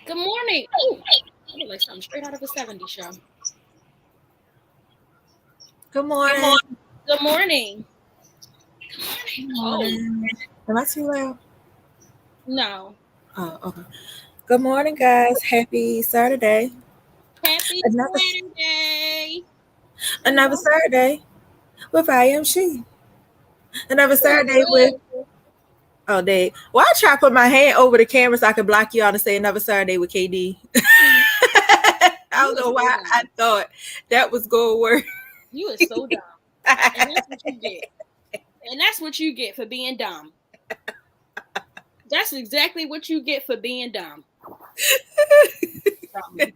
Good morning. Oh, I look like something straight out of a 70s show. Good morning. Good morning. Good Oh, morning. Am I too loud? no. Oh, okay. Good morning, guys. Happy Saturday. Happy Another Saturday. another Saturday with I.Am.She. Another Saturday with Hello. Day. Well, I try to put my hand over the camera so I can block you out and say another Saturday with KD. I You don't are know so why dumb. I thought that was going to work. You are so dumb. And that's what you get. And that's what you get for being dumb. That's exactly what you get for being dumb. Dumb.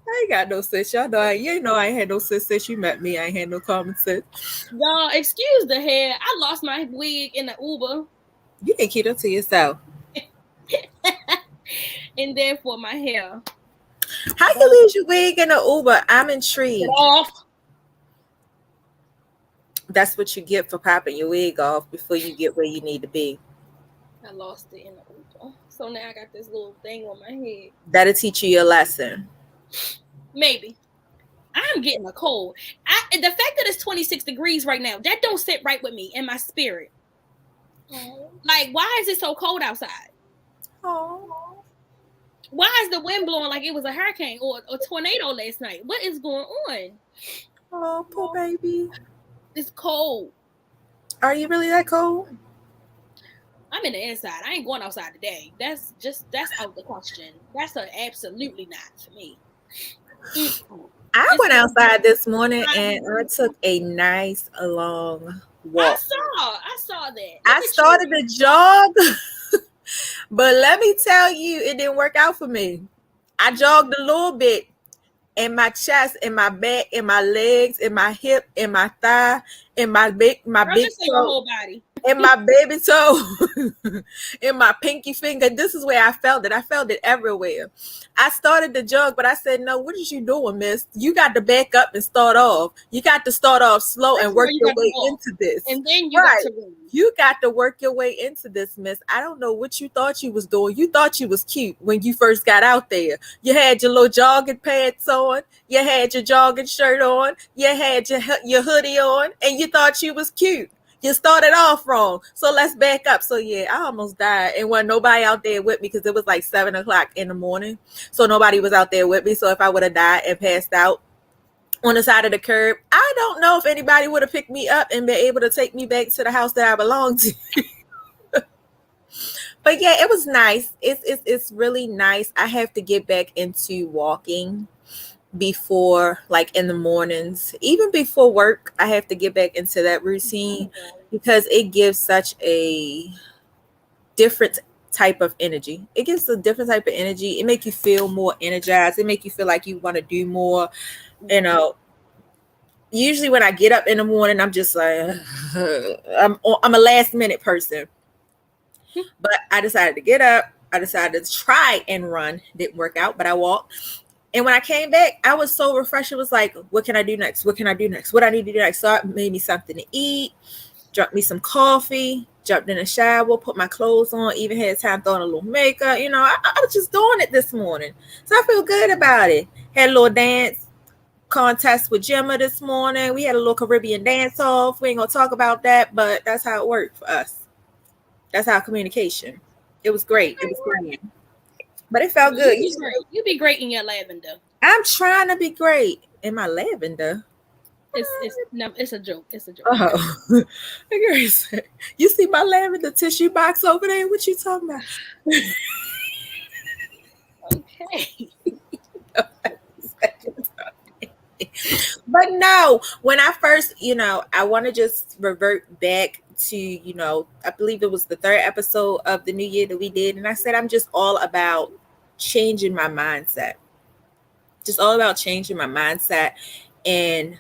I ain't got no sense. Y'all know I ain't had no sense since you met me. I ain't had no common sense. Y'all, excuse the hair. I lost my wig in the Uber. You can keep it to yourself. And therefore my hair. How you lose your wig in an Uber? I'm Get intrigued. off. That's what you get for popping your wig off before you get where you need to be. I lost it in the Uber. So now I got this little thing on my head. That'll teach you your lesson. Maybe. I'm getting a cold. The fact that it's 26 degrees right now, that don't sit right with me in my spirit. Like, why is it so cold outside? Oh, Why is the wind blowing like it was a hurricane or a tornado last night? What is going on? oh, poor baby. It's cold. Are you really that cold? I'm in the inside. I ain't going outside today. That's out the question. That's absolutely not for me. I went outside this morning and I took a nice long walk. I saw that. I started to jog, but let me tell you, it didn't work out for me. I jogged a little bit in my chest, in my back, in my legs, in my hip, in my thigh, in my big your toe, whole body. in my baby toe, in my pinky finger. This is where I felt it. I felt it everywhere. I started to jog, but I said, no, what is you doing, miss? You got to back up and start off. You got to start off slow and work your way into this. And then you got to run. You got to work your way into this, miss. I don't know what you thought you was doing. You thought you was cute when you first got out there. You had your little jogging pants on. You had your jogging shirt on. You had your hoodie on. And you thought you was cute. You started off wrong. So let's back up. So yeah, I almost died. And wasn't nobody out there with me because it was like 7 o'clock in the morning. So nobody was out there with me. So if I would have died and passed out on the side of the curb, I don't know if anybody would have picked me up and been able to take me back to the house that I belonged to. But yeah, it was nice. It's really nice. I have to get back into walking before, like in the mornings, even before work. I have to get back into that routine because it gives such a different type of energy. It gives a different type of energy. It makes you feel more energized. It makes you feel like you want to do more. Usually when I get up in the morning, I'm just like, I'm a last minute person. But I decided to get up. I decided to try and run. Didn't work out, but I walked. And when I came back, I was so refreshed. It was like, what can I do next? What can I do next? What I need to do next? So I made me something to eat, dropped me some coffee, jumped in the shower, put my clothes on, even had time throwing a little makeup. I was just doing it this morning. So I feel good about it. Had a little dance contest with Gemma this morning. We had a little Caribbean dance off. We ain't going to talk about that, but that's how it worked for us. That's our communication. It was great. It was great. But it felt good. You be great in your lavender. I'm trying to be great in my lavender. It's a joke. It's a joke. Oh, you see my lavender tissue box over there? What you talking about? Okay. But no, when I first, I want to just revert back to, I believe it was the 3rd episode of the new year that we did. And I said, I'm just all about changing my mindset. Just all about changing my mindset and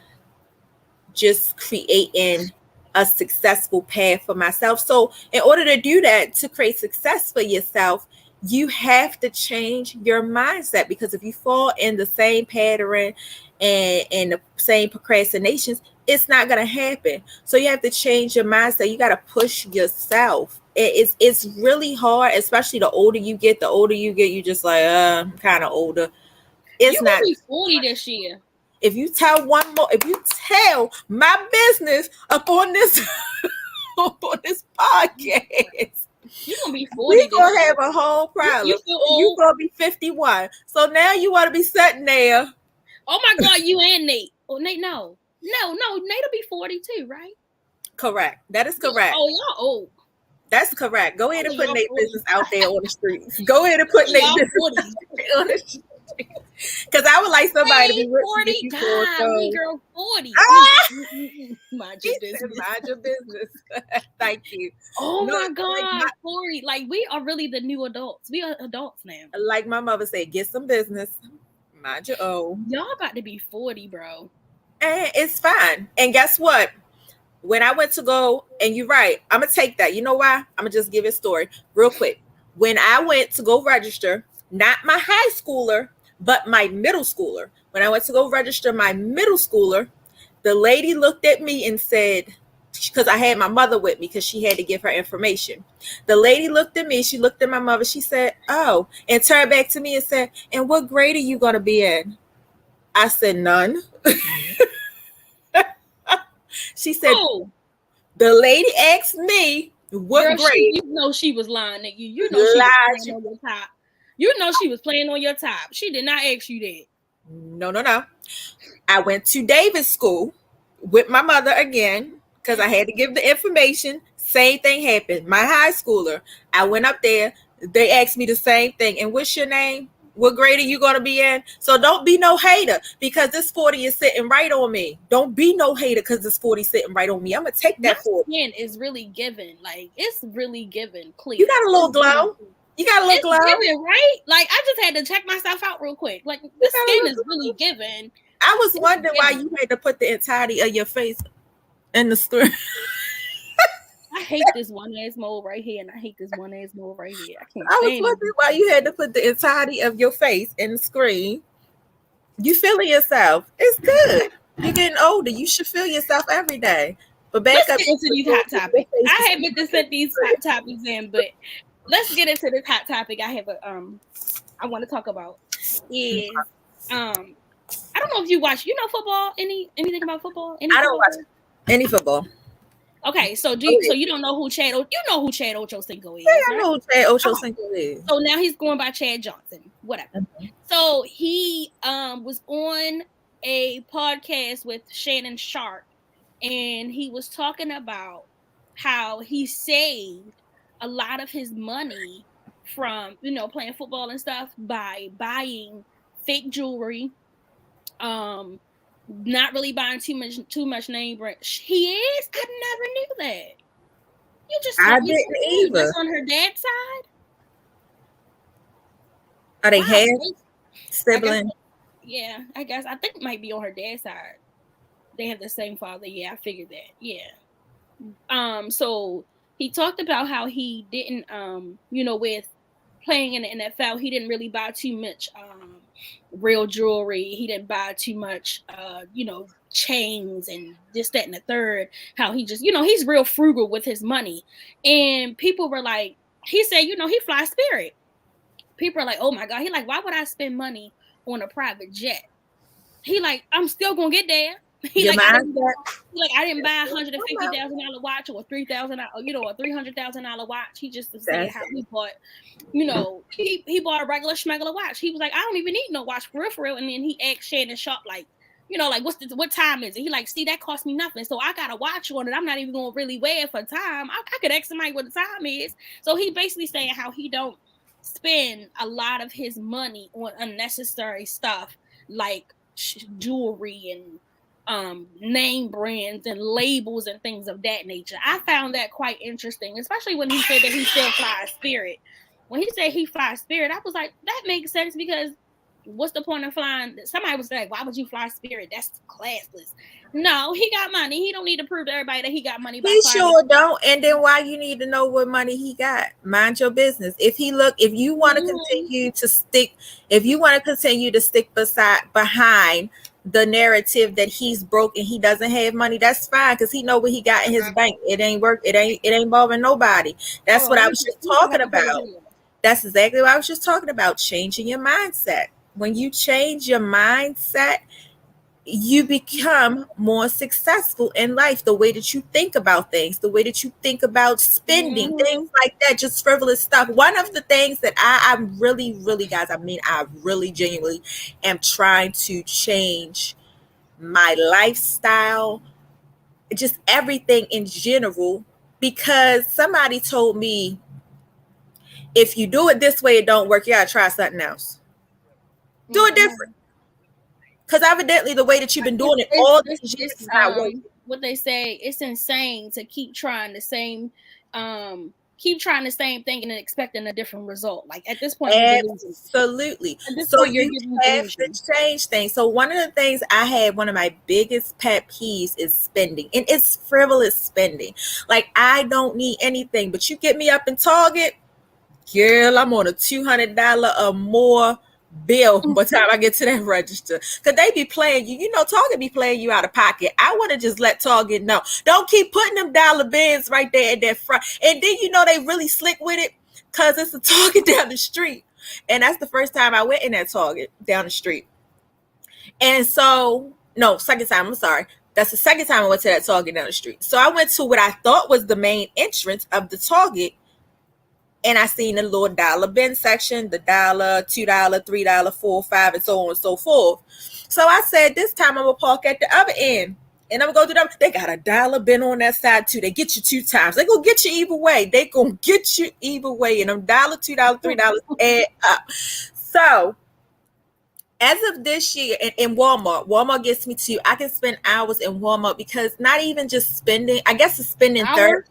just creating a successful path for myself. So in order to do that, to create success for yourself, you have to change your mindset, because if you fall in the same pattern and the same procrastinations, it's not gonna happen. So you have to change your mindset. You gotta push yourself. It's really hard, especially the older you get. The older you get, you just like, I'm kind of older. It's You not. gonna be 40 this year. If you tell my business up on this on this podcast, You gonna be 40. we gonna have a whole problem. You gonna be 51. So now you want to be sitting there. Oh my God, you and Nate. Oh, Nate, no. Nate'll be 42, right? Correct. That is correct. Oh, y'all old. That's correct. Go ahead and put Nate's business out there on the streets. Go ahead and put Nate's business on the streets. Because I would like somebody to be with 40. God, we girl 40. Mind your business. Mind your business. Thank you. Oh my God, 40. Like, we are really the new adults. We are adults now. Like my mother said, get some business. Mind your own. Y'all about to be 40, bro. And it's fine. And guess what? When I went to go, and you're right, I'm going to take that. You know why? I'm going to just give a story real quick. When I went to go register, not my high schooler, but my middle schooler. When I went to go register my middle schooler, the lady looked at me and said, because I had my mother with me because she had to give her information. The lady looked at me. She looked at my mother. She said, oh, and turned back to me and said, and what grade are you going to be in? I said, none. She said, oh. The lady asked me what grade. You know she was lying at you. You know she was playing on your top. You know she was playing on your top. She did not ask you that. No. I went to Davis School with my mother again because I had to give the information. Same thing happened. My high schooler, I went up there. They asked me the same thing. And what's your name? What grade are you going to be in? So don't be no hater because this 40 is sitting right on me. Don't be no hater because this 40 is sitting right on me. I'm going to take that 40. My skin is really given. Like, it's really given. Please. You got a little glow. You got a little glow. Given, right? Like, I just had to check myself out real quick. Like, the skin is really given. I was wondering why you had to put the entirety of your face in the screen. I hate this one ass mole right here, and I hate this one ass mole right here. I was wondering why you had to put the entirety of your face in the screen. You feeling yourself. It's good. You're getting older. You should feel yourself every day. But let's get into these hot topics. I haven't to set these hot topics in, but let's get into this hot topic. I have I want to talk about is I don't know if you watch, football. Anything about football? I don't watch any football. Okay, so you don't know who Chad Ochocinco is? Yeah, I know who Chad Ochocinco is. So now he's going by Chad Johnson, whatever. Mm-hmm. So he was on a podcast with Shannon Sharp, and he was talking about how he saved a lot of his money from playing football and stuff by buying fake jewelry, not really buying too much name brand. He is. I never knew that. You just I didn't either. That's on her dad's side. Are they half siblings? Yeah, I guess. I think it might be on her dad's side. They have the same father. Yeah, I figured that. Yeah. So he talked about how he didn't, with playing in the NFL, he didn't really buy too much real jewelry. He didn't buy too much, chains and this, that, and the third. How he just, he's real frugal with his money. And people were like, he said, he flies Spirit. People are like, oh my God. He like, why would I spend money on a private jet? He like, I'm still gonna get there. I didn't buy $150,000 watch or $3,000, a $300,000 watch. He just said how he bought, he bought a regular schmegular watch. He was like, I don't even need no watch for real. And then he asked Shannon Sharp, like, what time is it? He like, see, that cost me nothing. So I got a watch on it. I'm not even gonna really wear it for time. I could ask somebody what the time is. So he basically saying how he don't spend a lot of his money on unnecessary stuff like jewelry and name brands and labels and things of that nature. I found that quite interesting, especially when he said that he still flies Spirit. When he said he flies Spirit, I was like, that makes sense because what's the point of flying? Somebody was like, why would you fly Spirit? That's classless. No, he got money. He don't need to prove to everybody that he got money. He sure don't. And then why you need to know what money he got? Mind your business. If you want to continue to stick, behind the narrative that he's broke and he doesn't have money, that's fine, because he know what he got in his bank. It ain't work. It ain't involving nobody. That's what I was just talking about. That's exactly what I was just talking about. Changing your mindset. When you change your mindset, you become more successful in life. The way that you think about things, the way that you think about spending, things like that, just frivolous stuff. One of the things that I'm really, really, guys, I mean, I really genuinely am trying to change my lifestyle, just everything in general, because somebody told me, if you do it this way, it don't work. You gotta try something else. Do it different. Because evidently the way that you've been doing it all these years is not working. What they say, it's insane to keep trying the same thing and expecting a different result. Like at this point, absolutely. So you have to change things. So one of the things I had, one of my biggest pet peeves is spending, and it's frivolous spending. Like I don't need anything, but you get me up in Target, girl, I'm on a $200 or more bill by the time I get to that register, because they be playing you. You know, Target be playing you out of pocket. I want to just let Target know, don't keep putting them dollar bins right there at that front. And then you know they really slick with it, because it's a Target down the street, and that's the first time I went in that Target down the street. And so no, second time, I'm sorry, that's the second time I went to that Target down the street. So I went to what I thought was the main entrance of the Target, and I seen the little dollar bin section, the $1, $2, $3, $4, $5, and so on and so forth. So I said, this time I'm gonna park at the other end, and I'm gonna go to them. They got a dollar bin on that side too. They get you 2 times. They gonna get you either way. They gonna get you either way. And them $1, $2, $3 add up. So as of this year, in Walmart gets me to, I can spend hours in Walmart, because not even just spending, I guess it's spending hours.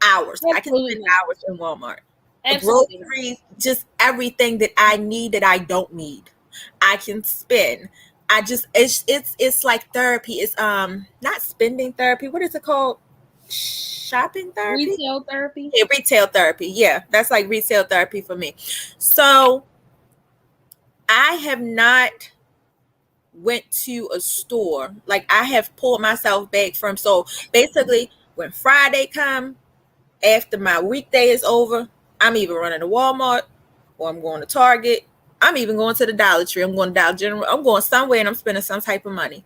Absolutely. I can spend hours in Walmart. Absolutely. Groceries, just everything that I need that I don't need, I can spend. I just, it's like therapy. It's not spending therapy. What is it called? Shopping therapy? Retail therapy? Yeah, retail therapy. Yeah, that's like retail therapy for me. So I have not went to a store. Like I have pulled myself back from, so basically when Friday come, after my weekday is over, I'm either running to Walmart, or I'm going to Target. I'm even going to the Dollar Tree. I'm going to Dollar General. I'm going somewhere, and I'm spending some type of money.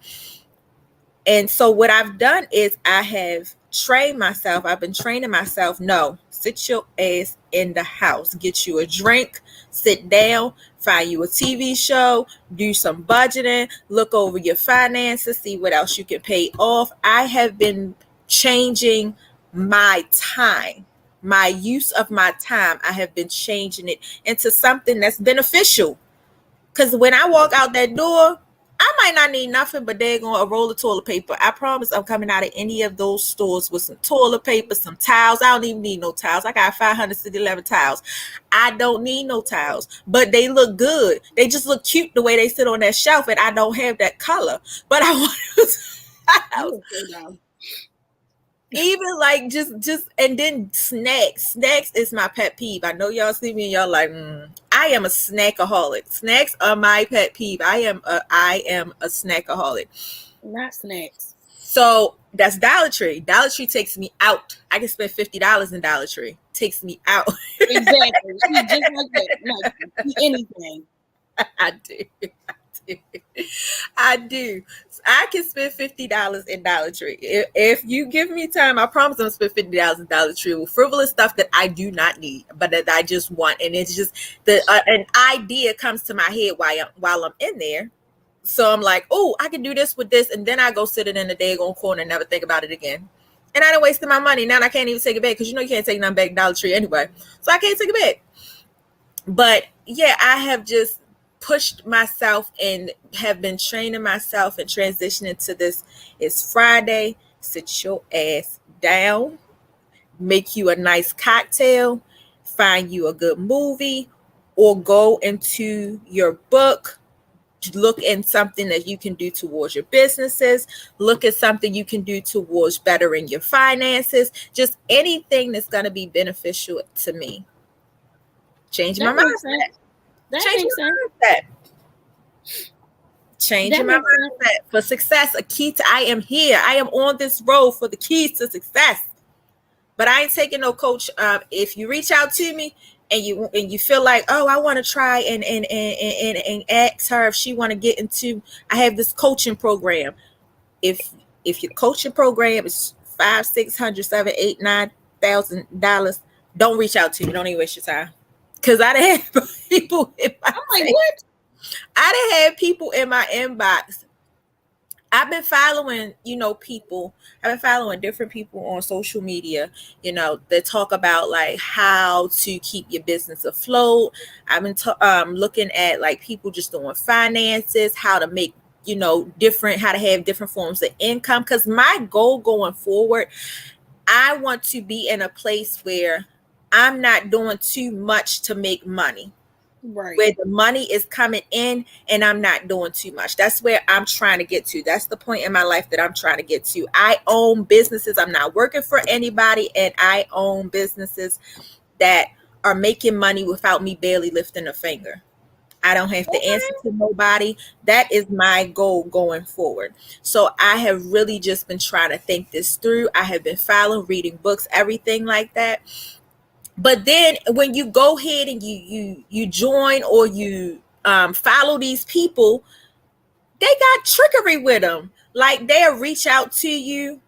And so what I've done is I have trained myself. I've been training myself. No, sit your ass in the house. Get you a drink. Sit down. Find you a TV show. Do some budgeting. Look over your finances. See what else you can pay off. I have been changing my time, my use of my time. I have been changing it into something that's beneficial, because when I walk out that door, I might not need nothing but they're going to roll of toilet paper. I promise I'm coming out of any of those stores with some toilet paper, some towels. I don't even need no towels. I got 511 towels. I don't need no towels, but they look good. They just look cute the way they sit on that shelf, and I don't have that color, but I want to even like just and then snacks is my pet peeve. I know y'all see me and y'all like, I am a snackaholic. Snacks are my pet peeve. I am a snackaholic. Not snacks. So that's Dollar Tree. Dollar Tree takes me out. I can spend $50 in Dollar Tree. Takes me out. Exactly. Just like that. Like, anything. I do. I can spend $50 in Dollar Tree. If you give me time, I promise I'm gonna spend $50 in Dollar Tree with frivolous stuff that I do not need, but that I just want. And it's just an idea comes to my head while I'm in there. So I'm like, oh, I can do this with this, and then I go sit it in the daggone corner and never think about it again. And I done wasted my money. Now I can't even take it back, because you know you can't take nothing back Dollar Tree anyway. So I can't take it back. But yeah, I have just pushed myself and have been training myself and transitioning to this. It's Friday. Sit your ass down, make you a nice cocktail, find you a good movie, or go into your book, look at something that you can do towards your businesses, look at something you can do towards bettering your finances, just anything that's going to be beneficial to me. Changing my mindset. That makes sense. Changing That my makes sense. mindset for success. A key to I am here. I am on this road for the keys to success. But I ain't taking no coach. If you reach out to me and you feel like, oh, I want to try and ask her if she want to get into. I have this coaching program. If your coaching program is $500, $600, $700, $800, $9,000, don't reach out to me. Don't even waste your time. Cause I done had people in my I'm like, what? I done had people in my inbox. I've been following, people. I've been following different people on social media, that talk about like how to keep your business afloat. I've been looking at like people just doing finances, how to make, how to have different forms of income. Because my goal going forward, I want to be in a place where I'm not doing too much to make money. Right. Where the money is coming in and I'm not doing too much. That's where I'm trying to get to. That's the point in my life that I'm trying to get to. I own businesses. I'm not working for anybody, and I own businesses that are making money without me barely lifting a finger. I don't have to answer to nobody. That is my goal going forward. So I have really just been trying to think this through. I have been following, reading books, everything like that. But then when you go ahead and you join or you follow these people, they got trickery with them. Like they'll reach out to you.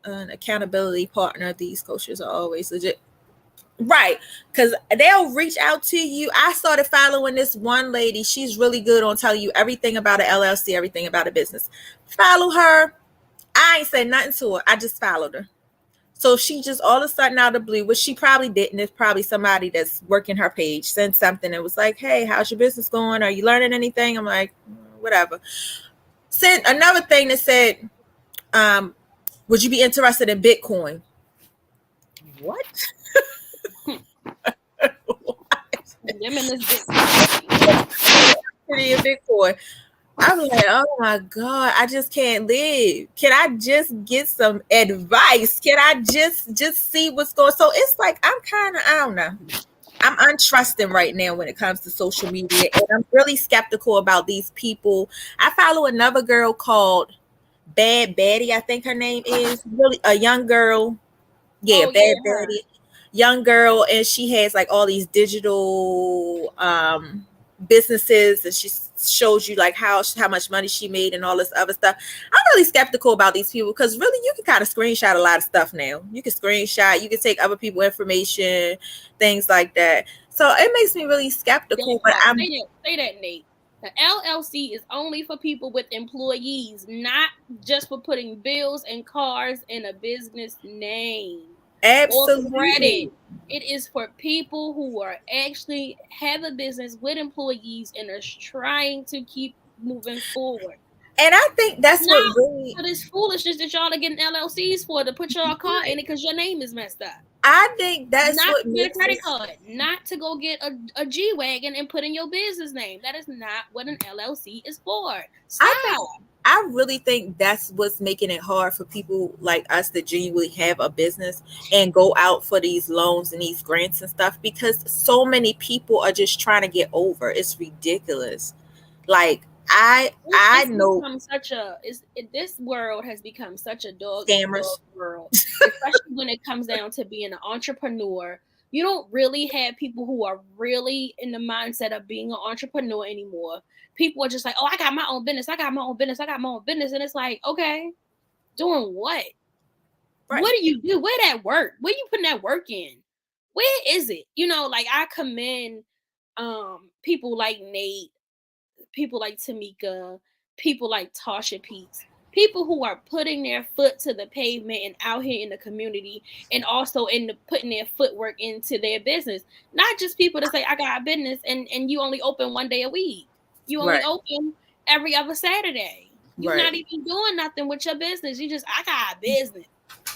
An accountability partner. These coaches are always legit. Right. Because they'll reach out to you. I started following this one lady. She's really good on telling you everything about an LLC, everything about a business. Follow her. I ain't said nothing to her. I just followed her. So she just all of a sudden out of the blue, which she probably didn't. It's probably somebody that's working her page sent something and was like, hey, how's your business going? Are you learning anything? I'm like, whatever. Sent another thing that said, would you be interested in Bitcoin? What? Bitcoin. I'm like, oh my God, I just can't live. Can I just get some advice? Can I just see what's going on? So it's like, I don't know. I'm untrusting right now when it comes to social media. And I'm really skeptical about these people. I follow another girl called Bad Baddie, I think her name is. Really a young girl. Yeah, Bad Baddie. Young girl, and she has like all these digital businesses, and she shows you like how much money she made and all this other stuff. I'm really skeptical about these people because really you can kind of screenshot a lot of stuff now. You can screenshot, you can take other people's information, things like that. So it makes me really skeptical. But I'm say that, Nate. The LLC is only for people with employees, not just for putting bills and cars in a business name. Absolutely. Or credit. It is for people who are actually have a business with employees and are trying to keep moving forward. And I think that's what really. But it's foolishness that y'all are getting LLCs for, to put your car in it because your name is messed up. I think that's not what to get a credit card, not to go get a G-Wagon and put in your business name. That is not what an LLC is for. Stop. I really think that's what's making it hard for people like us that genuinely have a business and go out for these loans and these grants and stuff, because so many people are just trying to get over. It's ridiculous. Like I know this world has become such a dog world, especially when it comes down to being an entrepreneur. You don't really have people who are really in the mindset of being an entrepreneur anymore. People are just like, oh, I got my own business. I got my own business. And it's like, okay, doing what? Right. What do you do? Where that work? Where you putting that work in? Where is it? Like I commend people like Nate, people like Tamika, people like Tasha Peets, people who are putting their foot to the pavement and out here in the community, and also putting their footwork into their business. Not just people that say, I got a business and you only open one day a week. You only open every other Saturday. You're not even doing nothing with your business. You just, I got a business.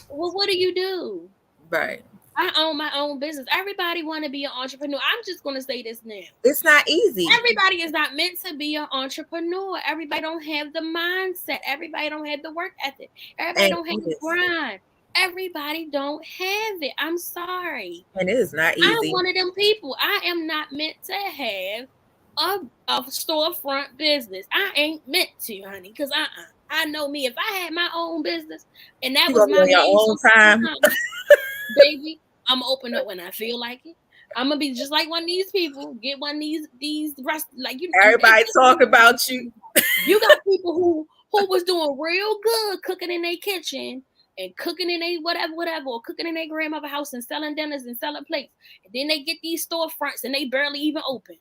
Well, what do you do? Right. I own my own business. Everybody want to be an entrepreneur. I'm just going to say this now. It's not easy. Everybody is not meant to be an entrepreneur. Everybody don't have the mindset. Everybody don't have the work ethic. Everybody don't have the grind. Everybody don't have it. I'm sorry. And it is not easy. I'm one of them people. I am not meant to have a storefront business. I ain't meant to, honey, because I know me. If I had my own business and that You was gonna be my on your main own source of time. income, baby, I'm gonna open up when I feel like it. I'm gonna be just like one of these people. Get one of these rest like you. Everybody talk about you. You got people who was doing real good cooking in their kitchen and cooking in a whatever, or cooking in their grandmother house and selling dinners and selling plates. And then they get these storefronts and they barely even open.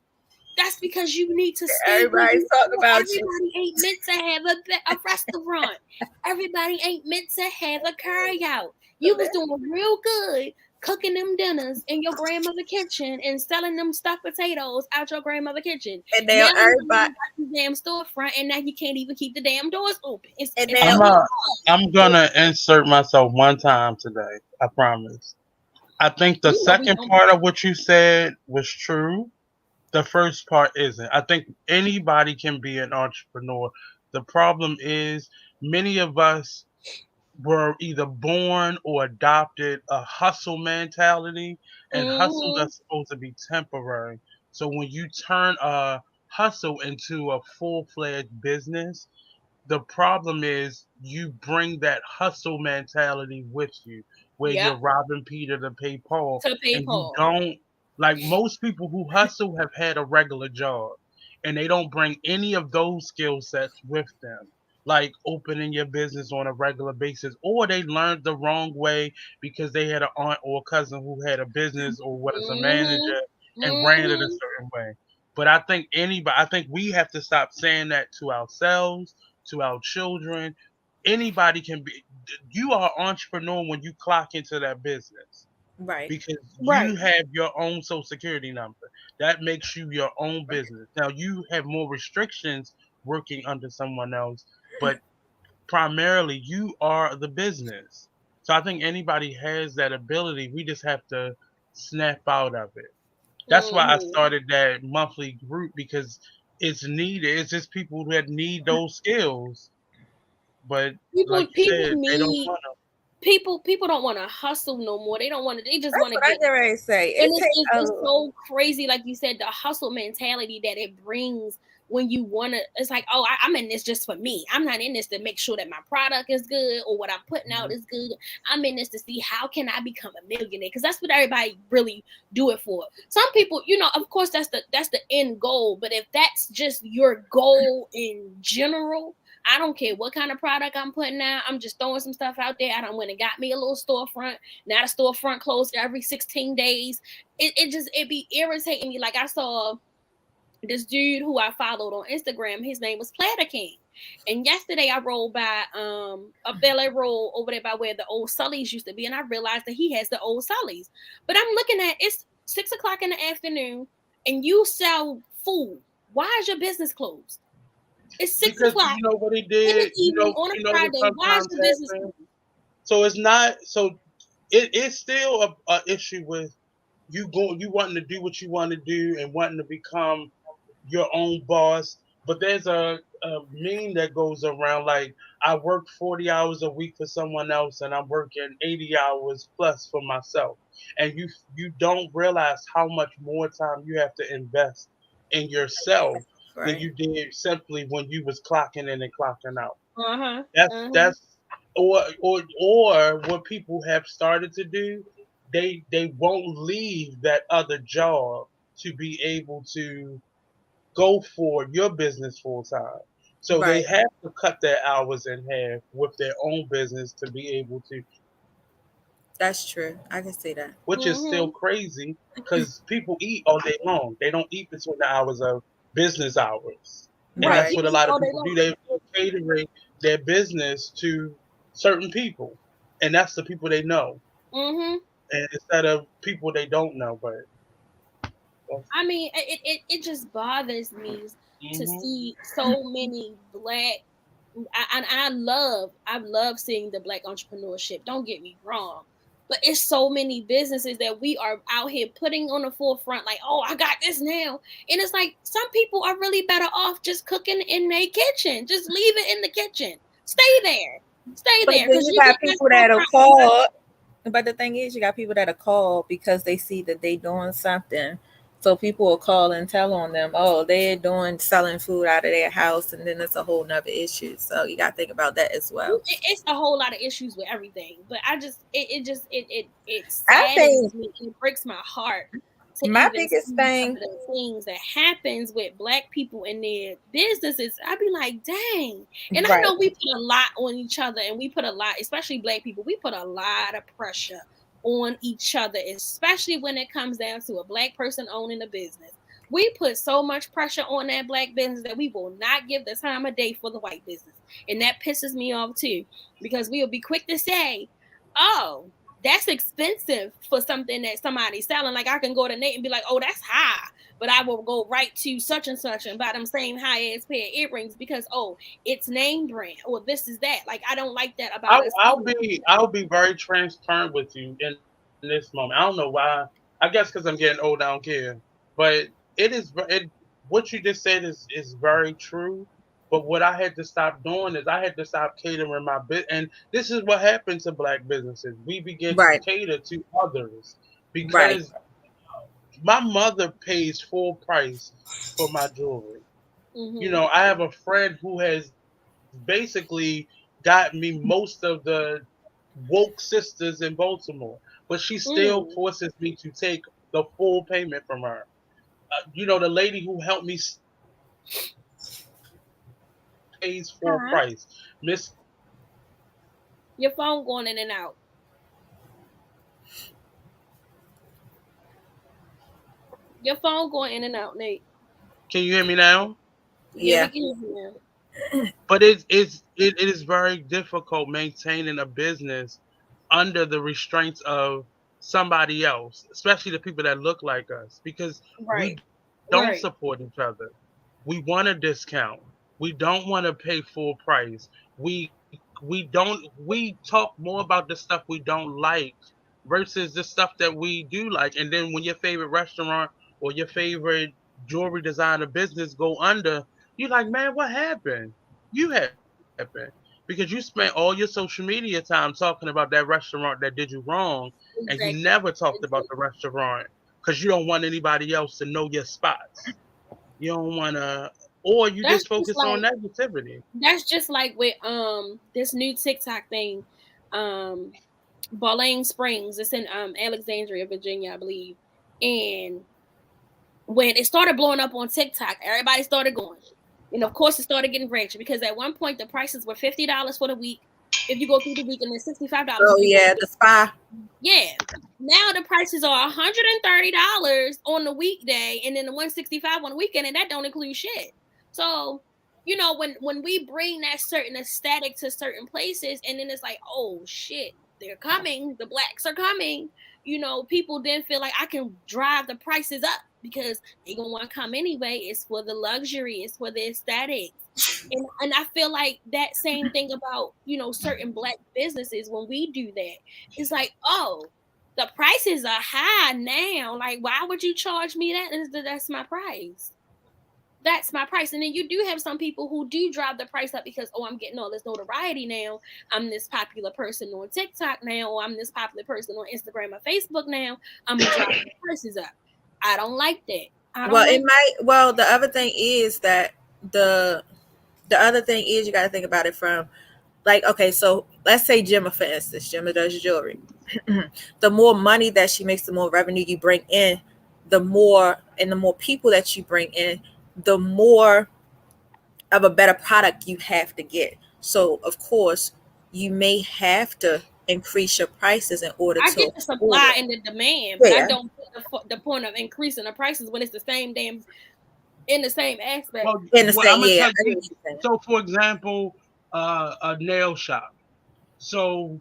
That's because you need to stay where Everybody you talk are. about you. Everybody ain't meant to have a restaurant. Everybody ain't meant to have a carry out. You was doing real good cooking them dinners in your grandmother kitchen and selling them stuffed potatoes out your grandmother kitchen. And now Now you everybody, got this damn storefront and now you can't even keep the damn doors open. and It's now I'm gonna insert myself one time today. I promise. I think the you know we second don't. part of what you said was true. The first part isn't. I think anybody can be an entrepreneur. The problem is many of us were either born or adopted a hustle mentality, and hustles Mm-hmm. are supposed to be temporary. So when you turn a hustle into a full-fledged business, the problem is you bring that hustle mentality with you, where Yep. you're robbing Peter to pay Paul, To pay and you Paul. don't like most people who hustle have had a regular job, and they don't bring any of those skill sets with them, like opening your business on a regular basis, or they learned the wrong way because they had an aunt or cousin who had a business or was a Mm-hmm. manager and ran it a Mm-hmm. certain way. But I think we have to stop saying that to ourselves, to our children. Anybody can be. You are an entrepreneur when you clock into that business right. because Right. you have your own social security number. That makes you your own business. Now you have more restrictions working under someone else, but primarily you are the business. So I think anybody has that ability. We just have to snap out of it. That's why I Mm-hmm. started that monthly group because it's needed. It's just people that need those skills. But People like you people said, they don't need want to. people don't want to hustle no more. They don't want to. They just That's want to what I get. get ready to say. And It takes it's so crazy, like you said, the hustle mentality that it brings when you want to. It's like, oh, I'm in this just for me. I'm not in this to make sure that my product is good or what I'm putting out Mhm. is good. I'm in this to see how can I become a millionaire, because that's what everybody really do it for. Some people, of course, that's the end goal. But if that's just your goal in general, I don't care what kind of product I'm putting out. I'm just throwing some stuff out there. I don't went and got me a little storefront. Now the storefront closed every 16 days. It be irritating me. Like I saw this dude who I followed on Instagram. His name was Platter King. And yesterday I rolled by a Bel Air roll over there by where the old Sullies used to be, and I realized that he has the old Sullies. But I'm looking at it's 6 o'clock in the afternoon, and you sell food. Why is your business closed? It's six Because o'clock you know what he in the did. evening on a You know what Friday. Why is sometimes your business happens. closed? So it's not. So it's still a issue with you wanting to do what you want to do and wanting to become your own boss. But there's a meme that goes around like I work 40 hours a week for someone else and I'm working 80 hours plus for myself. And you don't realize how much more time you have to invest in yourself than right. you did simply when you was clocking in and clocking out. Uh-huh. Uh-huh. That's or what people have started to do, they won't leave that other job to be able to go for your business full time. So they Right. have to cut their hours in half with their own business to be able to, That's true. I can see that. which is still Mm-hmm. crazy because people eat all day long. They don't eat between the hours of business hours. And Right. that's Right. what a People lot of all day people do. long. They're catering their business to certain people. And that's the people they know. Mm-hmm. And instead of people they don't know, but I mean, it just bothers me to hmm see so many black. I love seeing the black entrepreneurship. Don't get me wrong, but it's so many businesses that we are out here putting on the forefront. Like, oh, I got this now, and it's like some people are really better off just cooking in their kitchen. Just leave it in the kitchen. Stay But there, then because you you got get that people that'll storefront money. call. But the thing is, you got people that'll call because they see that they doing something So people will call and tell on them, oh, they're doing selling food out of their house, and then it's a whole nother issue. So you got to think about that as well. It's a whole lot of issues with everything, but I just it I saddens think me. It breaks my heart to my even biggest see some thing, of the things that happens with Black people in their businesses. I'd be like, dang. And I right, know we put a lot on each other, and we put a lot, especially Black people, we put a lot of pressure on each other, especially when it comes down to a Black person owning a business. We put so much pressure on that Black business that we will not give the time of day for the white business. And that pisses me off too, because we will be quick to say, oh, that's expensive for something that somebody's selling. Like I can go to Nate and be like, oh, that's high. But I will go right to such and such and buy them same high ass pair of earrings because, oh, it's name brand or this is that. Like I don't like that about us. I'll be very transparent with you in this moment. I don't know why. I guess because I'm getting old, I don't care. But what you just said is very true. But what I had to stop doing is I had to stop catering my bit. And this is what happens to Black businesses. We begin to right, cater to others right. because my mother pays full price for my jewelry. You Mm-hmm. know, I have a friend who has basically got me most of the woke sisters in Baltimore, but she still Mm. forces me to take the full payment from her. You know, the lady who helped me pays full Huh? price. Miss Your phone going in and out. Your phone going in and out, Nate. Can you hear me now? Yeah, we Yeah, can hear you now. But it is very difficult maintaining a business under the restraints of somebody else, especially the people that look like us, because we Right. don't support Right. each other. We want a discount. We don't want to pay full price. We talk more about the stuff we don't like versus the stuff that we do like. And then when your favorite restaurant or your favorite jewelry designer business go under, you're like, man, what happened? You happened because you spent all your social media time talking about that restaurant that did you wrong, and you Exactly. never talked about the Exactly. restaurant because you don't want anybody else to know your spots. You don't want to, or you That's just just focus on like negativity. that's just like with this new TikTok thing, um Bowling Springs. It's in Alexandria, Virginia, I believe. And when it started blowing up on TikTok, everybody started going. And of course, it started getting ratchet because at one point the prices were $50 for the week if you go through the week, and then $65 oh if you go. yeah, the spa. Yeah. Now the prices are $130 on the weekday, and then the $165 on the weekend, and that don't include shit. So, when we bring that certain aesthetic to certain places, and then it's like, oh shit, they're coming, the Blacks are coming. People then feel like I can drive the prices up because they gonna want to come anyway. It's for the luxury, it's for the aesthetics. And I feel like that same thing about certain Black businesses. When we do that, it's like, oh, the prices are high now. Like, why would you charge me that? That's my price. That's my price. And then you do have some people who do drive the price up because, oh, I'm getting all this notoriety now. I'm this popular person on TikTok now, or I'm this popular person on Instagram or Facebook now. I'm gonna drive the prices up. I don't like that. I Well, don't it like might. Well, the other thing is that the the other thing is you got to think about it from, like, okay, so let's say Gemma, for instance. Gemma does jewelry. The more money that she makes, the more revenue you bring in, the more people that you bring in, the more of a better product you have to get. So of course you may have to increase your prices in order I to get the afford supply it. and the demand, but I Yeah. don't get the point of increasing the prices when it's the same damn in the same aspect. In the Well, same, I'm gonna yeah, tell I get you. what you're saying. So, for example, a nail shop. So,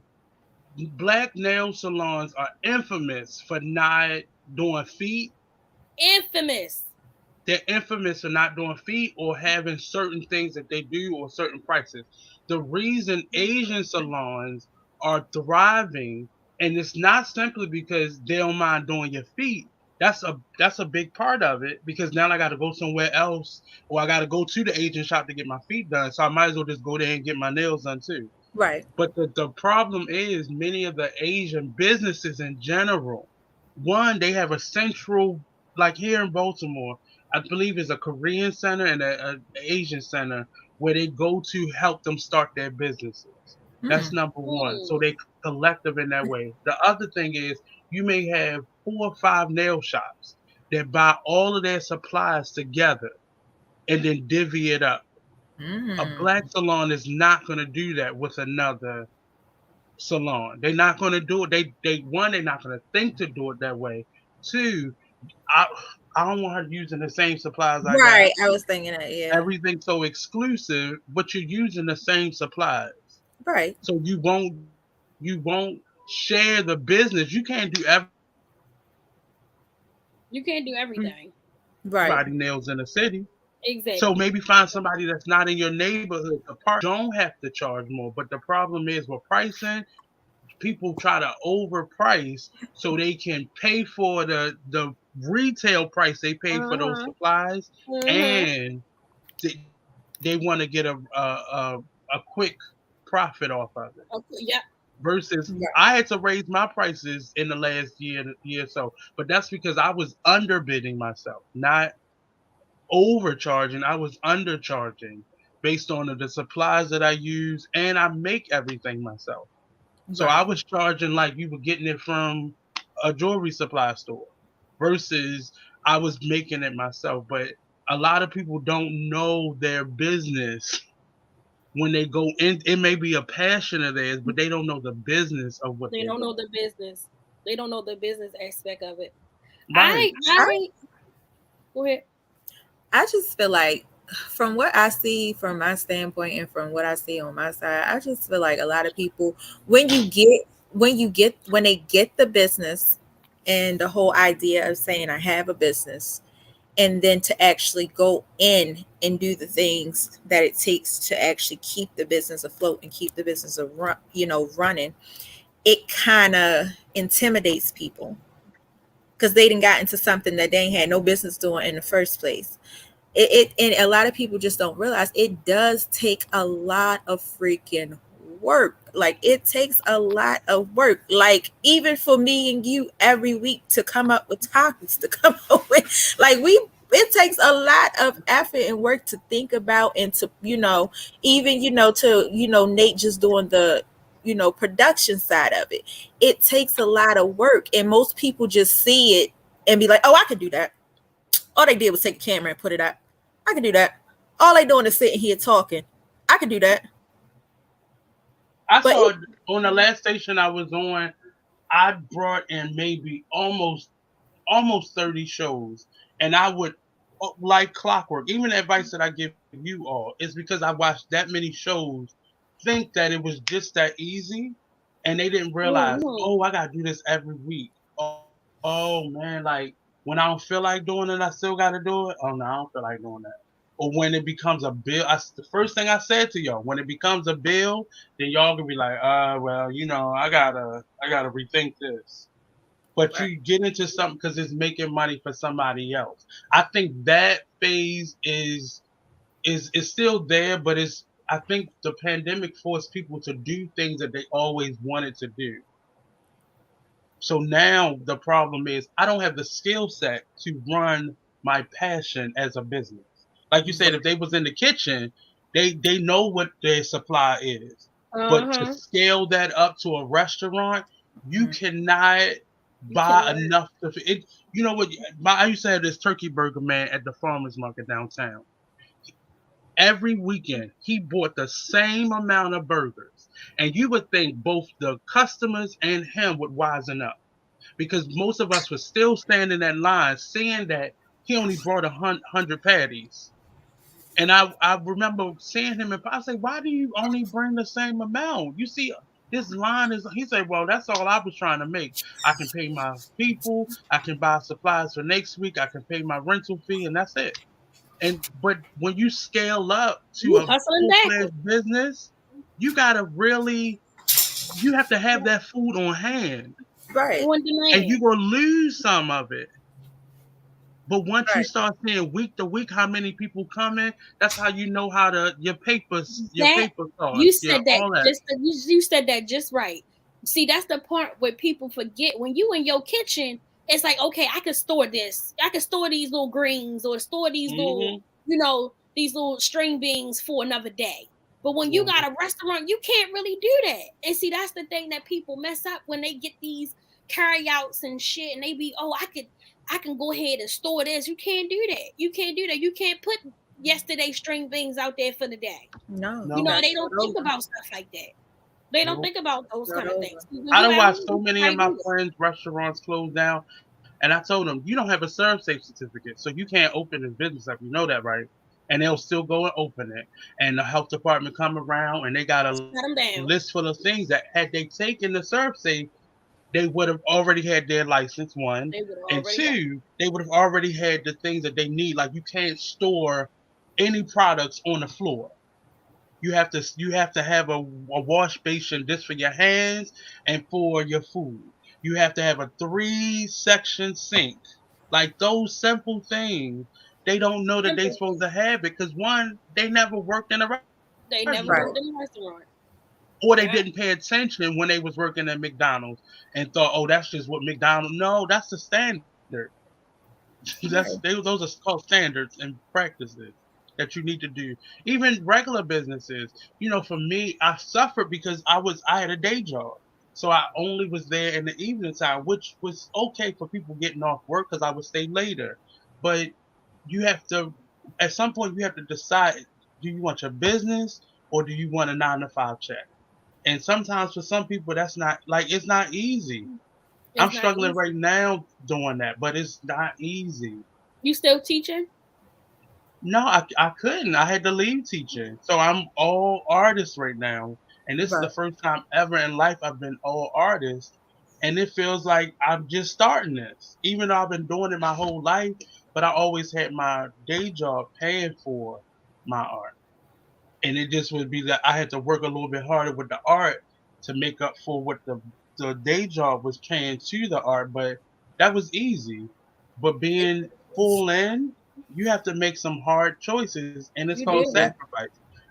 black nail salons are infamous for not doing feet. Infamous. They're infamous for not doing feet or having certain things that they do or certain prices. The reason Asian salons are thriving, and it's not simply because they don't mind doing your feet. That's a big part of it because now I got to go somewhere else or I got to go to the Asian shop to get my feet done. So I might as well just go there and get my nails done too. Right. But the problem is many of the Asian businesses in general, one, they have a central like here in Baltimore, I believe it's a Korean center and a Asian center where they go to help them start their businesses. That's Hmm. number one. So Mm. they collective in that way. The other thing is you may have 4 or 5 nail shops that buy all of their supplies together and then divvy it up. A Hmm. black salon is not going to do that with another salon. They're not going to do it. They one, they're not going to think to do it that way. Two, I I don't want her using the same supplies I got. Right. I was thinking that. Yeah. Everything's so exclusive, but you're using the same supplies. Right. So you won't share the business. You can't do everything You can't do everything. Right. everybody nails in the city. So Exactly. maybe find somebody that's not in your neighborhood. The part don't have to charge more, but the problem is with pricing, people try to overprice so they can pay for the retail price they paid for those Uh-huh. supplies, Uh-huh. and they want to get a quick profit off of it. Okay, yeah. Versus, Right. I had to raise my prices in the last year or so, but that's because I was underbidding myself, not overcharging. I was undercharging based on the supplies that I use, and I make everything myself. So I Right. was charging like you were getting it from a jewelry supply store versus I was making it myself. But a lot of people don't know their business when they go in. It may be a passion of theirs, but they don't know the business of what They they're don't know doing. the business. They don't know the business aspect of it. Right. I I go ahead. I just feel like from what I see from my standpoint and from what I see on my side, I just feel like a lot of people when they get the business and the whole idea of saying I have a business and then to actually go in and do the things that it takes to actually keep the business afloat and keep the business running, it kind of intimidates people because they didn't got into something that they ain't had no business doing in the first place. And a lot of people just don't realize it does take a lot of freaking work. Like it takes a lot of work. Like even for me and you every week to come up with topics to come up with, like we it takes a lot of effort and work to think about and to even to Nate just doing the production side of it. It takes a lot of work and most people just see it and be like, oh, I can do that. All they did was take a camera and put it up. I can do that. All they doing is sitting here talking. I can do that. I But saw on the last station I was on, I brought in maybe almost 30 shows, and I would, like clockwork, even the advice that I give you all is because I watched that many shows, think that it was just that easy, and they didn't realize, Mm-hmm. oh, I gotta do this every week. Oh man, like when I don't feel like doing it, I still gotta do it. Oh no, I don't feel like doing that. Or when it becomes a bill, the first thing I said to y'all, when it becomes a bill, then y'all gonna be like, well, I gotta rethink this. But right, you get into something because it's making money for somebody else. I think that phase is still there, but it's, I think the pandemic forced people to do things that they always wanted to do. So now the problem is I don't have the skill set to run my passion as a business. Like you said, if they was in the kitchen, they know what their supply is. But to Uh-huh. scale that up to a restaurant, you mhm, cannot You buy cannot. enough to it. You know what? I used to have this turkey burger man at the farmers market downtown. Every weekend, he bought the same amount of burgers, and you would think both the customers and him would wisen up because most of us were still standing in line, seeing that he only brought 100 patties. And I remember seeing him and I say, why do you only bring the same amount? You see, this line is, he said, well, that's all I was trying to make. I can pay my people, I can buy supplies for next week, I can pay my rental fee, and that's it. And but when you scale up to You a hustling full backwards. fledged business, you gotta really, you have to have that food on hand, right, On and demand. you're gonna lose some of it. But once you right. start seeing week to week how many people come in, that's how you know how to your That paper you costs, said that all that. just you said that just right. See, that's the part where people forget when you in your kitchen it's like, okay, I can store this. I can store these little greens or store these little, these little string beans for another day. But when you got a restaurant, you can't really do that. And see, that's the thing that people mess up when they get these carryouts and shit, and they be, oh, I can go ahead and store this. You can't do that. You can't do that. You can't put yesterday's string beans out there for the day. No. They don't think about stuff like that. They don't think about those kind of things. I don't watch so many of my friends' restaurants close down, and I told them, you don't have a serve safe certificate, so you can't open this business up. You know that, right? And they'll still go and open it. And the health department come around, and they got a list full of things that had they taken the serve safe, they would have already had their license, one. And two, they would have already had the things that they need. Like, you can't store any products on the floor. You have to have a wash basin just for your hands and for your food. You have to have a 3-section sink. Like, those simple things, they don't know that they're supposed to have it because, one, they never worked in a restaurant. They never worked in a restaurant. Or they didn't pay attention when they was working at McDonald's and thought, oh, that's just what McDonald's. No, that's the standard. Those are called standards and practices that you need to do. Even regular businesses. For me, I suffered because I had a day job. So I only was there in the evening time, which was okay for people getting off work because I would stay later. But at some point, you have to decide, do you want your business or do you want a 9-to-5 check? And sometimes for some people, that's not, it's not easy. I'm struggling right now doing that, but it's not easy. You still teaching? No, I couldn't. I had to leave teaching. So I'm all artist right now. And this is the first time ever in life I've been all artist. And it feels like I'm just starting this. Even though I've been doing it my whole life, but I always had my day job paying for my art. And it just would be that I had to work a little bit harder with the art to make up for what the day job was paying to the art. But that was easy. But being full in, you have to make some hard choices, and it's called sacrifice.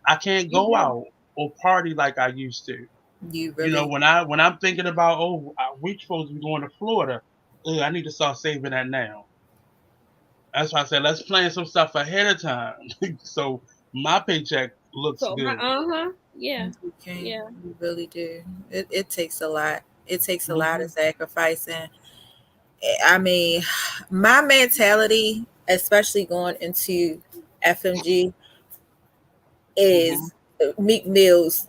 I can't go out or party like I used to. When I'm thinking about, we're supposed to be going to Florida, I need to start saving that now. That's why I said let's plan some stuff ahead of time, so my paycheck looks good. Yeah. You really do. It takes a lot. It takes a lot of sacrificing. I mean, my mentality, especially going into FMG, is Meek Mill's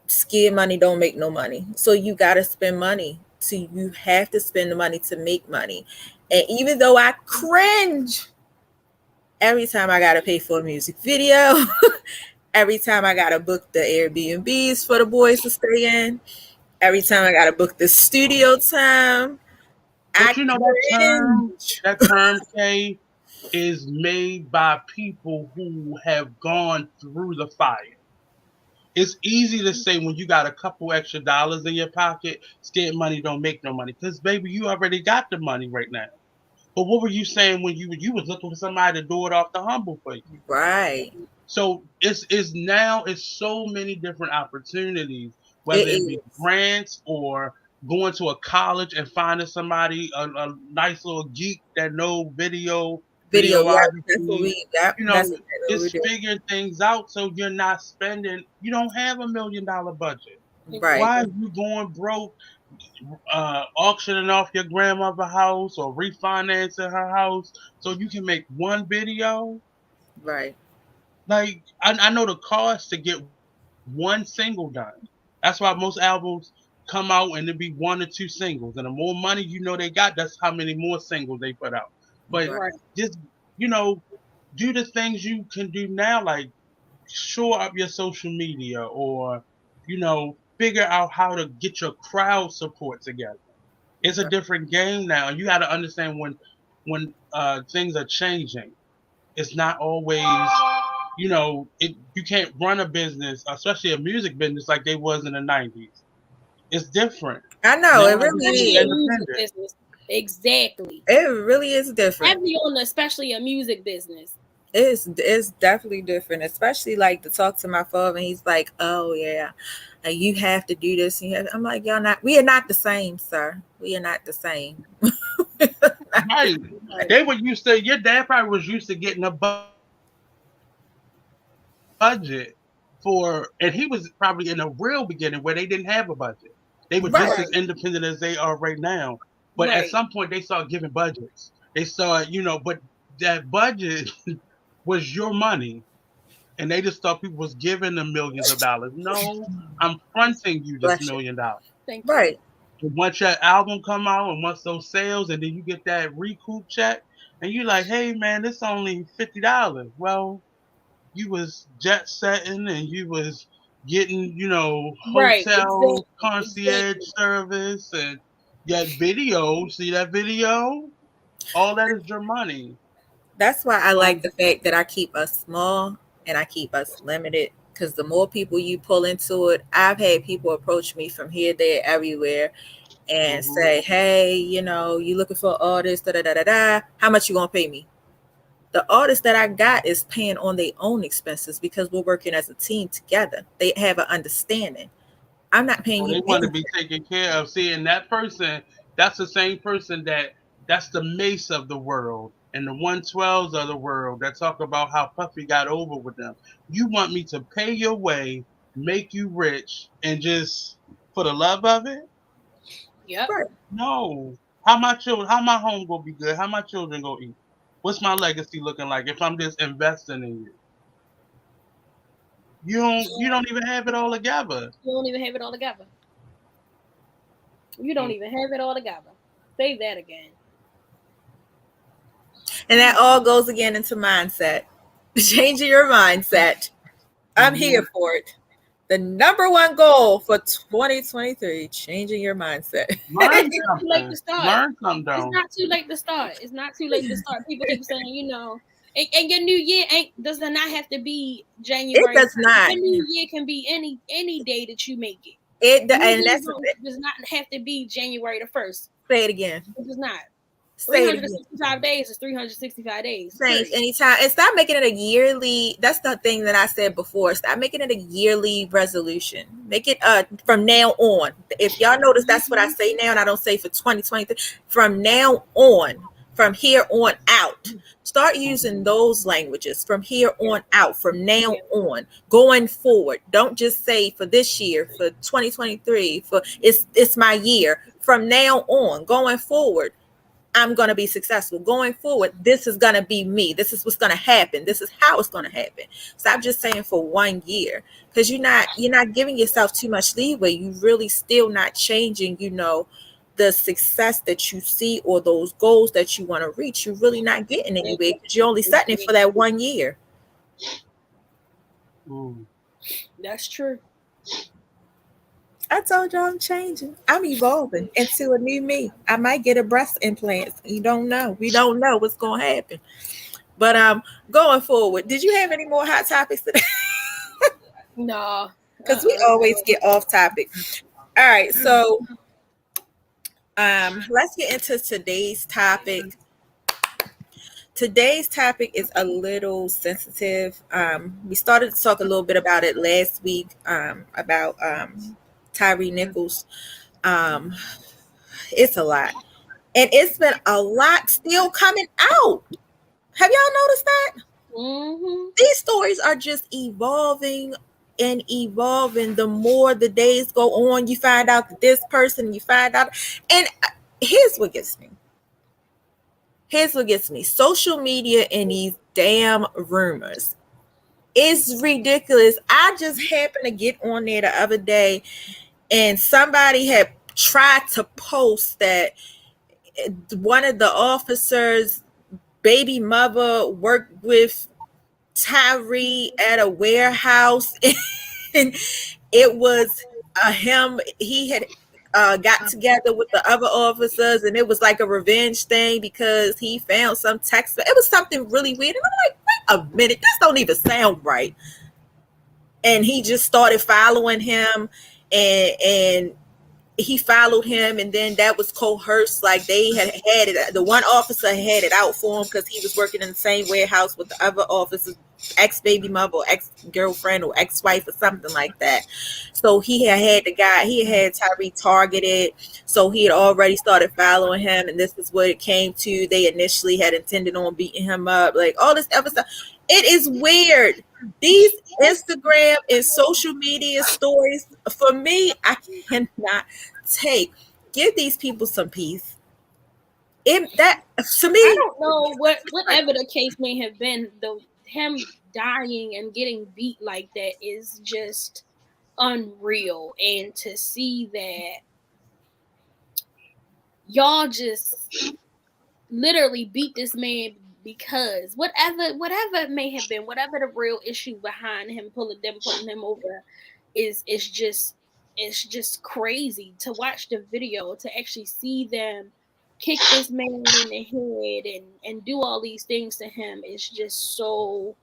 skin money don't make no money. So you got to spend money. So you have to spend the money to make money. And even though I cringe every time I got to pay for a music video, every time I got to book the Airbnbs for the boys to stay in, every time I got to book the studio time, but that term, Kay, is made by people who have gone through the fire. It's easy to say when you got a couple extra dollars in your pocket, scared money don't make no money. Because, baby, you already got the money right now. But what were you saying when you was looking for somebody to do it off the humble for you? Right. So it's so many different opportunities, whether it be grants or going to a college and finding somebody, a nice little geek that know videography, just figure things out so you're not spending. You don't have $1 million budget. Right. Why are you going broke, auctioning off your grandmother's house or refinancing her house so you can make one video? Right. Like, I know the cost to get one single done. That's why most albums come out and there be 1 or 2 singles, and the more money they got, that's how many more singles they put out. But just do the things you can do now, like shore up your social media, or figure out how to get your crowd support together. It's a different game now, and you got to understand when things are changing. It's not always you can't run a business, especially a music business, like they was in the 90s. It's different. I know, it really is. Exactly. It really is different. Especially a music business. It's definitely different, especially like to talk to my father, and he's like, oh yeah, you have to do this. I'm like, we are not the same, sir. We are not the same. Right. They were used to, your dad probably was used to getting a budget for, and he was probably in a real beginning where they didn't have a budget. They were just Right. as independent as they are right now. But at Right. some point, they started giving budgets. They started, but that budget was your money. And they just thought people was giving them millions of dollars. No, I'm fronting you this Bless you. $1,000,000. Thank you. Right. And once your album come out and once those sales, and then you get that recoup check, and you're like, hey man, this only $50. Well, you was jet setting and you was getting, Right. hotel Exactly. concierge service and that video. See that video? All that is your money. That's why I like the fact that I keep us small and I keep us limited, because the more people you pull into it, I've had people approach me from here, there, everywhere and say, hey, you looking for an artist, da da da da da. How much you gonna pay me? The artist that I got is paying on their own expenses because we're working as a team together. They have an understanding. I'm not paying you. They want to be taken care of. See, and that person, that's the same person that's the Mace of the world and the 112s of the world that talk about how Puffy got over with them. You want me to pay your way, make you rich, and just for the love of it? Yep. Right. No. How my home gonna be good? How my children gonna eat? What's my legacy looking like if I'm just investing in you? You don't even have it all together. You don't even have it all together. You don't even have it all together. Say that again. And that all goes again into mindset. Changing your mindset. I'm here for it. The number one goal for 2023, changing your mindset. Learn It's not too late to start. Learn something, though. It's not too late to start. It's not too late to start. People keep saying, and your new year does not have to be January. It does not. Your new year can be any day that you make it. And that's does not have to be January the 1st. Say it again. It does not. Say it again. 365 days is 365 days. Change anytime. And stop making it a yearly. That's the thing that I said before. Stop making it a yearly resolution. Make it from now on. If y'all notice, that's what I say now, and I don't say for 2023. From now on, from here on out, start using those languages. From here on out, from now on, going forward. Don't just say for this year, for 2023. For it's my year. From now on, going forward, I'm going to be successful. Going forward, this is going to be me. This is what's going to happen. This is how it's going to happen. Stop just saying for 1 year, because you're not giving yourself too much leeway. You really still not changing, the success that you see or those goals that you want to reach. You're really not getting anywhere because you're only setting it for that 1 year. That's true. I told y'all I'm changing. I'm evolving into a new me. I might get a breast implant. You don't know. We don't know what's going to happen. But going forward, did you have any more hot topics today? No. Because we always get off topic. All right. So let's get into today's topic. Today's topic is a little sensitive. We started to talk a little bit about it last week about Tyree Nichols. It's a lot, and it's been a lot still coming out. Have y'all noticed that? Mm-hmm. These stories are just evolving and evolving. The more the days go on, you find out that this person, you find out. And here's what gets me. Social media and these damn rumors. It's ridiculous. I just happened to get on there the other day, and somebody had tried to post that one of the officers' baby mother worked with Tyree at a warehouse, and it was him. He had got together with the other officers, and it was like a revenge thing because he found some text. It was something really weird, and I'm like, wait a minute, this don't even sound right. And he just started following him, and he followed him, and then that was coerced. Like they had it. The one officer had it out for him because he was working in the same warehouse with the other officers ex-baby mother or ex-girlfriend or ex-wife or something like that. So he had the guy, he had Tyree targeted. So he had already started following him, and this is what it came to. They initially had intended on beating him up, like all this other stuff. It is weird. These Instagram and social media stories, for me, I cannot take. Give these people some peace. That to me, I don't know whatever the case may have been, though him dying and getting beat like that is just unreal. And to see that y'all just literally beat this man because whatever it may have been, whatever the real issue behind him pulling him over is, it's just crazy to watch the video, to actually see them kick this man in the head and do all these things to him. It's just so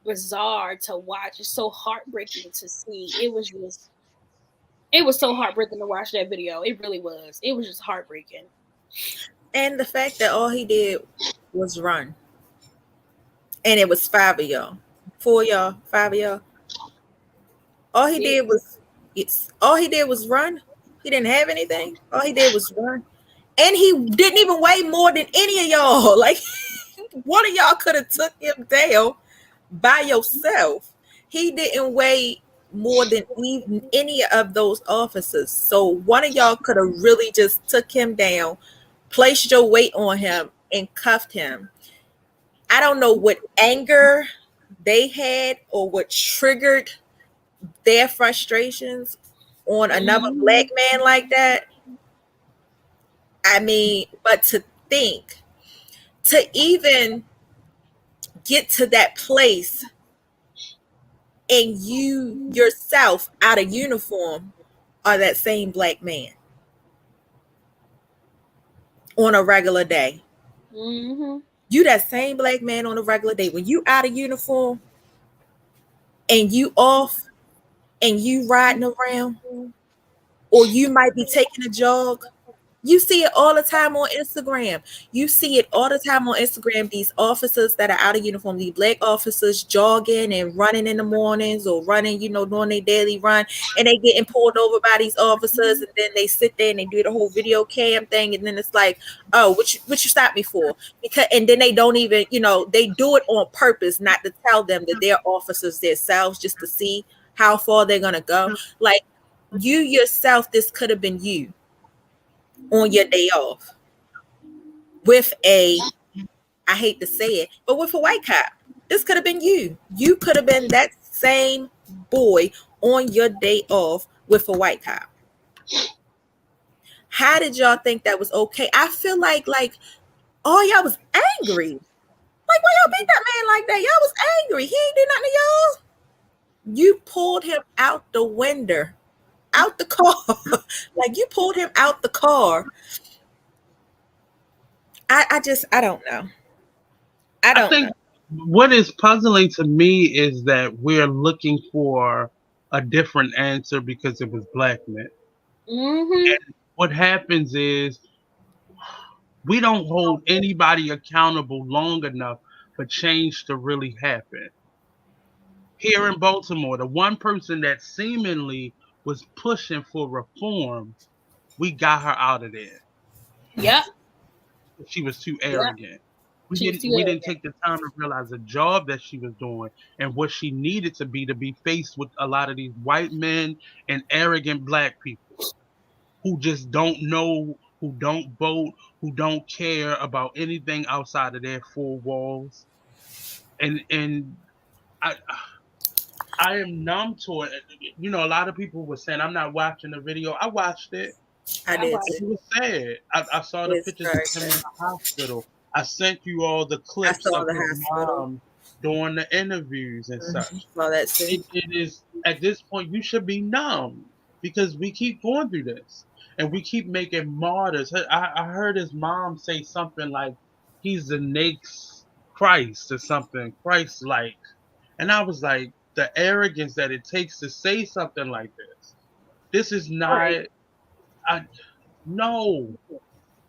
bizarre to watch. It's so heartbreaking to see. It was so heartbreaking to watch that video. It really was. It was just heartbreaking. and the fact that all he did was run, and it was 5 of y'all, 4 of y'all, 5 of y'all. All he did was, all he did was run. He didn't have anything. All he did was run, and he didn't even weigh more than any of y'all. Like one of y'all could have took him down by yourself. He didn't weigh more than even any of those officers. So one of y'all could have really just took him down, placed your weight on him, and cuffed him. I don't know what anger they had or what triggered their frustrations on another black man like that. I mean, but to think, to even get to that place and you yourself out of uniform are that same black man on a regular day. Mm-hmm. You that same black man on a regular day. When you out of uniform and you off and you riding around, or you might be taking a jog. You see it all the time on Instagram. You see it all the time on Instagram. These officers that are out of uniform, these black officers jogging and running in the mornings or running, doing their daily run, and they getting pulled over by these officers, and then they sit there and they do the whole video cam thing, and then it's like, oh, what you stopped me for? And then they don't even, they do it on purpose, not to tell them that they're officers themselves, just to see how far they're gonna go. Like you yourself, this could have been you on your day off with I hate to say it, but with a white cop. This could have been you. You could have been that same boy on your day off with a white cop. How did y'all think that was okay? I feel like all y'all was angry. Like, why y'all beat that man like that? Y'all was angry. He ain't did nothing to y'all. You pulled him out the window, out the car. Like you pulled him out the car. I don't know. I think know. What is puzzling to me is that we're looking for a different answer because it was black men. Mm-hmm. And what happens is we don't hold anybody accountable long enough for change to really happen. Here in Baltimore, the one person that seemingly was pushing for reform, we got her out of there. Yep. She was too arrogant. Yep. We didn't take the time to realize the job that she was doing and what she needed to be faced with a lot of these white men and arrogant black people who just don't know, who don't vote, who don't care about anything outside of their four walls. And I am numb to it. A lot of people were saying I'm not watching the video. I watched it. I did. It was sad. I saw the pictures of him in the hospital. I sent you all the clips of his mom during the interviews and such. Well, that's it. It is at this point you should be numb because we keep going through this and we keep making martyrs. I heard his mom say something like he's the next Christ or something Christ-like, and I was like, the arrogance that it takes to say something like this. This is not. Right. No,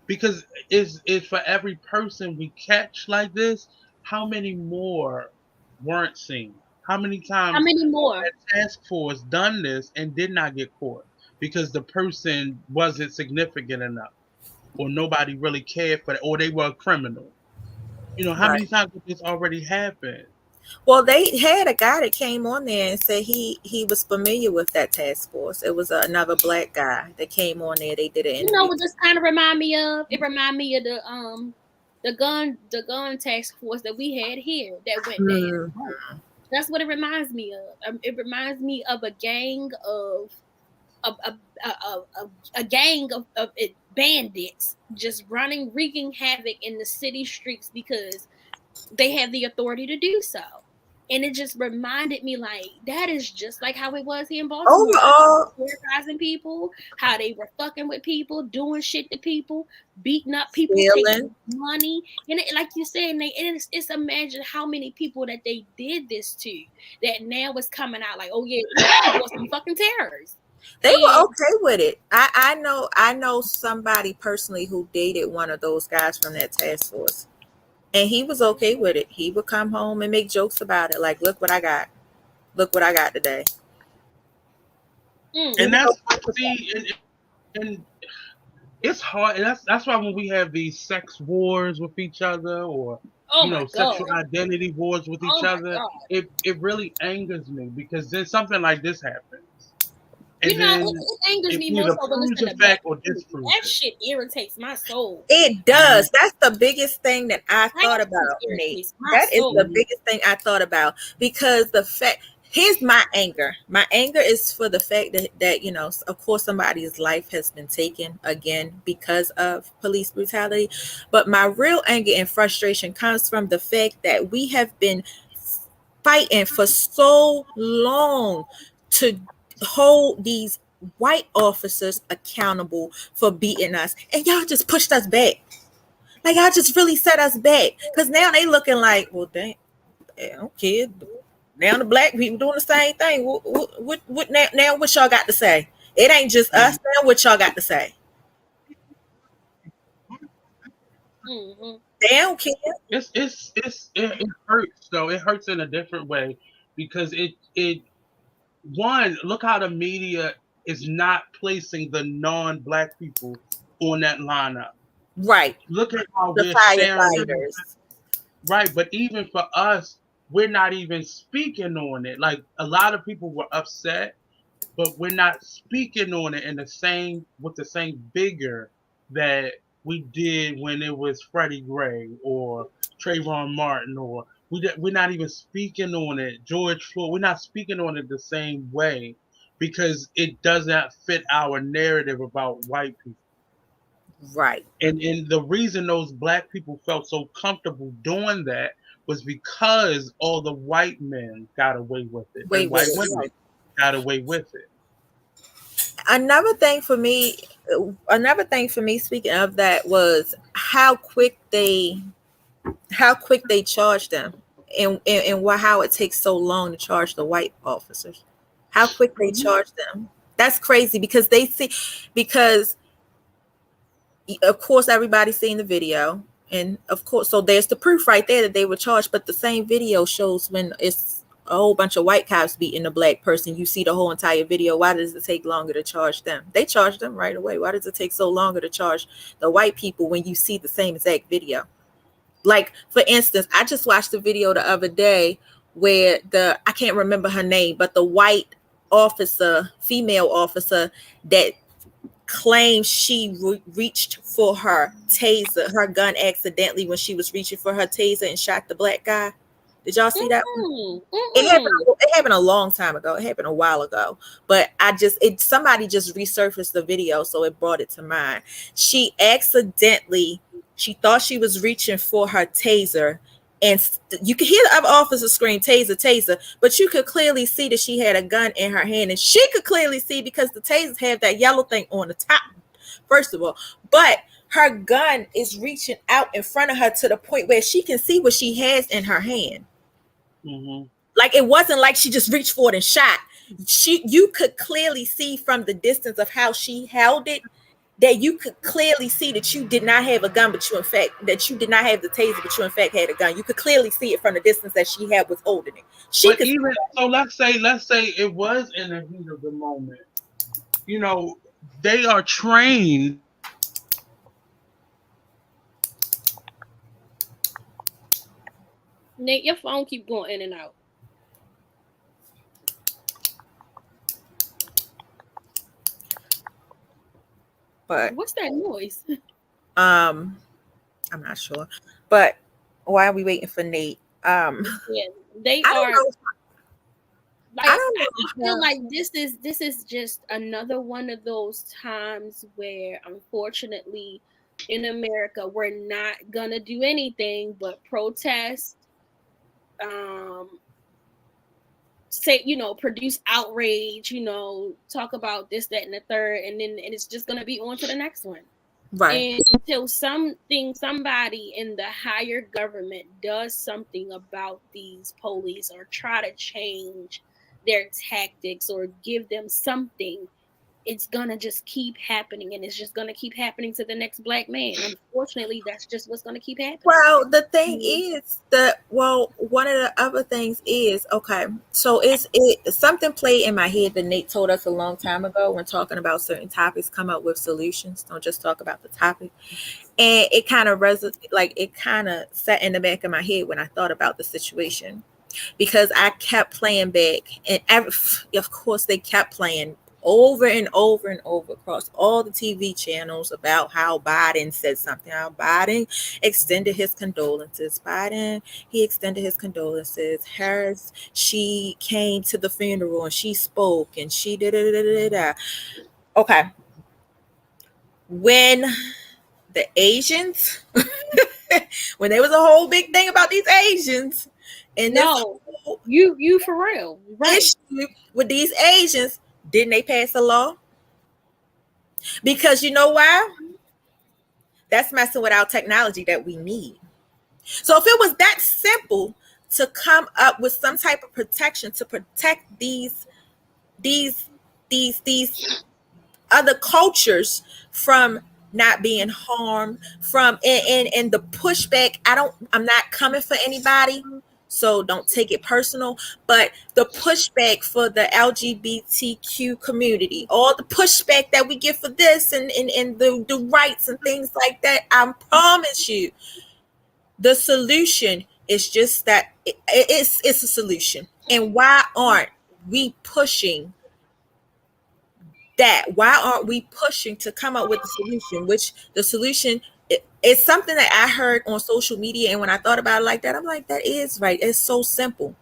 because it's for every person we catch like this, how many more weren't seen? How many times How many more? that task force done this and did not get caught because the person wasn't significant enough, or nobody really cared for it, or they were a criminal? How Right. many times did this already happen? Well, they had a guy that came on there and said he was familiar with that task force. It was another black guy that came on there. They did an You know interview. what this kind of remind me of? It remind me of the gun task force that we had here that went down. Mhm. That's what it reminds me of. It reminds me of a gang of a gang of bandits just running, wreaking havoc in the city streets because they have the authority to do so. And it just reminded me, like, that is just like how it was here in Baltimore. Overall, Terrorizing people, how they were fucking with people, doing shit to people, beating up people, stealing. taking money. And like you said, it's imagine how many people that they did this to, that now is coming out like, oh yeah, they was some fucking terrorists. They were And okay with it. I know somebody personally who dated one of those guys from that task force. And he was okay with it. He would come home and make jokes about it. Like, look what I got. Look what I got today. And that's, see, and it's hard. And that's why when we have these sex wars with each other, or sexual identity wars with each other, it really angers me, because then something like this happens. And then it angers me more either so when proves it's the fact or disproves that it. shit irritates my soul. It does. That's the biggest thing that I thought about, Nate. irritates my That is soul. the biggest thing I thought about, because the fact, here's my anger. My anger is for the fact that of course, somebody's life has been taken again because of police brutality. But my real anger and frustration comes from the fact that we have been fighting for so long to hold these white officers accountable for beating us, and y'all just pushed us back. Like, y'all just really set us back, because now they looking like, well, dang, I don't care. Now the black people doing the same thing. What now? What y'all got to say? It ain't just us. Now what y'all got to say? Mm-hmm. They don't care. It hurts though. It hurts in a different way, because it one, look how the media is not placing the non-black people on that lineup. Right. Look at how The we're sharing. firefighters. Right, but even for us, we're not even speaking on it. Like, a lot of people were upset, but we're not speaking on it with the same vigor that we did when it was Freddie Gray or Trayvon Martin, or we're not even speaking on it. George Floyd, we're not speaking on it the same way, because it doesn't fit our narrative about white people. Right. And the reason those black people felt so comfortable doing that was because all the white men got away with it, and white women got away with it. Another thing for me, speaking of that, was how quick they charged them, and how it takes so long to charge the white officers. How quick they charge them. That's crazy, because of course everybody's seen the video, and of course, so there's the proof right there that they were charged. But the same video shows when it's a whole bunch of white cops beating a black person. You see the whole entire video. Why does it take longer to charge them? They charge them right away. Why does it take so longer to charge the white people when you see the same exact video? Like, for instance, I just watched a video the other day where I can't remember her name, but the white officer, female officer, that claims she reached for her gun accidentally when she was reaching for her taser and shot the black guy. Did y'all see that one? It happened a long time ago. It happened a while ago. But somebody just resurfaced the video, so it brought it to mind. She thought she was reaching for her taser, and you could hear the other officer scream, taser, taser, but you could clearly see that she had a gun in her hand, and she could clearly see because the tasers have that yellow thing on the top, first of all. But her gun is reaching out in front of her to the point where she can see what she has in her hand. Mm-hmm. Like, it wasn't like she just reached for it and shot. You could clearly see from the distance of how she held it that you could clearly see that you did not have a gun, but that you did not have the taser, but you in fact had a gun. You could clearly see it from the distance that she had was holding it. She But could. even so, let's say it was in the heat of the moment. You know, they are trained. Nate, your phone keep going in and out. But what's that noise? I'm not sure. But why are we waiting for Nate? Yeah, they I are. don't know. Like, I don't know. I feel like this is just another one of those times where, unfortunately, in America, we're not gonna do anything but protest, say, produce outrage, talk about this, that, and the third, and it's just gonna be on to the next one. Right. And until somebody in the higher government does something about these police or try to change their tactics or give them something, it's gonna just keep happening, and it's just gonna keep happening to the next black man. Unfortunately, that's just what's gonna keep happening. Well, the thing is that one of the other things is, okay, so it's something played in my head that Nate told us a long time ago when talking about certain topics. Come up with solutions. Don't just talk about the topic. And it kind of it kind of sat in the back of my head when I thought about the situation, because I kept playing back, and of course they kept playing over and over and over across all the TV channels about how Biden said something, how Biden extended his condolences. He extended his condolences. Harris, she came to the funeral and she spoke and she did. Okay. When the Asians, when there was a whole big thing about these Asians, and no, you for real, right? Issue with these Asians, didn't they pass a law? Because you know why? That's messing with our technology that we need. So if it was that simple to come up with some type of protection to protect these other cultures from not being harmed, from and the pushback, I'm not coming for anybody, so don't take it personal, but the pushback for the LGBTQ community, all the pushback that we get for this and the rights and things like that, I promise you the solution is just that it's a solution. And why aren't we pushing that? Why aren't we pushing to come up with the solution? Which the solution is something that I heard on social media, and when I thought about it like that, I'm like, that is right. It's so simple.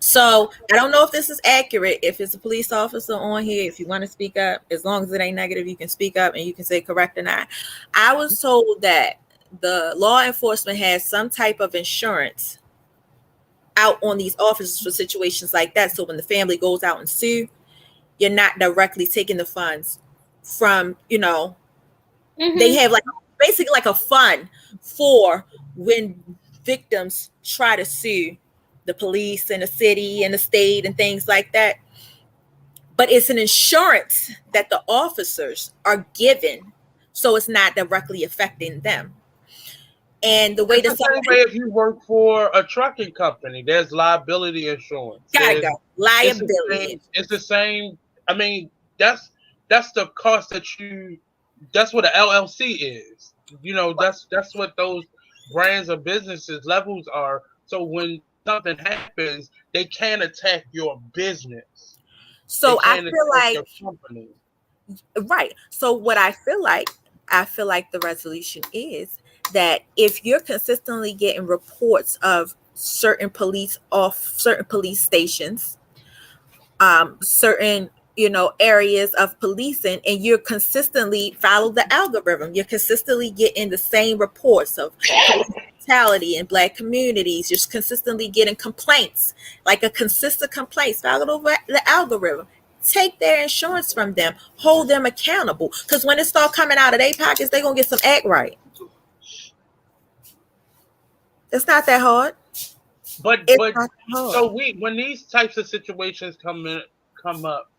So I don't know if this is accurate. If it's a police officer on here, if you want to speak up, as long as it ain't negative, you can speak up and you can say correct or not. I was told that the law enforcement has some type of insurance out on these officers for situations like that. So when the family goes out and sue, you're not directly taking the funds from, they have like basically like a fund for when victims try to sue the police and the city and the state and things like that. But it's an insurance that the officers are given, so it's not directly affecting them. And the way It's the same way if you work for a trucking company, there's liability insurance. Gotta go. Liability. It's the same. I mean, that's the cost that's what an LLC is. That's what those brands or businesses levels are. So when something happens, they can't attack your business. So I feel like your company. Right. So what I feel like the resolution is that if you're consistently getting reports of certain police stations, certain areas of policing, and you're consistently follow the algorithm, you're consistently getting the same reports of brutality in Black communities, you're consistently getting complaints, like a consistent complaints followed over the algorithm. Take their insurance from them, hold them accountable, because when it start coming out of their pockets, they're gonna get some act right. It's not that hard. But so when these types of situations come up,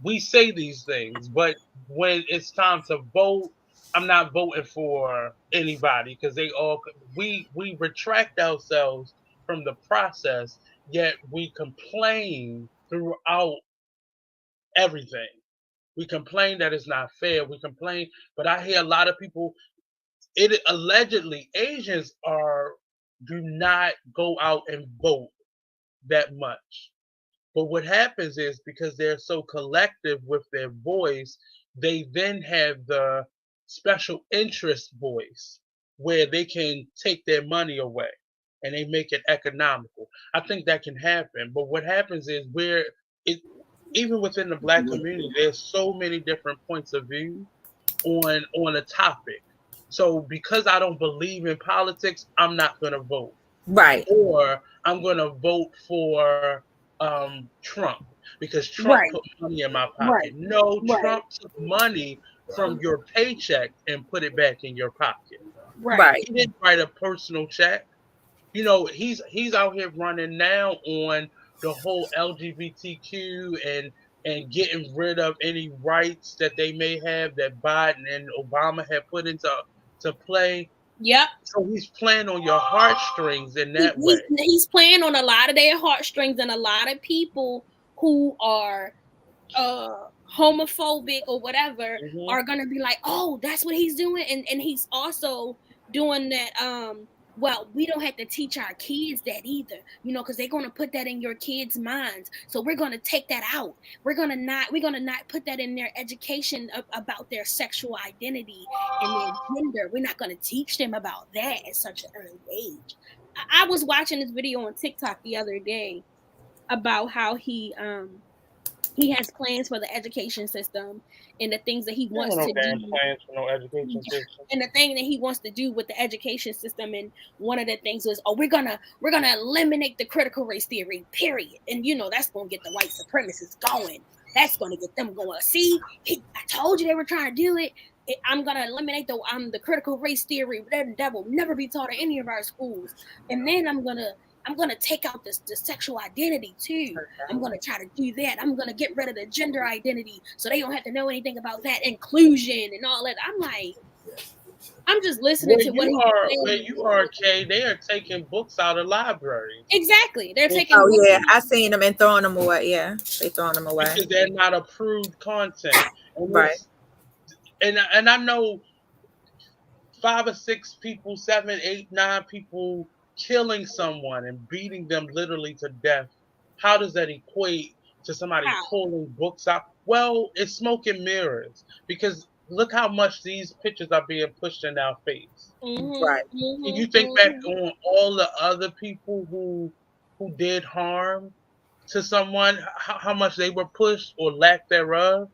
we say these things, but when it's time to vote, I'm not voting for anybody because we retract ourselves from the process, yet we complain throughout everything. We complain that it's not fair. We complain, but I hear a lot of people. It allegedly Asians are do not go out and vote that much. But what happens is because they're so collective with their voice, they then have the special interest voice where they can take their money away and they make it economical. I think that can happen. But what happens is where it even within the black community, there's so many different points of view on a topic. So because I don't believe in politics, I'm not gonna vote Right. or I'm going to vote for Trump because Trump Right, put money in my pocket. right, No, right, Trump took money from your paycheck and put it back in your pocket. right. Right. He didn't write a personal check. You know, he's out here running now on the whole LGBTQ and getting rid of any rights that they may have that Biden and Obama had put into to play. Yep. So he's playing on your heartstrings in He, that way. he's playing on a lot of their heartstrings, and a lot of people who are homophobic or whatever Mhm. are gonna be like, oh, that's what he's doing, and he's also doing that. Well, we don't have to teach our kids that either, you know, because they're gonna put that in your kids' minds. So we're gonna take that out. We're gonna not put that in their education about their sexual identity and their gender. We're not gonna teach them about that at such an early age. I was watching this video on TikTok the other day about how he has plans for the education system and the things that he There wants ain't no to damn do, plans for no education system. and the thing that he wants to do with the education system. And one of the things was, oh, we're gonna eliminate the critical race theory, period. And you know that's gonna get the white supremacists going. That's gonna get them going. See, I told you they were trying to do it. I'm gonna eliminate the critical race theory. That will never be taught in any of our schools. And then I'm gonna take out the sexual identity too. I'm gonna try to do that. I'm gonna get rid of the gender identity so they don't have to know anything about that inclusion and all that. I'm like, I'm just listening to what he's Where saying. you are, Kay, they are taking books out of libraries Exactly, they're taking. Oh yeah, I seen them and throwing them away. Yeah, they throwing them away. because they're not approved content. And Right. and I know 5 or 6 people, 7, 8, 9 people killing someone and beating them literally to death. How does that equate to somebody How? pulling books out? Well, it's smoke and mirrors because look how much these pictures are being pushed in our face. Right. Can you think back on all the other people who did harm to someone, how much they were pushed or lack thereof?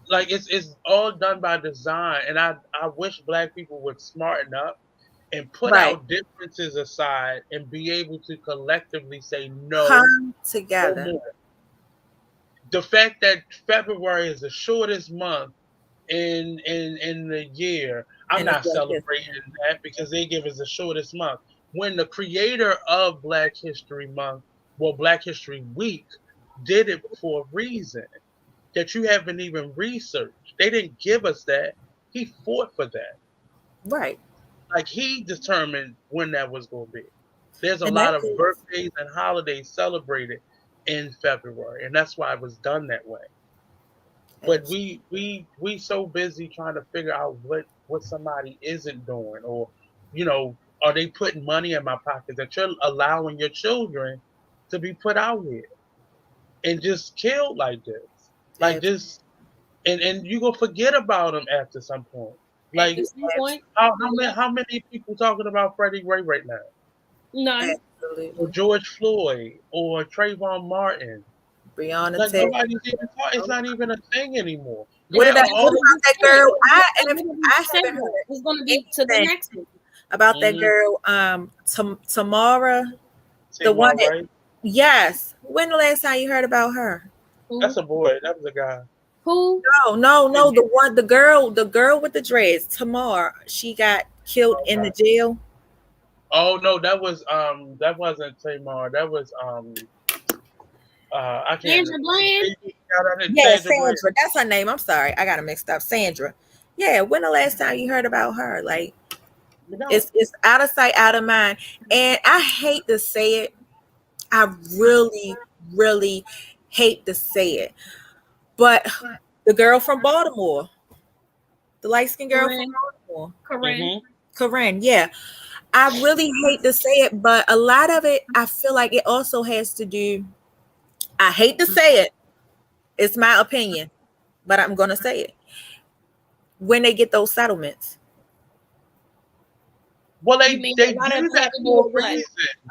Like it's all done by design, and I wish black people would smarten up and put Right. our differences aside and be able to collectively say no, Come no together. more. The fact that February is the shortest month in the year, I'm And it's not Black History. celebrating that because they give us the shortest month. When the creator of Black History Month, well, Black History Week, did it for a reason that you haven't even researched. They didn't give us that. He fought for that. Right. Like he determined when that was going to be. There's a And lot that of is birthdays and holidays celebrated in February, and that's why it was done that way. But we so busy trying to figure out what somebody isn't doing, or you know, are they putting money in my pocket that you're allowing your children to be put out here and just killed like this, like this, and you gonna forget about them after some point. At Like this point, how many people talking about Freddie Gray right now, none. absolutely. or George Floyd, or Trayvon Martin? Breonna Like Taylor. nobody's even talking. It's not even a thing anymore. What Where about are all that girl? I haven't heard It's gonna be to the anything next one. about that Mhm. girl, Tamara, the one that, Right? yes. When the last time you heard about her? That's a boy. That was a guy. Who? No, the girl with the dreads, Tamar. She got killed in the jail. Oh no, that wasn't Tamar. That was I can't. Sandra Bland? Yeah, Sandra Bland. Sandra. That's her name. I'm sorry. I got it mixed up. Sandra. Yeah, when the last time you heard about her? Like, No. it's out of sight, out of mind. And I hate to say it. I really, really hate to say it. But the girl from Baltimore, the light-skinned girl from Baltimore, Corinne. Corinne, yeah. I really hate to say it, but a lot of it, I feel like it also has to do, I hate to say it, it's my opinion, but I'm going to say it. When they get those settlements. Well, they a do lot of that for a reason.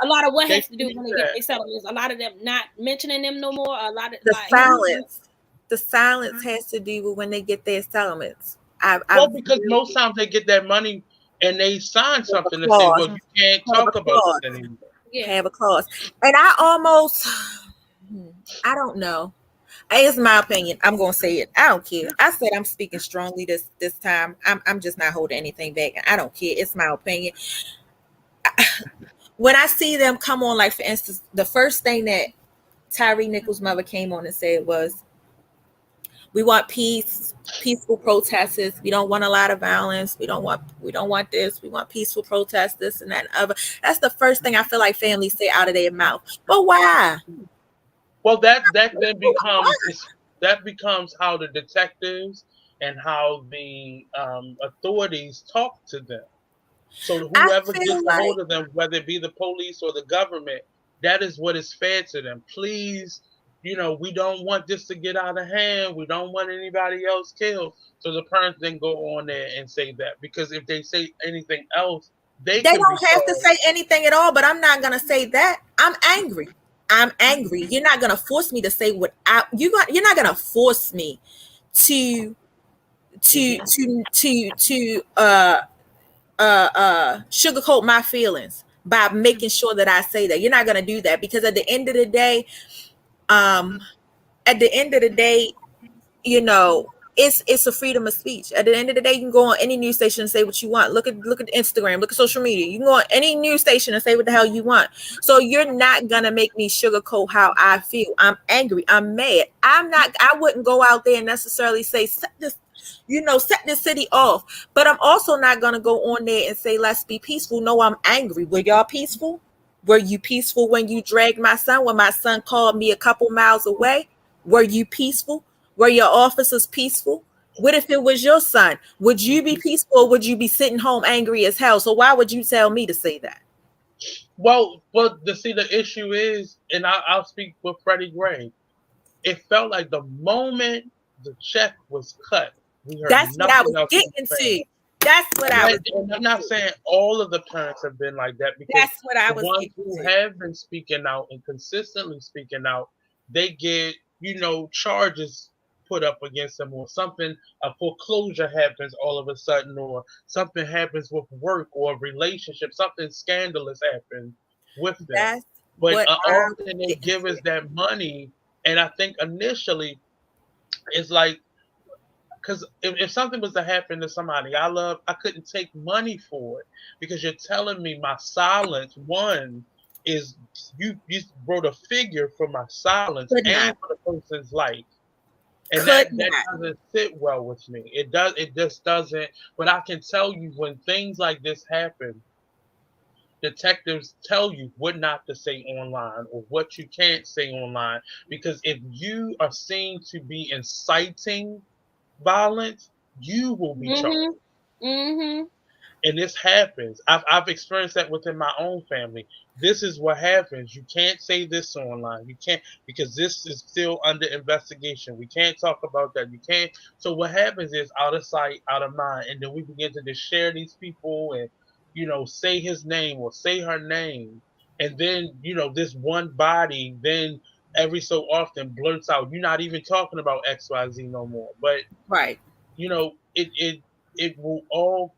A lot of what They has to do when they get their settlements. A lot of them not mentioning them no more. A lot of the silence. The silence has to do with when they get their settlements. Because most times they get that money and they sign something that says, well, you can't talk about this anymore. Yeah. Have a clause. And I don't know. It's my opinion. I'm gonna say it. I don't care. I said I'm speaking strongly this time. I'm just not holding anything back. I don't care. It's my opinion. When I see them come on, like for instance, the first thing that Tyree Nichols' mother came on and said was, "We want peace, peaceful protests. We don't want a lot of violence. We don't want this. We want peaceful protests, this and that and other." That's the first thing I feel like families say out of their mouth. But why? Well, that then becomes how the detectives and how the authorities talk to them. So whoever gets a hold of them, whether it be the police or the government, that is what is fed to them. Please, we don't want this to get out of hand. We don't want anybody else killed. So the parents then go on there and say that, because if they say anything else, they don't have to say anything at all. But I'm not gonna say that. I'm angry. You're not gonna force me to say what you're not gonna force me to sugarcoat my feelings by making sure that I say that. You're not gonna do that, because at the end of the day, it's a freedom of speech. At the end of the day, you can go on any news station and say what you want. Look at Instagram, look at social media. You can go on any news station and say what the hell you want. So you're not gonna make me sugarcoat how I feel. I'm angry. I'm mad. I wouldn't go out there and necessarily say set this city off. But I'm also not gonna go on there and say let's be peaceful. No, I'm angry. Were y'all peaceful? Were you peaceful when you dragged my son? When my son called me a couple miles away? Were you peaceful? Were your officers peaceful? What if it was your son? Would you be peaceful, or would you be sitting home angry as hell? So why would you tell me to say that? Well, the issue is, and I'll speak with Freddie Gray. It felt like the moment the check was cut, we heard that's what I was getting to. That's what I was. And I'm not saying all of the parents have been like that, because that's what I was. The ones who have been speaking out and consistently speaking out, they get charges put up against them, or something, a foreclosure happens all of a sudden, or something happens with work or relationship, something scandalous happens with them. But often they give us that money, and I think initially it's like, because if something was to happen to somebody I love, I couldn't take money for it, because you're telling me my silence, one, is you wrote a figure for my silence and for the person's life. And that doesn't sit well with me. It just doesn't. But I can tell you, when things like this happen, detectives tell you what not to say online or what you can't say online. Because if you are seen to be inciting violence, you will be charged. Mm-hmm. And this happens. I've experienced that within my own family. This is what happens. You can't say this online. You can't, because this is still under investigation. We can't talk about that. You can't. So what happens is, out of sight, out of mind. And then we begin to just share these people and, say his name or say her name. And then, this one body then every so often blurts out, "You're not even talking about XYZ no more." But, it will all...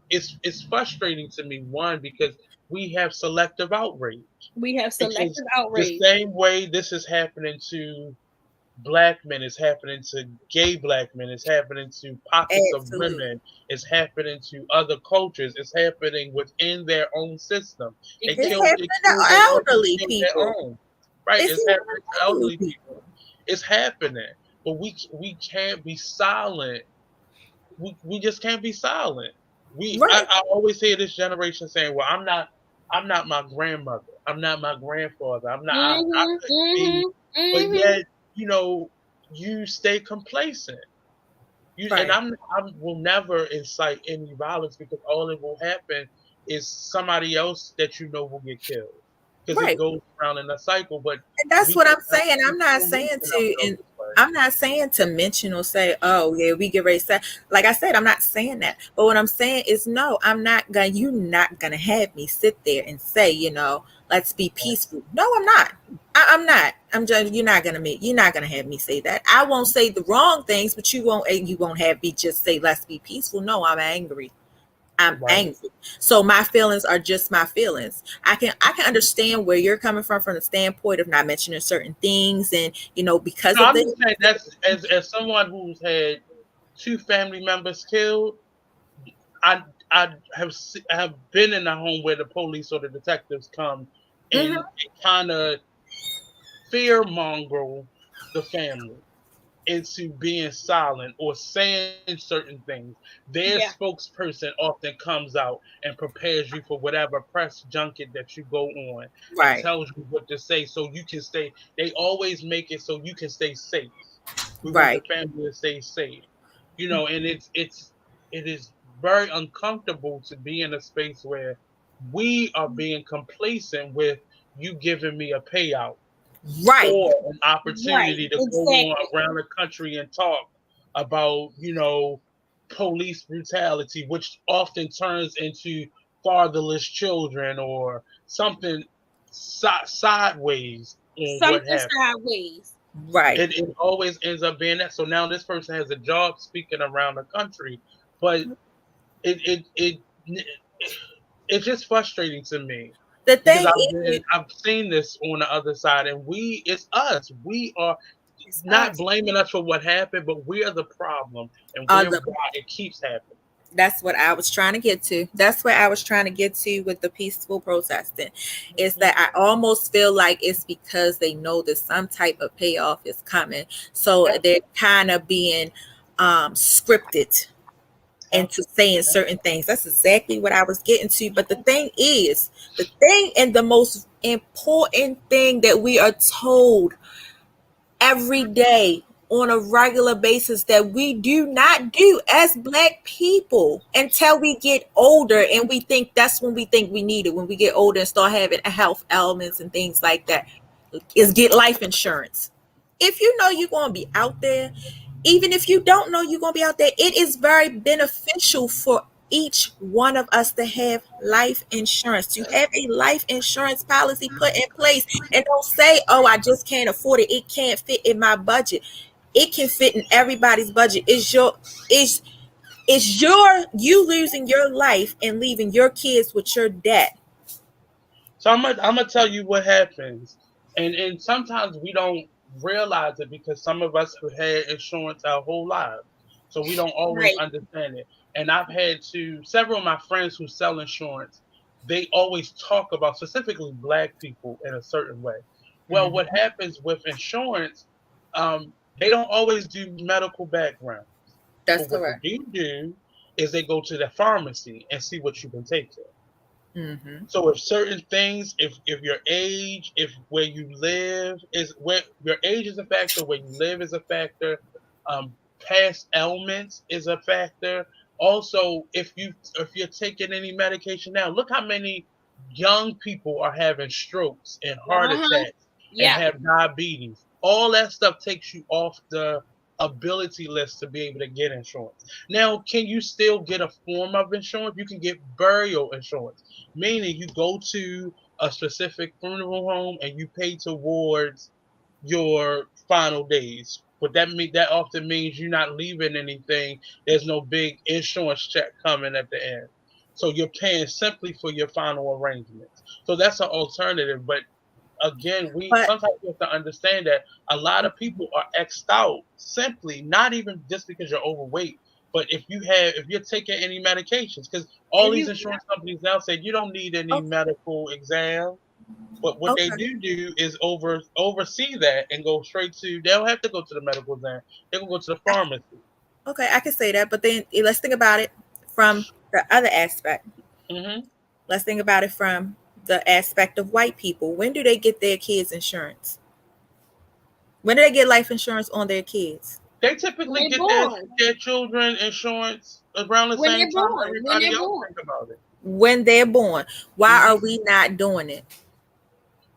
It's frustrating to me, one, because we have selective outrage. The same way this is happening to black men, it's happening to gay black men, it's happening to pockets of women, it's happening to other cultures, it's happening within their own system. It's happening to elderly people. right? It's It's happening to elderly elderly people. people. It's happening, but we can't be silent. We just can't be silent. Right. I always hear this generation saying, "Well, I'm not my grandmother. I'm not my grandfather. I Mhm. couldn't be," Mhm. but Mhm. yet you stay complacent. Right. I will never incite any violence because all it will happen is somebody else that will get killed because it Right. goes around in a cycle. But And that's we what I'm cannot saying. we I'm not can't saying reason to, ourselves and this way. I'm not saying to mention or say, oh yeah, we get ready to say, like I said, I'm not saying that. But what I'm saying is, no, I'm not gonna. You're not gonna have me sit there and say, let's be peaceful. No, I'm not. I'm not. I'm just. You're not gonna have me say that. I won't say the wrong things, but you won't. You won't have me just say, let's be peaceful. No, I'm angry. I'm Right. angry. So my feelings are just my feelings. I can understand where you're coming from the standpoint of not mentioning certain things, and because No, of I'm this. just saying that's as someone who's had two family members killed. I I have been in a home where the police or the detectives come Mhm. and kind of fear mongrel the family into being silent or saying certain things. Their Yeah. spokesperson often comes out and prepares you for whatever press junket that you go on and Right, tells you what to say so you can stay. They always make it so you can stay safe. We want the right, family to stay safe, and it is very uncomfortable to be in a space where we are being complacent with you giving me a payout right, or an Right. opportunity to go on Exactly. around the country and talk about, police brutality, which often turns into fatherless children or something sideways on what Something happened. sideways. right. It always ends up being that. So now this person has a job speaking around the country, but it it it, it it's just frustrating to me The because thing is, I've seen this on the other side, and it's us. We are it's not us. blaming us for what happened, but we are the problem, and we're The why it keeps happening. That's what I was trying to get to. That's what I was trying to get to with the peaceful protesting. Is Mhm. that I almost feel like it's because they know that some type of payoff is coming. So they're Absolutely, kind of being scripted into saying absolutely. certain things. That's exactly what I was getting to. But the thing and the most important thing that we are told every day on a regular basis that we do not do as Black people until we get older, and we think that's when we think we need it, when we get older and start having health elements and things like that, is get life insurance. If you know you're going to be out there, even if you don't know you're going to be out there, it is very beneficial for each one of us to have life insurance, to have a life insurance policy put in place. And don't say, oh, I just can't afford it, it can't fit in my budget. It can fit in everybody's budget. It's your you losing your life and leaving your kids with your debt. So I'm gonna tell you what happens, and sometimes we don't realize it because some of us have had insurance our whole lives, so we don't always Right. understand it. And I've had to several of my friends who sell insurance. They always talk about specifically Black people in a certain way. Well, what Mhm. happens with insurance? They don't always do medical background, That's but what they correct. do is they go to the pharmacy and see what you've been taking. Hmm. So if certain things, if your age, if where you live is where your age is a factor, where you live is a factor, past ailments is a factor. Also, if you're taking any medication now, look how many young people are having strokes and heart Uh-huh. attacks and Yeah. have diabetes. All that stuff takes you off the ability list to be able to get insurance. Now, can you still get a form of insurance? You can get burial insurance, meaning you go to a specific funeral home and you pay towards your final days. But that often means you're not leaving anything. There's no big insurance check coming at the end. So you're paying simply for your final arrangements. So that's an alternative. But again, we But sometimes we have to understand that a lot of people are xed out simply, not even just because you're overweight, but if you're taking any medications, because all If these you insurance companies now say you don't need any okay, medical exam. But what they Okay. do is oversee that and go straight to. They don't have to go to the medical exam. They can go to the pharmacy. Okay, I can say that, but then let's think about it from the other aspect. Hmm. Let's think about it from the aspect of white people. When do they get their kids insurance? When do they get life insurance on their kids? They When typically they're get born. their children insurance around the When same they're time born. When everybody they're else born. think about it. When they're born. Why are Hmm. we not doing it?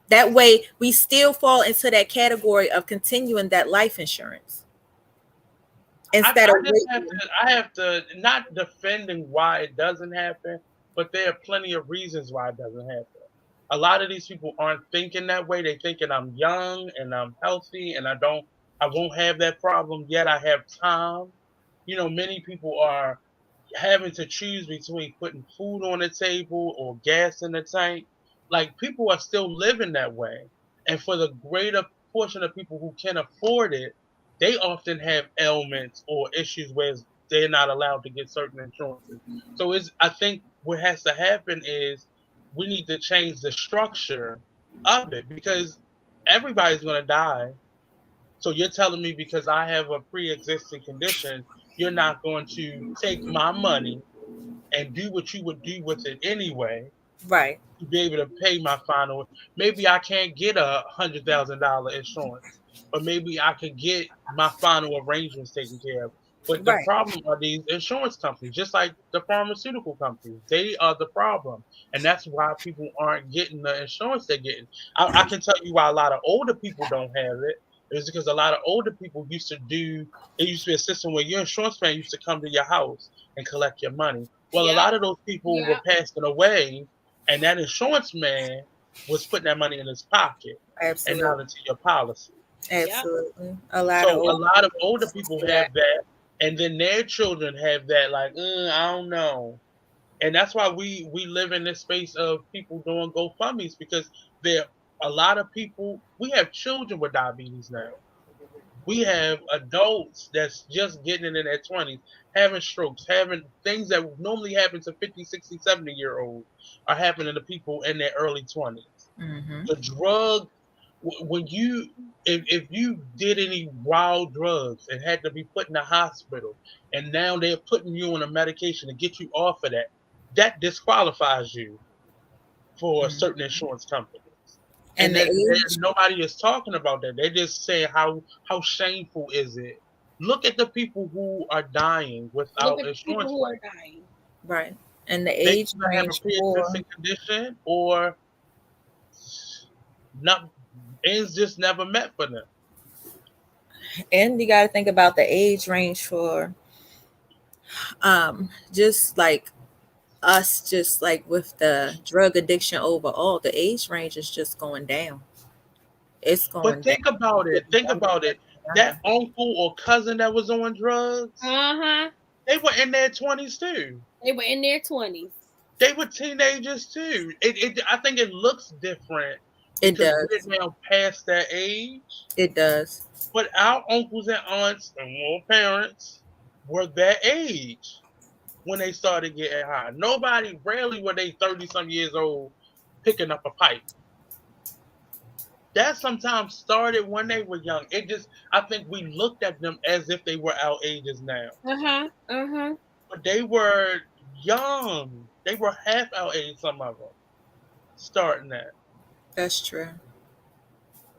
That way, we still fall into that category of continuing that life insurance instead of I just have waiting. to not defending why it doesn't happen, but there are plenty of reasons why it doesn't happen. A lot of these people aren't thinking that way. They thinking I'm young and I'm healthy and I won't have that problem yet. I have time. Many people are having to choose between putting food on the table or gas in the tank. Like people are still living that way. And for the greater portion of people who can afford it, they often have ailments or issues where they're not allowed to get certain insurances. So I think what has to happen is we need to change the structure of it because everybody's going to die. So you're telling me because I have a pre-existing condition, you're not going to take my money and do what you would do with it anyway Right, to be able to pay my final. Maybe I can't get $100,000 insurance, but maybe I can get my final arrangements taken care of. But the right, problem are these insurance companies, just like the pharmaceutical companies. They are the problem, and that's why people aren't getting the insurance they're getting. I can tell you why a lot of older people don't have it. It's because a lot of older people used to do. It used to be a system where your insurance plan used to come to your house and collect your money. Well, a Yep. lot of those people were Yep. passing away and that insurance man was putting that money in his pocket and not absolutely, into your policy. Yep. absolutely. A lot of So a old lot of older people people do have that. that, and then their children have that. Like, I don't know, and that's why we live in this space of people doing GoFundmes because there a lot of people. We have children with diabetes now. We have adults that's just getting it in their 20s, having strokes, having things that would normally happen to 50, 60, 70-year-olds are happening to people in their early 20s. Hmm. The drug, when if you did any wild drugs and had to be put in the hospital, and now they're putting you on a medication to get you off of that, that disqualifies you for a certain insurance company. And And the that age, nobody is talking about that. They're just saying how shameful is it? Look at the people who are dying Look without at the people insurance who are plans. dying. right, and the They age either have a range for, pre-existing condition or not. Ends just never met for them. and you got to think about the age range for, just like us, just like with the drug addiction overall, the age range is just going down. It's But going down. think about it. Getting Think younger, about it. That younger. uncle or cousin that was on drugs, Uh-huh. they were in their 20s too. They were in their 20s. They were teenagers too. I think it looks different It because we're does. now past that age. It does. But our uncles and aunts and more parents were that age when they started getting high. Nobody, rarely were they 30 some years old picking up a pipe. That sometimes started when they were young. I think we looked at them as if they were our ages now. Uh-huh. Uh-huh. But they were young. They were half our age, some of them, starting that. That's true.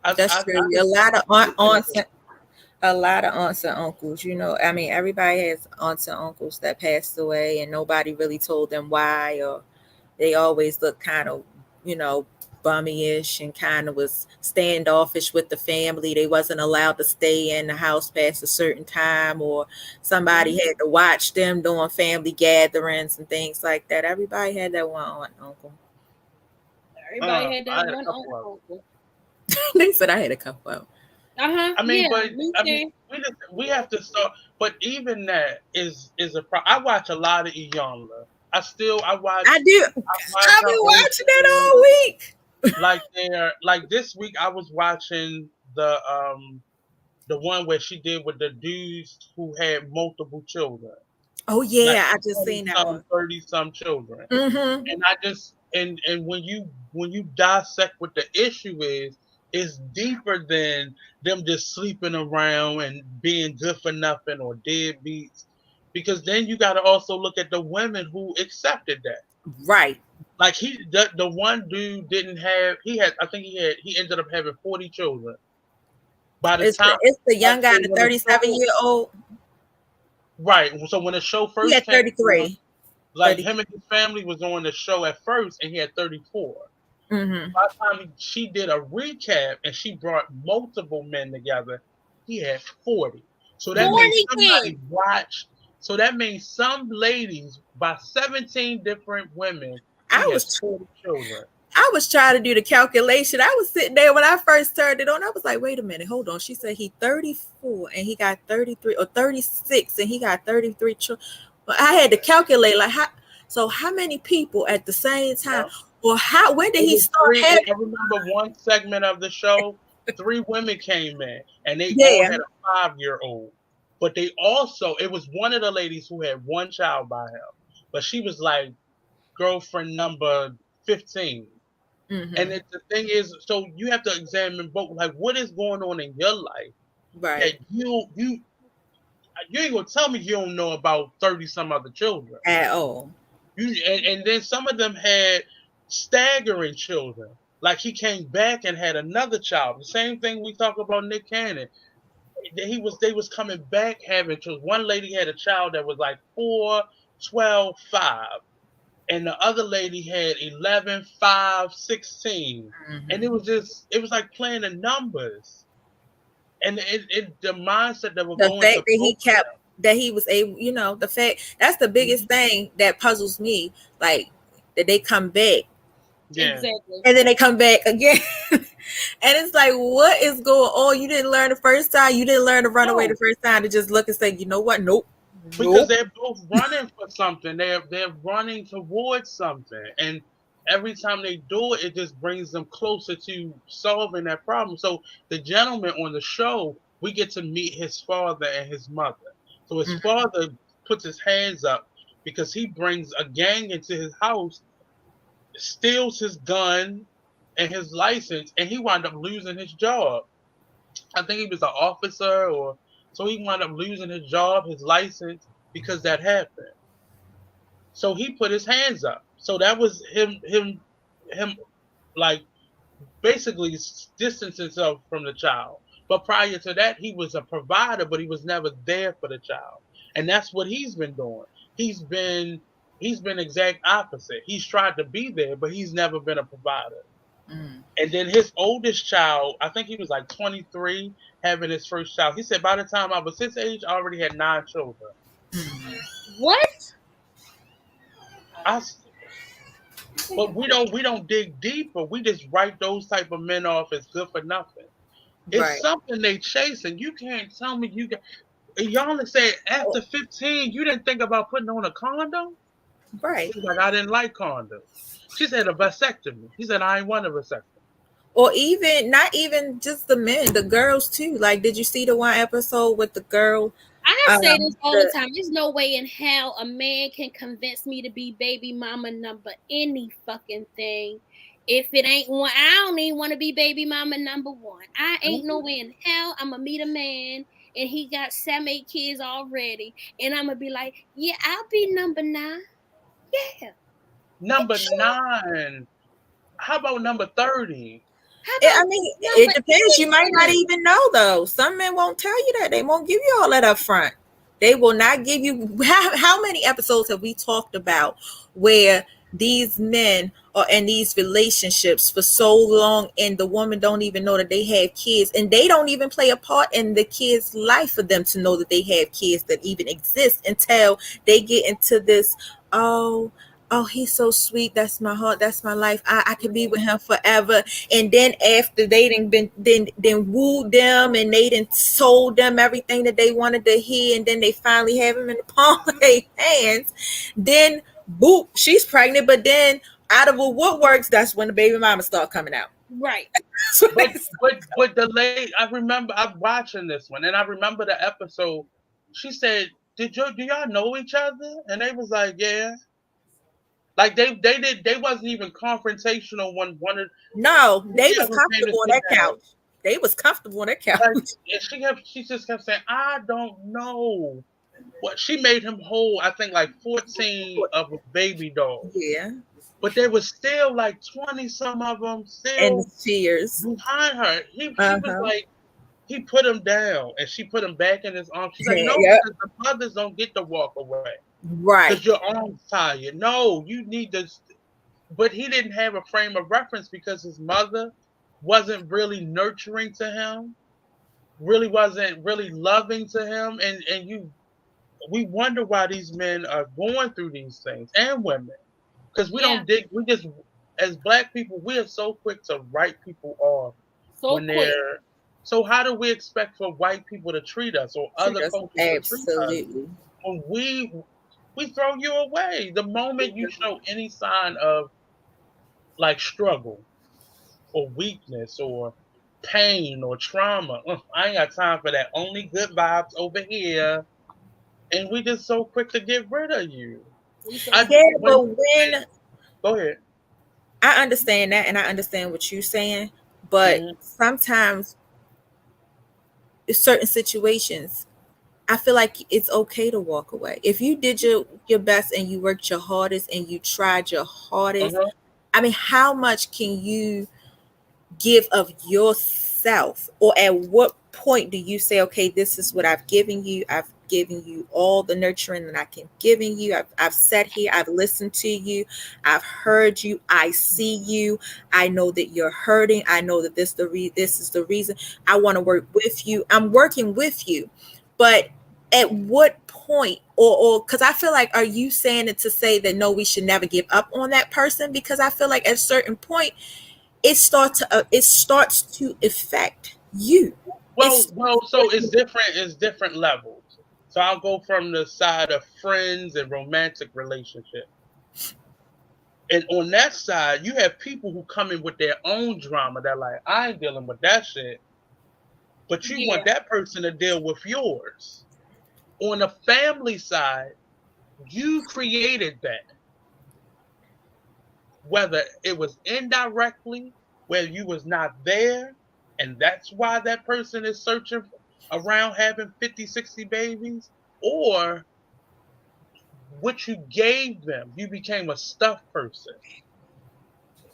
I That's true. just A think lot of it's aunts, ridiculous. a lot of aunts and uncles. I mean, everybody has aunts and uncles that passed away, and nobody really told them why, or they always looked kind of, you know, bummy-ish and kind of was standoffish with the family. They wasn't allowed to stay in the house past a certain time, or somebody Mhm. had to watch them doing family gatherings and things like that. Everybody had that one aunt and uncle. Everybody had I that had a one couple of them. uncle. They said I had a couple of Uh-huh. I mean, Yeah, but me I mean, too. we have to start. But even that is a problem. I watch a lot of Iyanla. I I do. watch I've her been old watching it shows. all week. Like this week I was watching the one where she did with the dudes who had multiple children, Oh like yeah, I just 20 seen that some, one. 30 some children. Mm-hmm. And and when you dissect what the issue is, it's deeper than them just sleeping around and being good for nothing or deadbeats. Because then you got to also look at the women who accepted that. Right. Like the one dude didn't have. He had. I think he ended up having 40 children. By the time It's the young guy, the 37-year-old. Right. So when the show first He had came 33. like 30. him and his family was on the show at first, and he had 34. Mm-hmm. By the time she did a recap and she brought multiple men together, he had 40. So that means somebody watched. So that means some ladies by 17 different women, he has 40 children. I was trying to do the calculation. I was sitting there when I first turned it on. I was like, wait a minute, hold on. She said he 34 and he got 33 or 36 and he got 33 children. But I had to calculate like how many people at the same time, or when did he start having? I remember one segment of the show, 3 women came in and they all had a 5-year-old. But they also, it was one of the ladies who had one child by him, but she was like girlfriend number 15. Mm-hmm. And the thing is, so you have to examine both, like what is going on in your life, right? That you ain't gonna tell me you don't know about 30 some other children at all. And then some of them had staggering children. Like he came back and had another child. The same thing we talk about Nick Cannon. They was coming back having children. One lady had a child that was like 4, 12, 5. And the other lady had 11, 5, 16. Mm-hmm. And it was like playing the numbers. And the mindset that was the fact that he kept that he was able, the fact that's the biggest thing that puzzles me, like that they come back. Yeah. Exactly. And then they come back again. And it's like, what is going on? You didn't learn the first time. You didn't learn to run away the first time, to just look and say, you know what? Nope. Because they're both running for something. They're running towards something. And every time they do it, it just brings them closer to solving that problem. So the gentleman on the show, we get to meet his father and his mother. So his father puts his hands up because he brings a gang into his house, steals his gun and his license, and he wound up losing his job. I think he was an officer, so he wound up losing his job, his license, because that happened. So he put his hands up. So that was him like basically distanced himself from the child. But prior to that, he was a provider, but he was never there for the child. And that's what he's been doing. He's been exact opposite. He's tried to be there, but he's never been a provider. Mm. And then his oldest child, I think he was like 23, having his first child. He said by the time I was his age, I already had 9 children. What? But we don't dig deeper. We just write those type of men off as good for nothing. It's something they chasing. You can't tell me you got. Y'all said after 15, you didn't think about putting on a condom? Right. She's like, I didn't like condoms. She said a vasectomy. He said, I ain't want a vasectomy. Or not even just the men, the girls too. Like, did you see the one episode with the girl? I say this all the time. There's no way in hell a man can convince me to be baby mama number any fucking thing. If it ain't one, I don't even want to be baby mama number 1. I ain't no way in hell I'm going to meet a man and he got 7, 8 kids already. And I'm going to be like, yeah, I'll be number 9. Yeah. Number 9. How about number 30? It depends. You might not even know, though. Some men won't tell you that. They won't give you all that up front. They will not give you. How many episodes have we talked about where these men are in these relationships for so long and the woman don't even know that they have kids, and they don't even play a part in the kids' life for them to know that they have kids that even exist until they get into this, oh, he's so sweet. That's my heart. That's my life. I could be with him forever. And then after they then wooed them and they done told them everything that they wanted to hear, and then they finally have him in the palm of their hands, then boop, she's pregnant. But then out of a woodworks, that's when the baby mama start coming out. Right. but the lady, I remember I'm watching this one, and I remember the episode. She said, do y'all know each other? And they was like, yeah. Like they wasn't even confrontational when one of No, they yeah, was comfortable on that couch. They was comfortable on that couch. like, and she just kept saying, I don't know. What she made him hold, I think like 14 of a baby doll. Yeah. But there was still like 20 some of them And the still tears. behind her. He was Uh-huh. like, he put him down and she put him back in his arms. She's like, no, Yep. because the mothers don't get to walk away. Right. Because your arm's tired. No, you need to. But he didn't have a frame of reference because his mother wasn't really nurturing to him, really wasn't really loving to him. And we wonder why these men are going through these things and women. Because we Yeah. don't dig, we just, as black people, we are so quick to write people off So when quick. they're. So how do we expect for white people to treat us or other cultures to treat us Absolutely. when we throw you away the moment you show any sign of like struggle or weakness or pain or trauma? I ain't got time for that. Only good vibes over here, and we just so quick to get rid of you. We so Yeah, When but when go ahead. I understand that and I understand what you're saying, but Mhm. sometimes in certain situations, I feel like it's okay to walk away. If you did your best and you worked your hardest and you tried your hardest, Uh-huh. I mean, how much can you give of yourself? Or at what point do you say, okay, this is what I've given you? I've given you all the nurturing that I can give you. I've sat here, I've listened to you, I've heard you, I see you, I know that you're hurting, I know that this is the reason I want to work with you. I'm working with you. But at what point, or because I feel like, are you saying it to say that no, we should never give up on that person? Because I feel like at a certain point it starts to affect you. It's Well, so it's different. It's different levels. So I'll go from the side of friends and romantic relationship. And on that side, you have people who come in with their own drama. They're like, I ain't dealing with that shit. But you yeah. want that person to deal with yours. On the family side, you created that. Whether it was indirectly, where you was not there, and that's why that person is searching around having 50, 60 babies, or what you gave them. You became a stuffed person.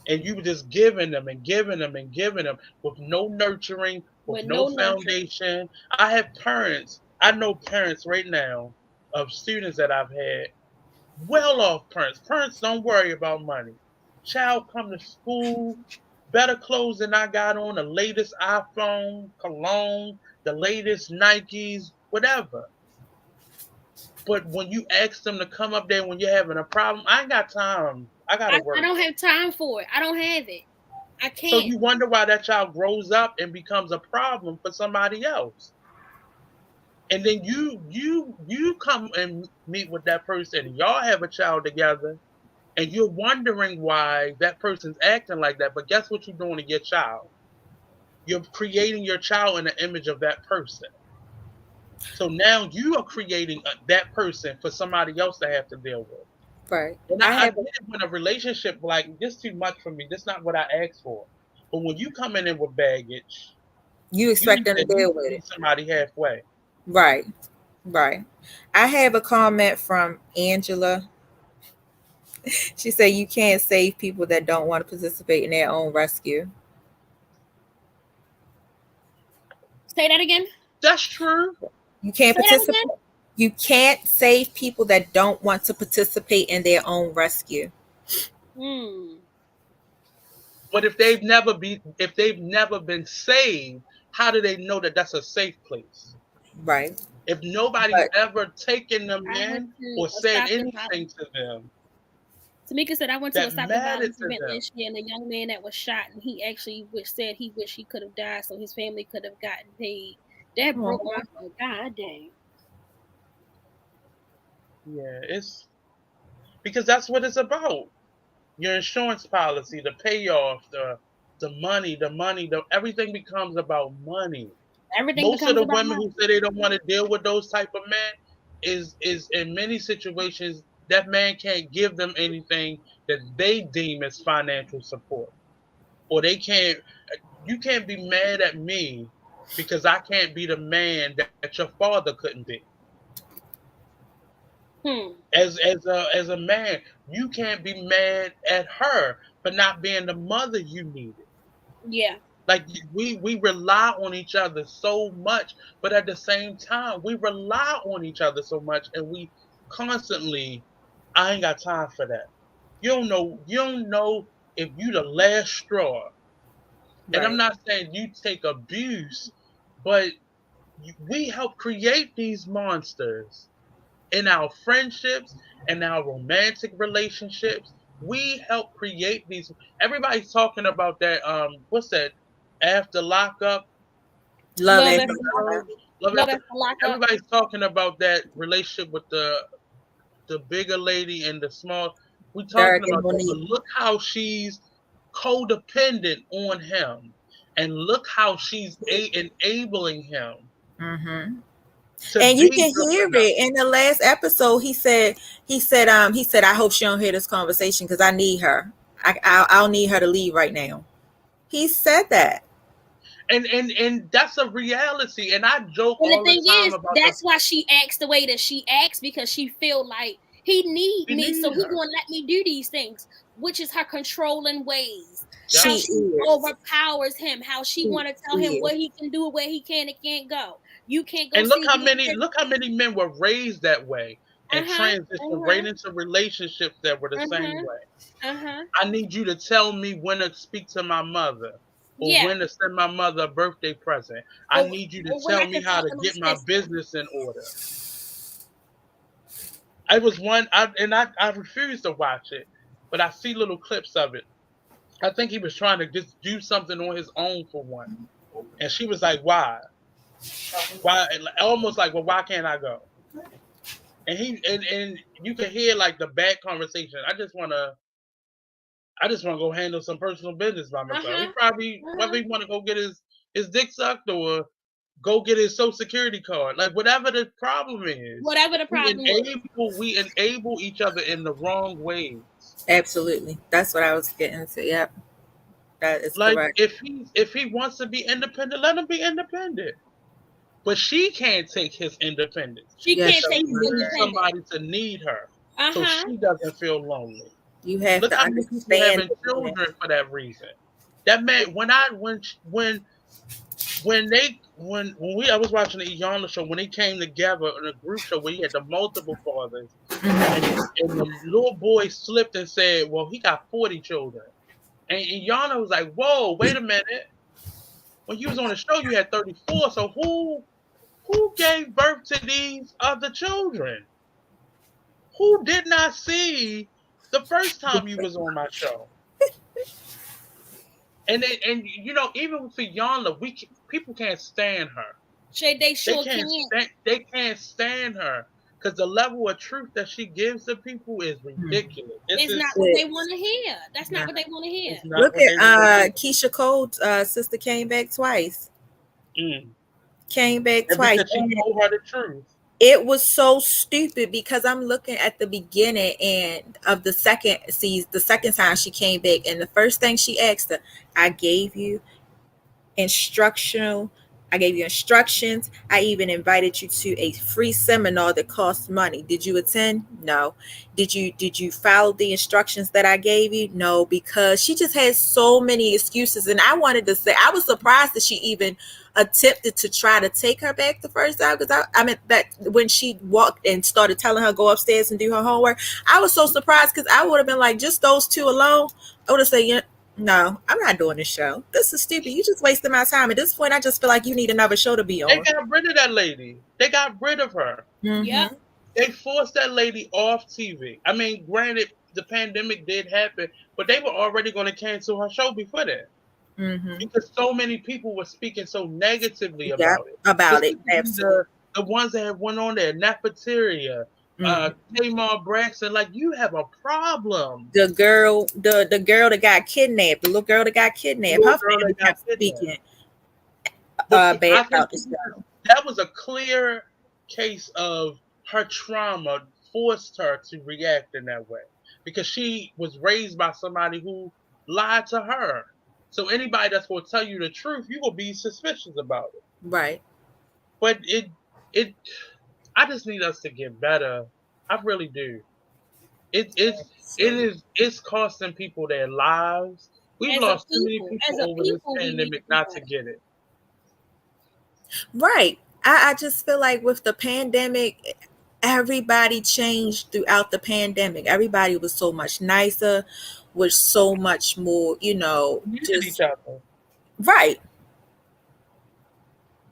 And you were just giving them and giving them and giving them with no nurturing, with With no no nurture. foundation. I know parents right now of students that I've had, well off parents. Parents don't worry about money. Child come to school, better clothes than I got on, the latest iPhone, cologne, the latest Nikes, whatever. But when you ask them to come up there when you're having a problem, I ain't got time. I gotta I work. don't have time for it. I don't have it. I So can't. you wonder why that child grows up and becomes a problem for somebody else. And then you come and meet with that person, and y'all have a child together, and you're wondering why that person's acting like that. But guess what you're doing to your child? You're creating your child in the image of that person. So now you are creating that person for somebody else to have to deal with. right. And I I have get it when a relationship like this too much for me. This not what I asked for. But when you come in with baggage, you expect them to you deal with it. meet somebody halfway. Right. Right. I have a comment from Angela. She said you can't save people that don't want to participate in their own rescue. Say that again. That's true. You can't Say that participate. again. You can't save people that don't want to participate in their own rescue. But if they've never been saved, how do they know that that's a safe place? Right. If nobody's But ever taken them I went in to or a said stop and anything violence. to them Tamika said I went to a that stop and mattered violence to event them. last year, and the young man that was shot, and he actually said he wished he could have died so his family could have gotten paid. That broke my heart. God dang. Yeah, it's because that's what it's about. Your insurance policy, the payoff, the money, everything becomes about money. Everything Most of becomes the about women money. who say they don't want to deal with those type of men is in many situations that man can't give them anything that they deem as financial support. Or you can't be mad at me because I can't be the man that your father couldn't be. As a man, you can't be mad at her for not being the mother you needed. Yeah. Like we rely on each other so much, but at the same time, we rely on each other so much, and we constantly, I ain't got time for that. You don't know if you the last straw. And I'm Right. not saying you take abuse, but we help create these monsters in our friendships and our romantic relationships. We help create these. Everybody's talking about that. What's that? After lockup, Love Love it. after love love after. after lockup. Everybody's talking about that relationship with the bigger lady and the small. We talking Derek and about that, but Monique. look how she's codependent on him, and look how she's enabling him Mm-hmm. to And you be can hear something else. it in the last episode. He said, I hope she don't hear this conversation because I need her. I'll need her to leave right now. He said that. And that's a reality. And I joke And the all the thing time is, about that's why she acts the way that she acts, because she feel like he need we me, need so he her. gonna let me do these things, which is her controlling ways. Yep. How She she is. overpowers him, how she She want to tell him is. what he can do, where he can and can't go. You can't go And see look how many men were raised that way and Uh-huh. transitioned right into relationships that were the same Uh-huh. way. Uh-huh. I need you to tell me when to speak to my mother or Yeah. when to send my mother a birthday present. I need you to Or when tell I me can how talk to to my get my sister. business in order. I was one, I refused to watch it, but I see little clips of it. I think he was trying to just do something on his own for one. And she was like, why? Why? And almost like, well, why can't I go? And you can hear like the back conversation. I just want to go handle some personal business by myself. He Uh-huh. probably whether he want to go get his dick sucked or go get his social security card, like whatever the problem is. Whatever the problem was. We enable each other in the wrong ways. Absolutely. That's what I was getting to. Yep. That is Like correct. if he wants to be independent, let him be independent. But she can't take his independence She Yes, can't because take she his needs independence. somebody to need her, so Uh-huh. she doesn't feel lonely. you have Look to how many people understand having the man. children for that reason. That man, when I was watching the Iyanla show, when they came together in a group show where he had the multiple fathers, and the little boy slipped and said, "Well, he got 40 children," and Iyanla was like, "Whoa, wait a minute! When you was on the show, you had 34. So who gave birth to these other children? Who did not see the first time you was on my show?" And even for Iyanla, people can't stand her. They sure can't. They can't stand her because the level of truth that she gives to people is ridiculous. It's not what they want to hear. That's not what they want to hear. It's not Look what they want at to Keisha Cole's sister came back twice. hear. Came back And twice. because she And told her the truth. it was so stupid because I'm looking at the beginning and of the second season, the second time she came back, and the first thing she asked her, I gave you instructional I gave you instructions. I even invited you to a free seminar that costs money. Did you attend? No. Did you follow the instructions that I gave you? No, because she just had so many excuses. And I wanted to say, I was surprised that she even attempted to try to take her back the first time, because I mean that when she walked and started telling her go upstairs and do her homework, I was so surprised, because I would have been like, just those two alone, I would have said, yeah, no, I'm not doing this show. This is stupid. You just wasted my time. At this point, I just feel like you need another show to be They on. got rid of that lady. They got rid of her. Mhm. Yep. They forced that lady off TV. I mean, granted, the pandemic did happen, but they were already going to cancel her show before that. Mhm. Because so many people were speaking so negatively Yeah, about it. about it. Absolutely. The ones that have went on there, Nefertaria, Tamar Braxton, like, you have a problem. The girl that got kidnapped, the little girl that got kidnapped, her family kept speaking bad about this show. That was a clear case of her trauma forced her to react in that way because she was raised by somebody who lied to her. So anybody that's going to tell you the truth, you will be suspicious about it. Right. But it, I just need us to get better. I really do. It's costing people their lives. We've lost too many people over this pandemic not to get it. Right. I just feel like with the pandemic, everybody changed throughout the pandemic. Everybody was so much nicer, was so much more, Just each other. Right.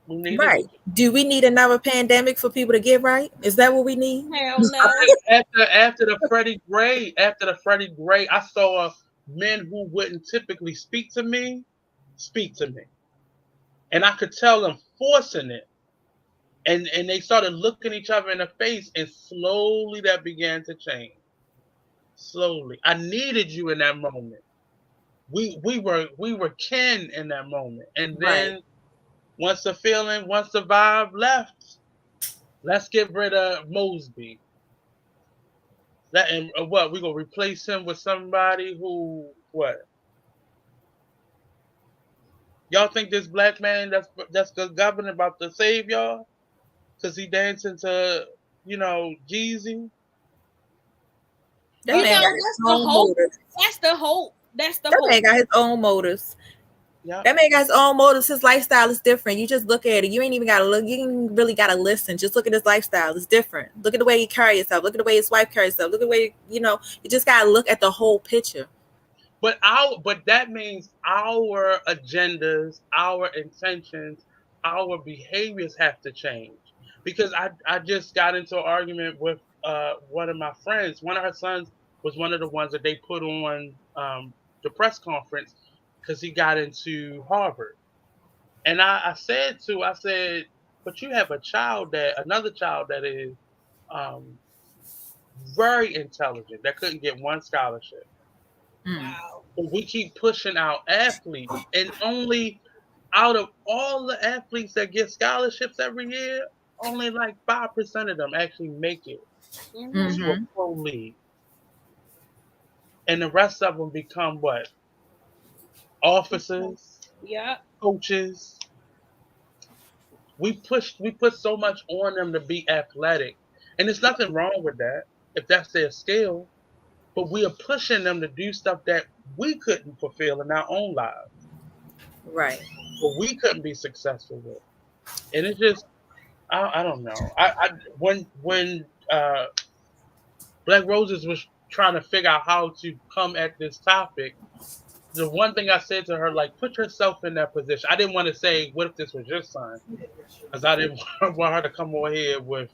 Right. Do we need another pandemic for people to get right? Is that what we need? Hell no. After the Freddie Gray, I saw men who wouldn't typically speak to me. And I could tell them forcing it. And they started looking each other in the face, and slowly that began to change. Slowly. I needed you in that moment. We were kin in that moment. And then once the vibe left, let's get rid of Mosby. We're gonna replace him with somebody who what? Y'all think this black man that's the governor about to save y'all? Cause he dancing to, Jeezy. That man got his own motives. That's the hope. That man got his own motives. Yeah. That man got his own motives. His lifestyle is different. You just look at it. You ain't even gotta look. You ain't really gotta listen. Just look at his lifestyle. It's different. Look at the way he carries himself. Look at the way his wife carries herself. Look at the way, you just gotta look at the whole picture. But that means our agendas, our intentions, our behaviors have to change. Because I just got into an argument with one of my friends. One of her sons was one of the ones that they put on the press conference because he got into Harvard. And I said, but you have another child that is very intelligent that couldn't get one scholarship. Wow. But we keep pushing out athletes, and only out of all the athletes that get scholarships every year, only like 5% of them actually make it to a pro league. And the rest of them become what? Officers, coaches. We put so much on them to be athletic. And there's nothing wrong with that if that's their skill. But we are pushing them to do stuff that we couldn't fulfill in our own lives. Right. But we couldn't be successful with. And it's just, I don't know. When BlackRoses was trying to figure out how to come at this topic, the one thing I said to her, like, put yourself in that position. I didn't want to say, what if this was your son? Because I didn't want her to come over here with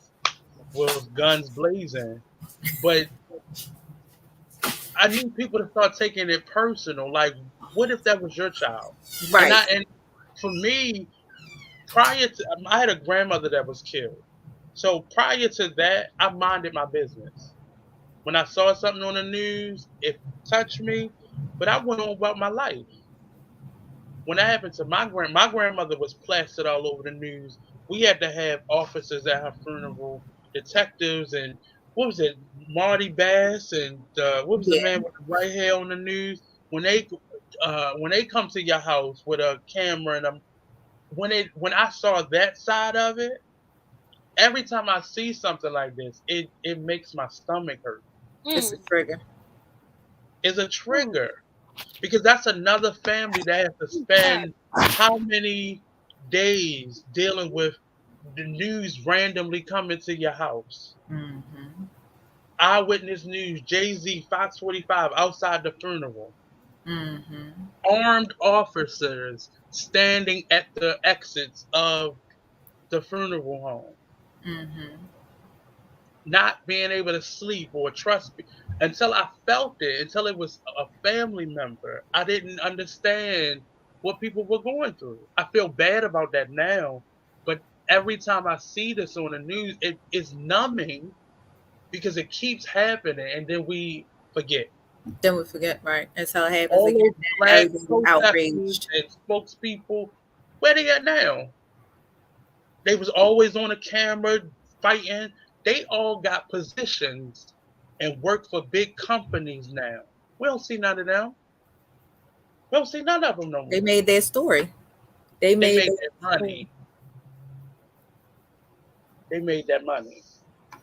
guns blazing. But I need people to start taking it personal. Like, what if that was your child? Right. And for me, I had a grandmother that was killed. So prior to that, I minded my business. When I saw something on the news, it touched me, but I went on about my life. When that happened to my grandmother was plastered all over the news. We had to have officers at her funeral, detectives, and what was it, Marty Bass, and what was the man with the white hair on the news? When they come to your house with a camera and when I saw that side of it, every time I see something like this, it makes my stomach hurt. It's a trigger. It's a trigger. Because that's another family that has to spend how many days dealing with the news randomly coming to your house. Mm-hmm. Eyewitness news, Jay-Z, Fox 45 outside the funeral. Mm-hmm. Armed officers standing at the exits of the funeral home. Mm-hmm. Not being able to sleep or trust me. Until I felt it, until it was a family member, I didn't understand what people were going through. I feel bad about that now, but every time I see this on the news, it is numbing because it keeps happening, and then we forget. Right? That's how it happens. All again. those black Outraged and spokespeople, where they at now? They was always on a camera fighting. They all got positions and work for big companies now. We don't see none of them. We don't see none of them no They more. made their story. They They made made their that story. money. They made that money.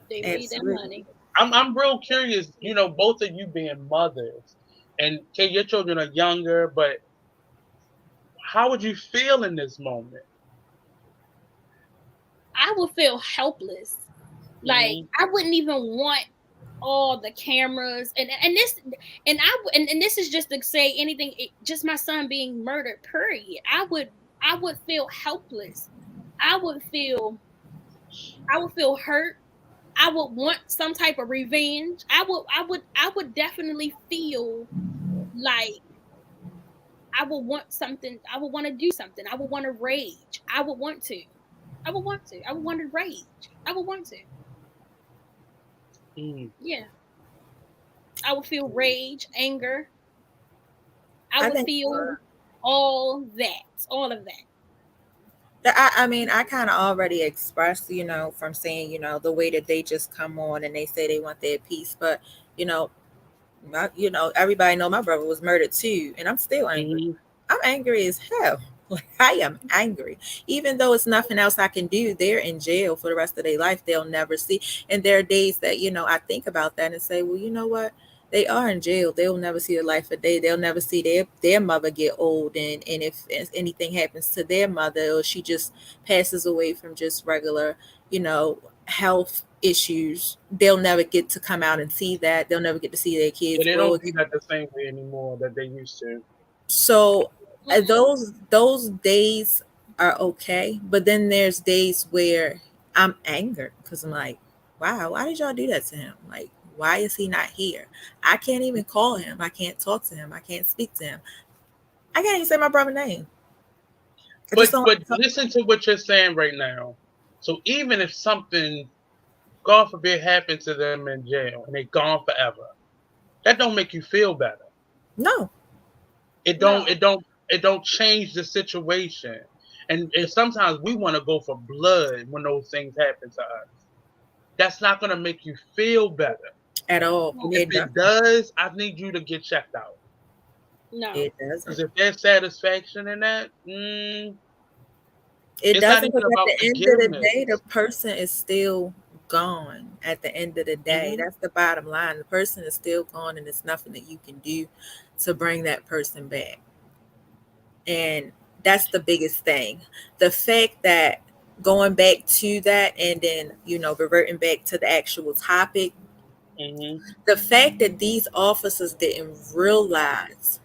They made that Absolutely. money. I'm real curious, both of you being mothers, and okay, your children are younger, but how would you feel in this moment? I would feel helpless. Like Mm-hmm. I wouldn't even want all the cameras and this is just to say anything. Just my son being murdered. Period. I would feel helpless. I would feel hurt. I would want some type of revenge. I would definitely feel like I would want something. I would want to do something. I would want to rage. I would want to. I would want to. I would want to rage. I would want to. Mm-hmm. Yeah. I would feel rage, anger. I I would think feel all that. All of that. I mean, I kind of already expressed, from saying, the way that they just come on and they say they want their peace, but you know, everybody know my brother was murdered too, and I'm still angry. Mm-hmm. I'm angry as hell. Like I am angry, even though it's nothing else I can do. They're in jail for the rest of their life. They'll never see. And there are days that I think about that and say, well, you know what? They are in jail. They'll never see the life of day. They'll never see their mother get old. And if anything happens to their mother, or she just passes away from just regular, health issues, they'll never get to come out and see that. They'll never get to see their Yeah, kids they grow. don't do that the same way anymore that they used to. So Mm-mm. those days are okay, but then there's days where I'm angered because I'm like, wow, why did y'all do that to him? Like, why is he not here? I can't even call him. I can't talk to him. I can't speak to him. I can't even say my brother's name. I just But don't want but to talk. listen to what you're saying right now. So even if something, God forbid, happened to them in jail and they gone forever, that don't make you feel better. No. It don't. No. It don't. It don't change the situation. And sometimes we want to go for blood when those things happen to us. That's not gonna make you feel better. At all. And No. if It it doesn't. does, I need you to get checked out. No. It doesn't. Because if there's satisfaction in that, It it's not doesn't, even because at about the end of the day, the forgiveness. person is still gone. At the end of the day, Hmm. that's the bottom line. The person is still gone, and there's nothing that you can do to bring that person back. And that's the biggest thing. The fact that going back to that and then, reverting back to the actual topic, Hmm. the fact that these officers didn't realize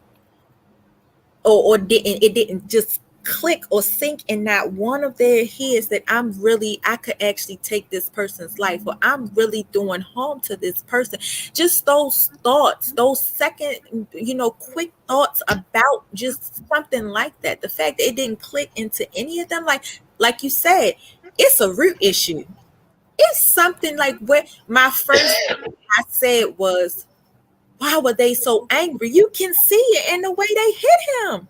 or didn't it didn't just click or sink in not one of their heads that I could actually take this person's life, or I'm really doing harm to this person. Just those thoughts, those second, quick thoughts about just something like that. The fact that it didn't click into any of them, like you said, it's a root issue. It's something like where my first thing I said was, why were they so angry? You can see it in the way they hit him.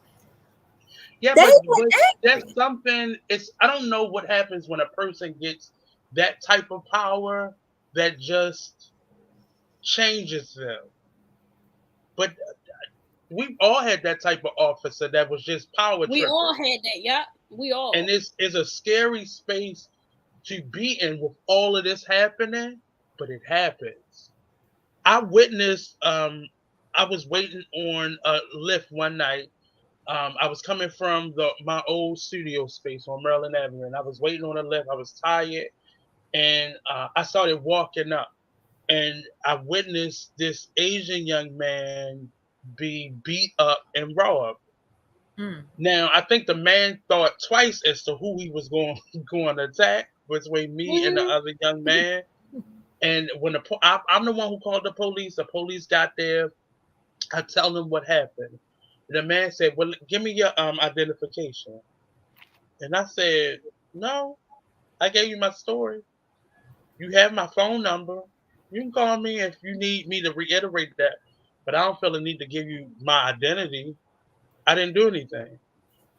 Yeah, They but were that's angry. something. It's I don't know what happens when a person gets that type of power that just changes them. But we've all had that type of officer that was just power We all tripping, had that. Yep. We and all. this is a scary space to be in with all of this happening. But it happens. I witnessed. I was waiting on a lift one night. I was coming from my old studio space on Maryland Avenue, and I was waiting on a lift. I was tired, and I started walking up, and I witnessed this Asian young man be beat up and robbed. Mm, Now, I think the man thought twice as to who he was going going to attack between me and the Hmm. other young man. And when I'm the one who called the police. The police got there. I tell them what happened. The man said, "Well, give me your identification." And I said, "No, I gave you my story. You have my phone number. You can call me if you need me to reiterate that. But I don't feel the need to give you my identity. I didn't do anything."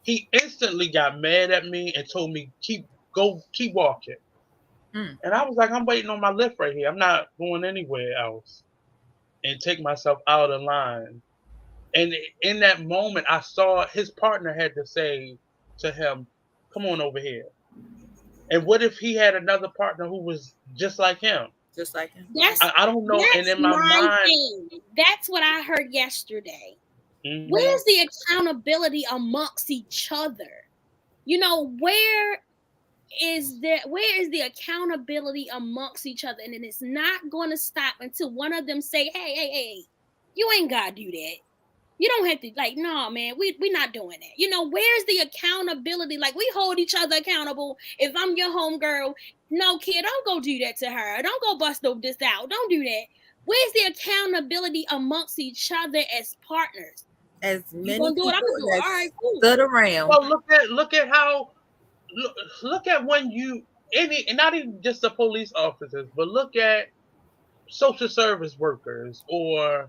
He instantly got mad at me and told me, keep walking." And I was like, I'm waiting on my lift right here. I'm not going anywhere else. And take myself out of line. And in that moment, I saw his partner had to say to him, come on over here. And what if he had another partner who was just like him? Just like him. I don't know. And That's in my my mind, thing. That's what I heard yesterday. mm-hmm. Where's the accountability amongst each other? You know, where is the accountability amongst each other? And then it's not going to stop until one of them say, hey, you ain't got to do that. You don't have to, like, no, man, we not doing that. You know, where's the accountability? Like, we hold each other accountable. If I'm your homegirl, no, kid, don't go do that to her. Don't go bust this out. Don't do that. Where's the accountability amongst each other as partners? As You many gonna do it? I'm people gonna do it. that All right, cool. stood around. Well, look at how look at when you any and not even just the police officers, but look at social service workers, or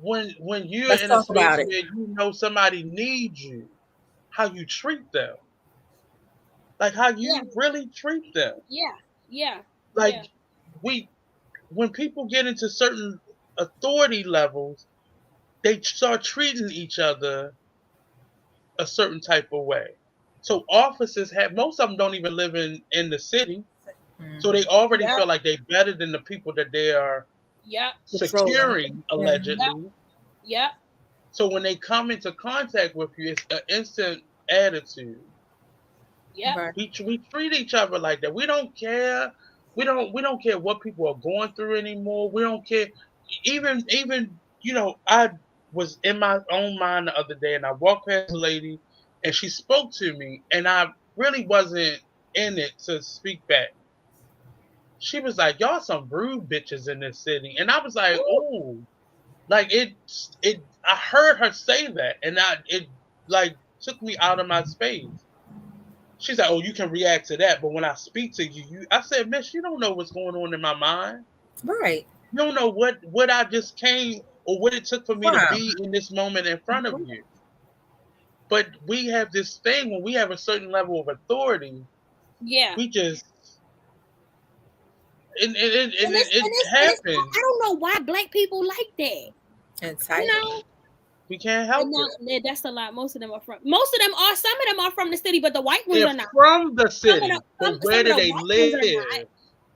when you're Let's in a talk space about it. where you know somebody needs you, how you treat them, like how you really treat them. Yeah. Like we when people get into certain authority levels, they start treating each other a certain type of way. So officers most of them don't even live in the city. So they already feel like they're better than the people that they are securing, allegedly. Yep. So when they come into contact with you, it's an instant attitude. Yep. Right. We treat each other like that. We don't care. We don't care what people are going through anymore. We don't care. Even I was in my own mind the other day, and I walked past a lady, and she spoke to me, and I really wasn't in it to speak back. She was like, "Y'all some rude bitches in this city," and I was like, "Oh." Like I heard her say that, and it like took me out of my space. She's like, "Oh, you can react to that, but when I speak to you," I said, "Miss, you don't know what's going on in my mind. Right. You don't know what I just came or what it took for me to be in this moment in front of you." But we have this thing when we have a certain level of authority. Yeah. We just it happens. I don't know why black people like that. Entitled. You know. We can't help it. That's a lot. Some of them are from the city, but the white ones They're are not. from the city, but where do they live?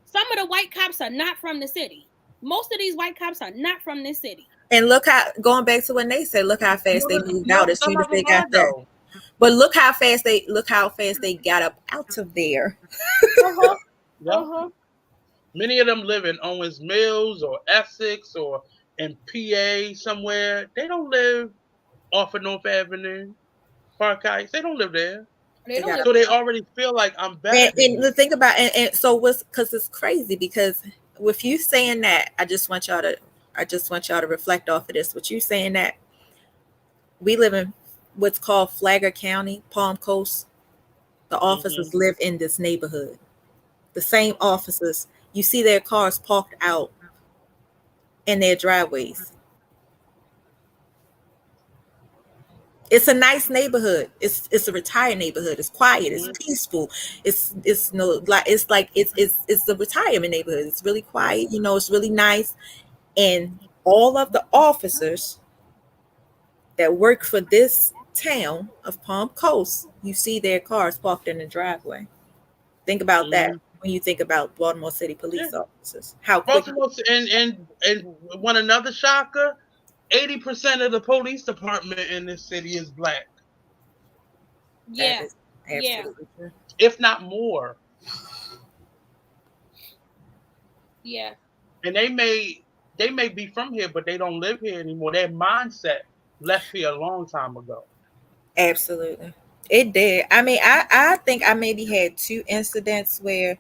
Some of the white cops are not from the city. Most of these white cops are not from this city. And look how, going back to when they said, look how fast they moved out as soon as they got there. But look how fast they got up out of there. Many of them live in Owens Mills or Essex or in PA somewhere. They don't live off of North Avenue, Park Heights. They don't live there. So they already feel like I'm better. And the thing about and so because it's crazy, because with you saying that, I just want y'all to reflect off of this. With you saying that, we live in what's called Flagler County, Palm Coast. The officers live in this neighborhood. The same officers, you see their cars parked out in their driveways. It's a nice neighborhood. It's a retired neighborhood. It's quiet. It's peaceful. It's a retirement neighborhood. It's really quiet. It's really nice. And all of the officers that work for this town of Palm Coast, you see their cars parked in the driveway. Think about that when you think about Baltimore City police officers. How quickly. And one another shocker, 80% of the police department in this city is black. Yeah. True. If not more. Yeah. And they may be from here, but they don't live here anymore. Their mindset left here a long time ago. Absolutely. It did. I mean, I think I maybe had 2 incidents where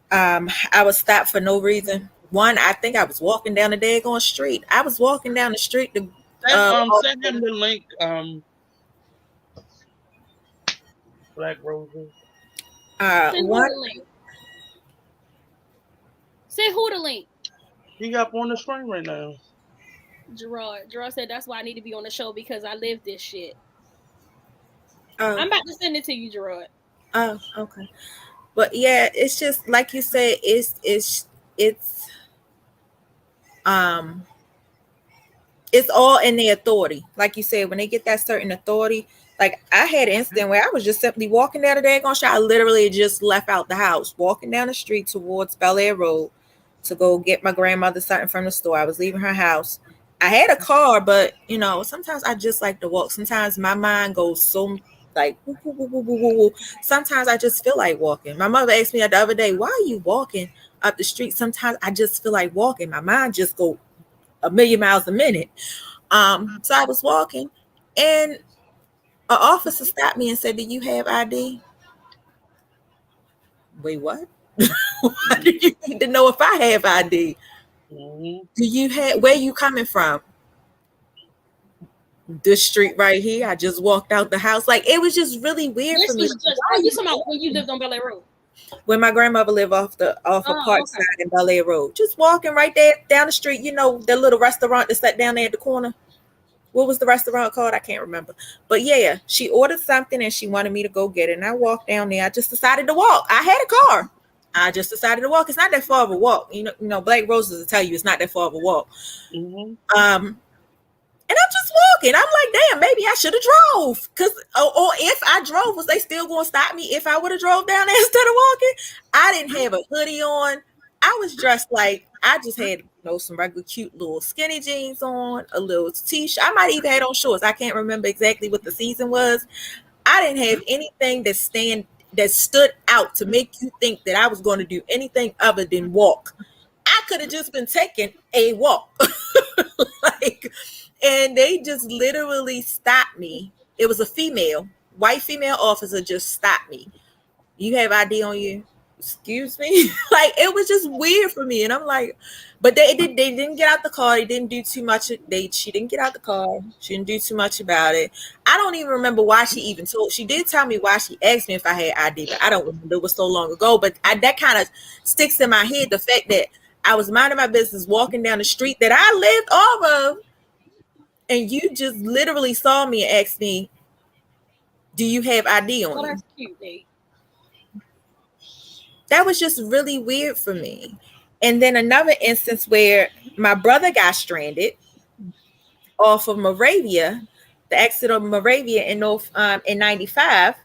I was stopped for no reason. One, I think I was walking down the daggone street. I was walking down the street to send him the link, BlackRoses. Say who the link? He up on the screen right now. Gerard said that's why I need to be on the show, because I live this shit. I'm about to send it to you, Gerard. Oh, okay. But yeah, it's just like you said, um it's all in their authority. Like you said, when they get that certain authority, like I had an instant where I was just simply walking down the daggone street. I literally just left out the house, walking down the street towards Bel Air Road to go get my grandmother something from the store. I was leaving her house. I had a car, but sometimes I just like to walk. Sometimes my mind goes so like woo, woo, woo, woo, woo, woo, woo. Sometimes I just feel like walking. My mother asked me the other day, "Why are you walking up the street?" Sometimes I just feel like walking. My mind just go a million miles a minute. So I was walking, and an officer stopped me and said, "Do you have ID?" Wait, what? Why do you need to know if I have ID? Mm-hmm. Do you have? Where you coming from? This street right here. I just walked out the house. Like it was just really weird This for me. was just. Oh, you talking about when you lived on Bel Air Road? When my grandmother lived off of Parkside Okay. and Bel Air Road, just walking right there down the street. The little restaurant that's sat down there at the corner. What was the restaurant called? I can't remember. But yeah, she ordered something and she wanted me to go get it. And I walked down there. I just decided to walk. I had a car. I just decided to walk. It's not that far of a walk. BlackRoses will tell you it's not that far of a walk. Mm-hmm. And I'm just walking. I'm like, damn, maybe I should have drove. Or if I drove, was they still going to stop me if I would have drove down there instead of walking? I didn't have a hoodie on. I was dressed like I just had some regular cute little skinny jeans on, a little t-shirt. I might even had on shorts. I can't remember exactly what the season was. I didn't have anything that stood out to make you think that I was going to do anything other than walk. I could have just been taking a walk. And they just literally stopped me. It was a white female officer just stopped me. You have ID on you? Excuse me? Like it was just weird for me. And I'm like, but they didn't get out the car. They didn't do too much. She didn't get out the car. She didn't do too much about it. I don't even remember why she did tell me why she asked me if I had ID, but I don't remember. It was so long ago. But that kind of sticks in my head, the fact that I was minding my business walking down the street that I lived off of, and you just literally saw me and asked me, "Do you have ID on you?" That's cute, Nate. That was just really weird for me. And then another instance where my brother got stranded off of Moravia, the exit of Moravia in 95.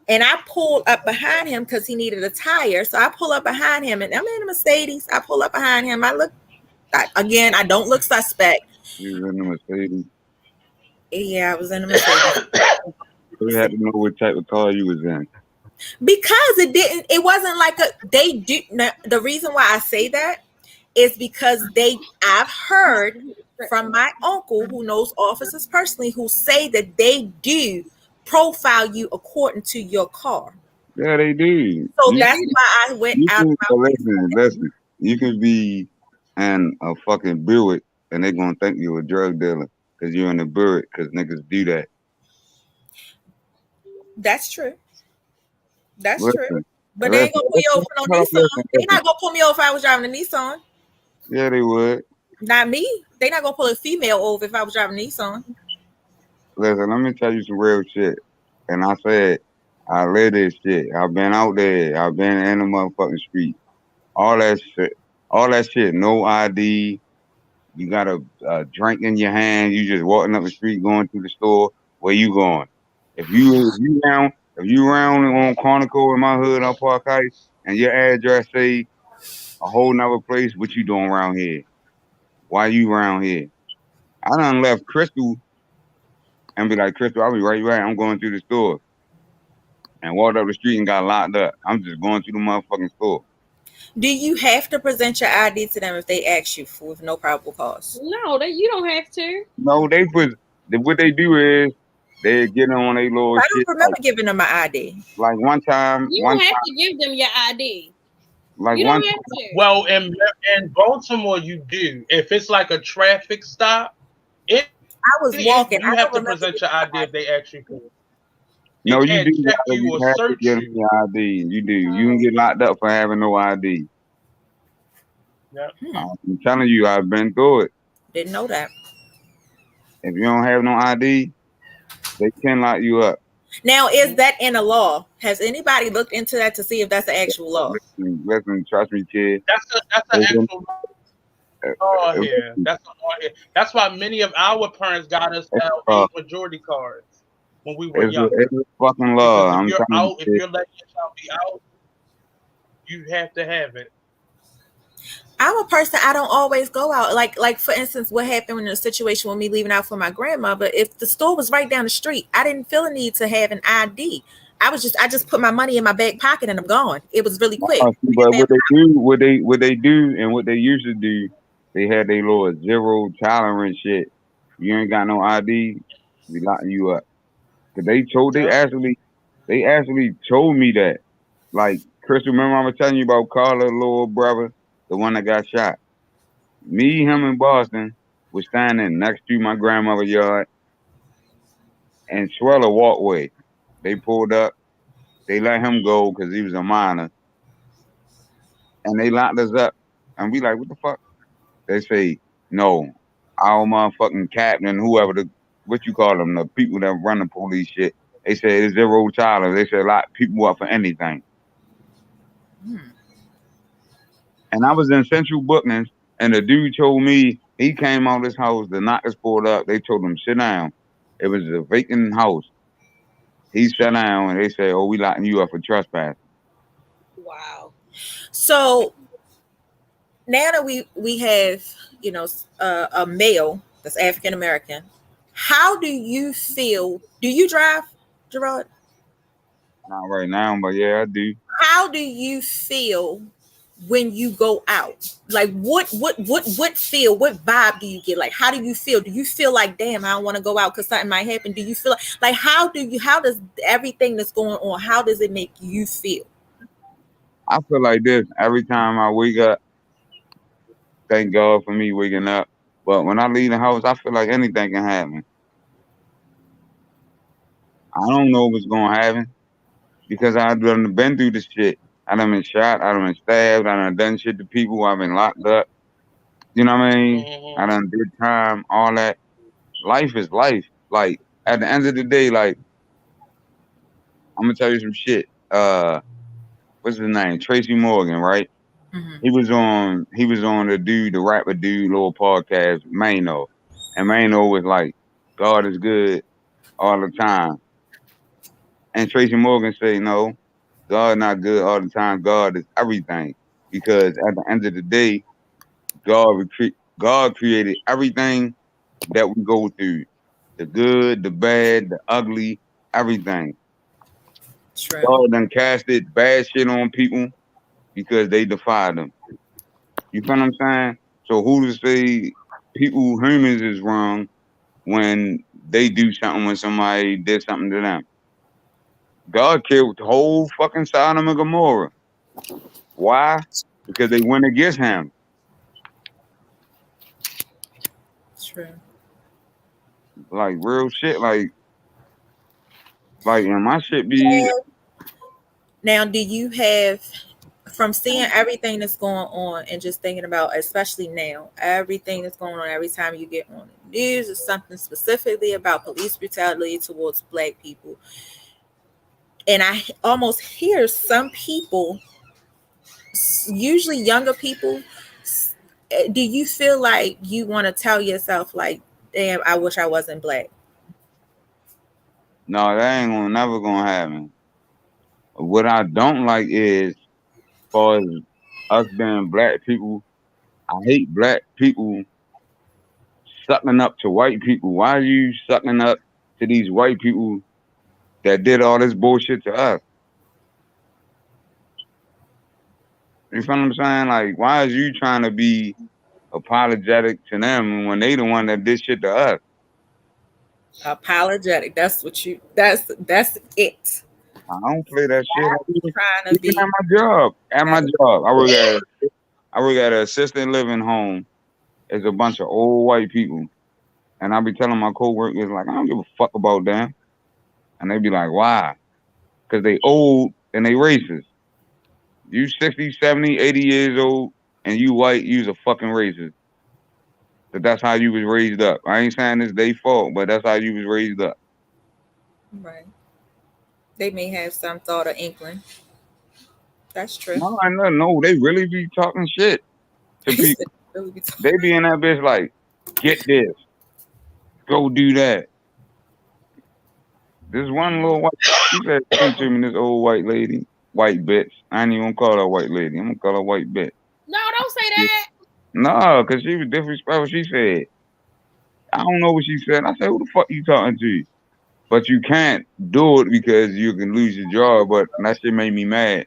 And I pulled up behind him because he needed a tire. So I pull up behind him, and I'm in a Mercedes. I pull up behind him. I don't look suspect. You was in the Mercedes. Yeah, I was in a Mercedes. So you had to know what type of car you was in. Because it wasn't like they do. The reason why I say that is because I've heard from my uncle who knows officers personally who say that they do profile you according to your car. Yeah, they do. So that's why I went out. Listen. You can be in a fucking Buick and they're gonna think you're a drug dealer because you're in a Buick because niggas do that. That's true. That's true. But they ain't gonna pull you over no Nissan. They're not gonna pull me over if I was driving a Nissan. Yeah, they would. Not me. They're not gonna pull a female over if I was driving a Nissan. Listen, let me tell you some real shit. And I said, I live this shit. I've been out there. I've been in the motherfucking street. All that shit. No ID. You got a drink in your hand. You just walking up the street, going to the store. Where you going? If you round on Quantico in my hood on Park Heights, and your address say a whole nother place, what you doing around here? Why you around here? I done left Crystal and be like, Crystal, I'll be right back. I'm going through the store. And walked up the street and got locked up. I'm just going through the motherfucking store. Do you have to present your ID to them if they ask you for with no probable cause? No, you don't have to. No, what they do is they get on their little I shit. don't remember giving them my ID. Like one time. You don't have to give them your ID. Like you one don't have to. Well, in Baltimore, you do. If it's like a traffic stop, I was walking. You have to present your ID if they ask you for it. No, you do. You have to get your ID. You do. You can get locked up for having no ID. Yep. I'm telling you, I've been through it. Didn't know that. If you don't have no ID, they can lock you up. Now, is that in a law? Has anybody looked into that to see if that's the actual law? Listen, trust me, kid. That's an actual law here. That's a law here. That's why many of our parents got us age majority cards when we were younger. It's a fucking law. Because if I'm you're telling out, if you, you're letting your child be out, you have to have it. I'm a person, I don't always go out. Like for instance, what happened in the situation with me leaving out for my grandmother, if the store was right down the street, I didn't feel a need to have an ID. I just put my money in my back pocket and I'm gone. It was really quick. but what they do, and what they used to do, they had their little zero tolerance shit. You ain't got no ID, we locking you up. Cause they actually told me that. Like, Chris, remember I was telling you about Carla, little brother, the one that got shot. Me, him, and Boston was standing next to my grandmother's yard and Swella walkway. They pulled up. They let him go because he was a minor, and they locked us up. And we like, what the fuck? They say, no, our motherfucking captain, whoever what you call them, the people that run the police shit. They say it's zero tolerance. They say lock people up for anything. And I was in Central Bookings, and the dude told me he came out of his house. The knockers pulled up. They told him sit down. It was a vacant house. He sat down, and they said, "Oh, we locking you up for trespassing." Wow. So now that we have, you know, a male that's African American, how do you feel? Do you drive, Gerard? Not right now, but yeah, I do. How do you feel when you go out? Like what feel, what vibe do you get? Like how do you feel? Do you feel like, damn, I don't want to go out because something might happen? Do you feel like how does everything that's going on, how does it make you feel? I feel like this every time I wake up. Thank God for me waking up. But when I leave the house, I feel like anything can happen. I don't know what's gonna happen because I've been through this shit. I done been shot, I done been stabbed, I done shit to people, I've been locked up. You know what I mean? Mm-hmm. I done did time, all that. Life is life. Like at the end of the day, like I'm gonna tell you some shit. What's his name? Tracy Morgan, right? Mm-hmm. He was on the rapper dude little podcast, Mano. And Mano was like, God is good all the time. And Tracy Morgan say, no, God not good all the time. God is everything. Because at the end of the day, God created everything that we go through. The good, the bad, the ugly, everything. True. God done casted bad shit on people because they defied him. You feel what I'm saying? So who to say humans is wrong when they do something when somebody did something to them? God killed the whole fucking Sodom and Gomorrah. Why? Because they went against him. True. Like real shit. And my shit be. Now, do you have, from seeing everything that's going on and just thinking about, especially now, everything that's going on every time you get on the news is something specifically about police brutality towards Black people. And I almost hear some people, usually younger people, do you feel like you want to tell yourself, like, damn, I wish I wasn't Black? No, that ain't never gonna happen. What I don't like is, as far as us being Black people, I hate Black people sucking up to white people. Why are you sucking up to these white people that did all this bullshit to us? You feel what I'm saying? Like, why is you trying to be apologetic to them when they the one that did shit to us? Apologetic. That's it. I don't play that shit. Trying to Even be. at my job, I work at an assisted living home. It's a bunch of old white people, and I be telling my coworkers like, I don't give a fuck about them, and they be like, why? Because they old and they racist. You 60, 70, 80 years old, and you white, you's a fucking racist. That's how you was raised up. I ain't saying it's their fault, but that's how you was raised up. Right. They may have some thought or inkling. That's true. No, I know. They really be talking shit to He said, people. really be talking. They be in that bitch like, get this, go do that. This one little white, she said something to me, this old white lady, white bitch. I ain't even gonna call her white lady. I'm gonna call her white bitch. No, don't say that. No, because she was disrespectful. She said, I don't know what she said. I said, who the fuck you talking to? But you can't do it because you can lose your job. But that shit made me mad.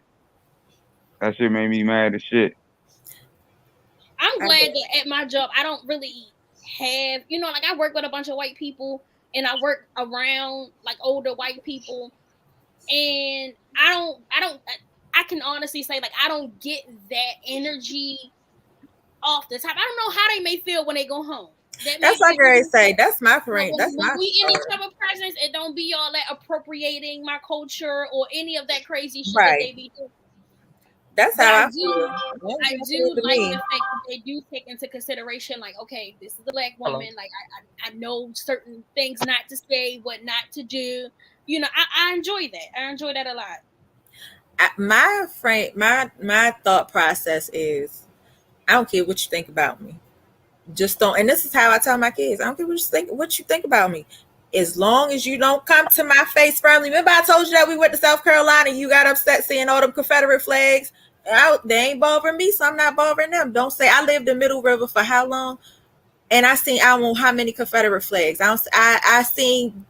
That shit made me mad as shit. I'm glad that at my job I don't really have, like I work with a bunch of white people and I work around like older white people, and I can honestly say like I don't get that energy off the top. I don't know how they may feel when they go home. That's what I say. That's my friend. That's when my we in each other's presence, it don't be all that appropriating my culture or any of that crazy shit right. that they be doing. That's But how I do like the fact that they do take into consideration, like, okay, this is a black woman. Hello. Like, I know certain things not to say, what not to do. I enjoy that. I enjoy that a lot. My thought process is, I don't care what you think about me. Just don't. And this is how I tell my kids. I don't care what you think about me. As long as you don't come to my face firmly. Remember I told you that we went to South Carolina, you got upset seeing all them Confederate flags. They ain't bothering me, so I'm not bothering them. Don't say I lived in Middle River for how long, and I don't know how many Confederate flags. I seen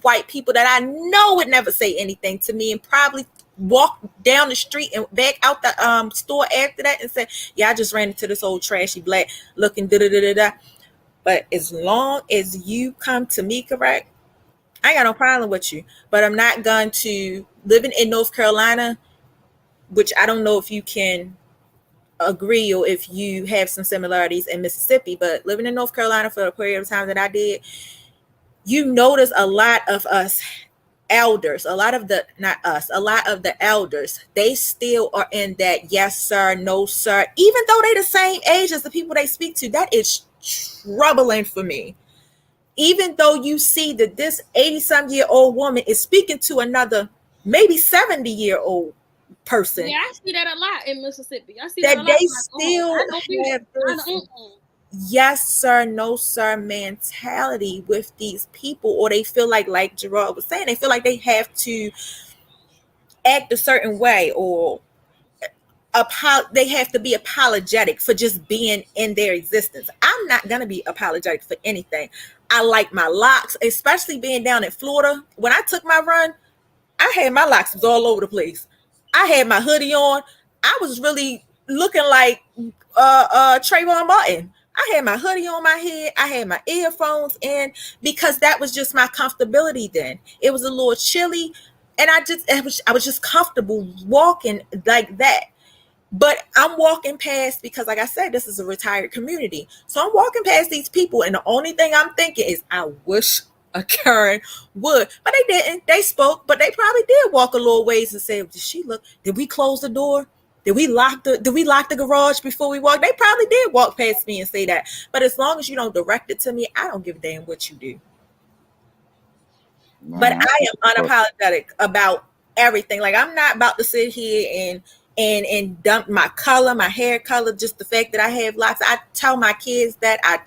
white people that I know would never say anything to me and probably walk down the street and back out the store after that and say, yeah, I just ran into this old trashy black looking da-da-da-da-da. But as long as you come to me correct, I got no problem with you. But I'm not going to, living in North Carolina, which I don't know if you can agree or if you have some similarities in Mississippi, but living in North Carolina for a period of time that I did, you notice a lot of us elders, a lot of the elders, they still are in that yes sir, no sir, even though they the same age as the people they speak to. That is troubling for me. Even though you see that this 80-some-year-old woman is speaking to another maybe 70-year-old person. Yeah, I see that a lot in Mississippi. I see that that a lot. They still have this yes sir, no sir mentality with these people, or they feel like Gerard was saying, they feel like they have to act a certain way, or they have to be apologetic for just being in their existence. I'm not going to be apologetic for anything. I like my locks, especially being down in Florida. When I took my run, I had my locks was all over the place. I had my hoodie on. I was really looking like Trayvon Martin. I had my hoodie on my head. I had my earphones in because that was just my comfortability then. It was a little chilly, and I was just comfortable walking like that. But I'm walking past, because like I said, this is a retired community. So I'm walking past these people, and the only thing I'm thinking is, I wish a Karen would. But they didn't. They spoke, but they probably did walk a little ways and say, did she look? Did we close the door? Did we lock the garage before we walked? They probably did walk past me and say that. But as long as you don't direct it to me, I don't give a damn what you do. But I am unapologetic about everything. Like, I'm not about to sit here and dump my color, my hair color, just the fact that I have locks. I tell my kids that I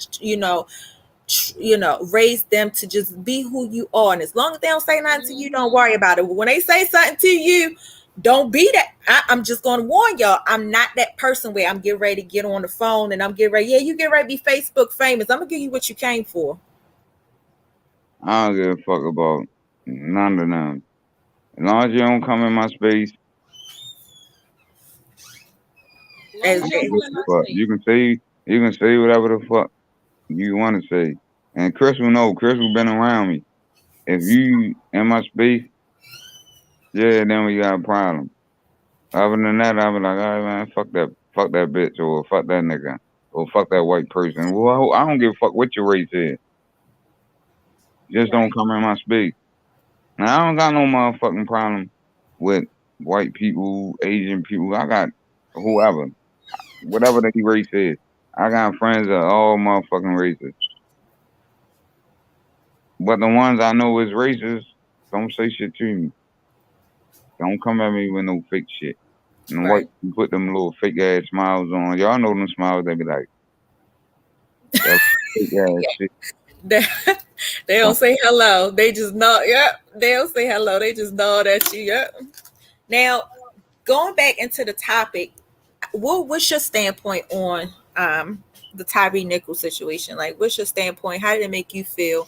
raise them to just be who you are. And as long as they don't say nothing to you, don't worry about it. When they say something to you, don't be that. I'm just going to warn y'all, I'm not that person where I'm getting ready to get on the phone and I'm getting ready. Yeah, you get ready to be Facebook famous. I'm going to give you what you came for. I don't give a fuck about none of them. As long as you don't come in my space, you can say whatever the fuck you want to say. And Chris will know. Chris will been around me. If you in my space, yeah, then we got a problem. Other than that, I'll be like, all right, man, fuck that bitch, or fuck that nigga, or fuck that white person. Well, I don't give a fuck what your race is. Just don't come in my space. Now, I don't got no motherfucking problem with white people, Asian people. I got whoever, whatever the race is. I got friends of all motherfucking races. But the ones I know is racist, don't say shit to me. Don't come at me with no fake shit. And Right. white, you put them little fake ass smiles on. Y'all know them smiles. They be like, that fake ass shit. They don't say hello. They just know. Yep. They don't say hello. They just know that you. Yep. Now, going back into the topic, what's your standpoint on the Tyree Nichols situation? Like, what's your standpoint? How did it make you feel?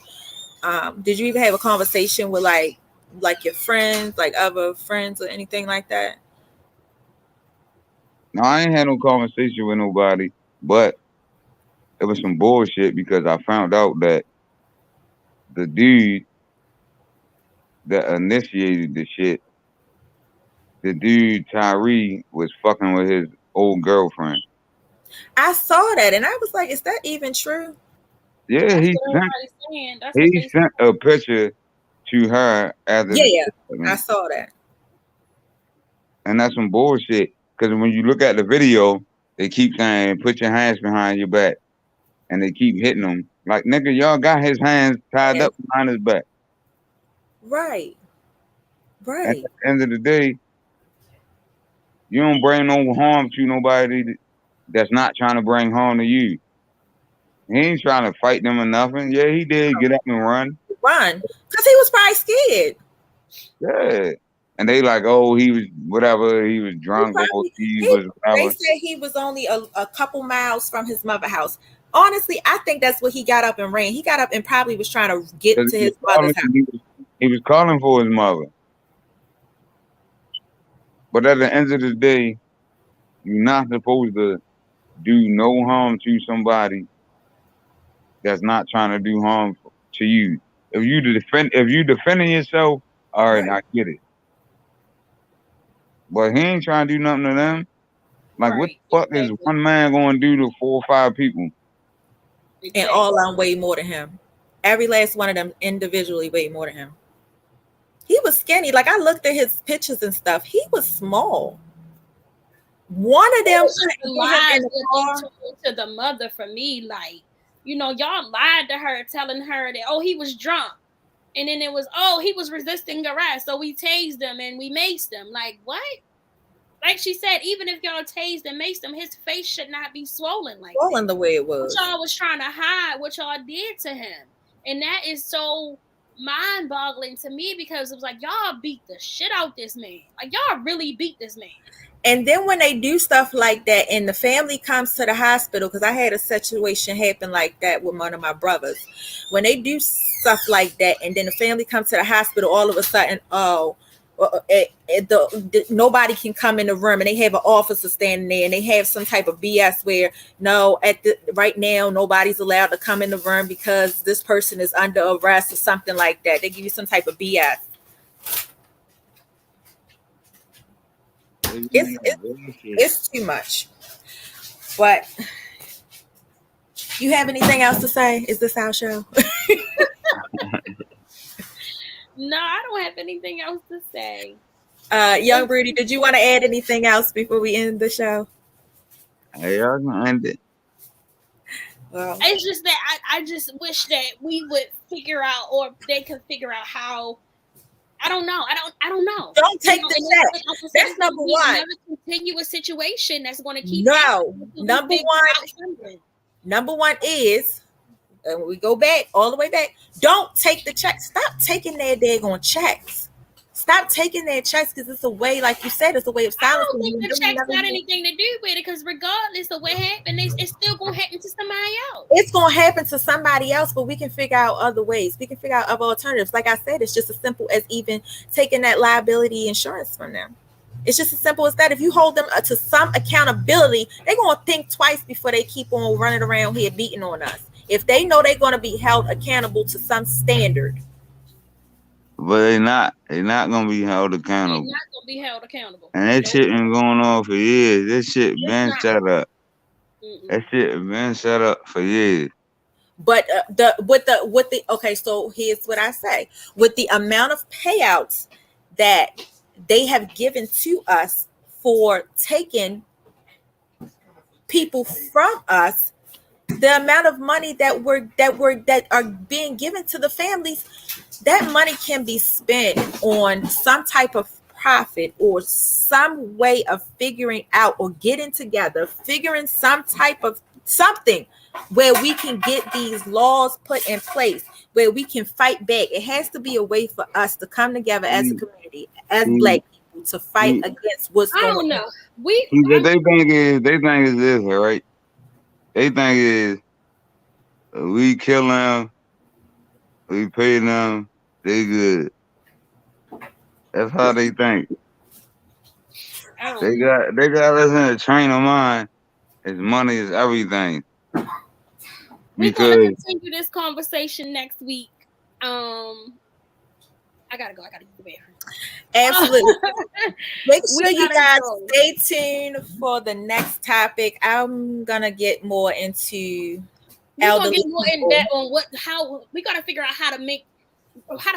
Did you even have a conversation with like your friends, like other friends or anything like that? No, I ain't had no conversation with nobody, but it was some bullshit because I found out that the dude that initiated the shit, the dude Tyree, was fucking with his old girlfriend. I saw that and I was like, is that even true? Yeah, That's he what sent everybody's saying. That's what he they sent a picture to her after Yeah, the I saw that. and that's some bullshit. Because when you look at the video, they keep saying, "Put your hands behind your back," and they keep hitting him. Like, nigga, y'all got his hands tied Yeah. up behind his back. Right. At Right. the end of the day, you don't bring no harm to nobody that's not trying to bring harm to you. He ain't trying to fight them or nothing. Yeah, he did get up and run. Run. Because he was probably scared. Yeah. And they like, oh, he was whatever, he was drunk or he was They whatever. said he was only a couple miles from his mother's house. Honestly, I think that's what he got up and ran. He got up and probably was trying to get 'Cause to his mother's house. He was calling for his mother. But at the end of the day, you're not supposed to do no harm to somebody that's not trying to do harm to you. If you defending yourself, all right, I get it. But he ain't trying to do nothing to them. Like, what the fuck is one man going to do to 4 or 5 people? And all of them weigh more than him. Every last one of them individually weighed more than him. He was skinny. Like, I looked at his pictures and stuff. He was small. One of them lied to the mother for me. Like, you know, y'all lied to her, telling her that, oh, he was drunk. And then it was, oh, he was resisting arrest. So we tased him and we maced him. Like, what? Like she said, even if y'all tased and maced him, his face should not be swollen like swollen the way it was. What y'all was trying to hide, what y'all did to him. And that is so mind-boggling to me because it was like, y'all beat the shit out this man. Like, y'all really beat this man. And then when they do stuff like that and the family comes to the hospital, because I had a situation happen like that with one of my brothers. When they do stuff like that and then the family comes to the hospital, all of a sudden, nobody can come in the room and they have an officer standing there and they have some type of BS where right now nobody's allowed to come in the room because this person is under arrest or something like that. They give you some type of BS. It's too much. But you have anything else to say? Is this our show? No, I don't have anything else to say. Young Broody, did you want to add anything else before we end the show? Hey, y'all gonna end it. Well, it's just that I just wish that we would figure out, or they could figure out how. I don't know. I don't know. Don't take the check. That's number one. Another continuous situation that's going to keep. Number one is, and we go back all the way back. Don't take the check. Stop taking their daggone checks. Stop taking their checks because it's a way, like you said, it's a way of silencing. I don't think the check's got anything to do with it because regardless of what happened, it's still going to happen to somebody else. It's going to happen to somebody else, but we can figure out other ways. We can figure out other alternatives. Like I said, it's just as simple as even taking that liability insurance from them. It's just as simple as that. If you hold them to some accountability, they're going to think twice before they keep on running around here beating on us. If they know they're going to be held accountable to some standard. But they're not gonna be held accountable. They're not gonna be held accountable. And that shit been going on for years. This shit been set up. That shit been set up for years. But okay, so here's what I say. With the amount of payouts that they have given to us for taking people from us, the amount of money that are being given to the families, that money can be spent on some type of nonprofit or some way of figuring out or getting together, figuring some type of something where we can get these laws put in place, where we can fight back. It has to be a way for us to come together as a community, as Black people, to fight against what's going on. I don't know. What they think is this, right? They think is we kill them, we pay them, they good. That's how they think. They got us in a train of mind. As money is everything. We're gonna continue this conversation next week. I gotta go. I gotta get the bathroom. Absolutely. Make sure you guys stay tuned for the next topic. I'm gonna get more into elderly people. We're gonna get more in depth on how we gotta figure out how to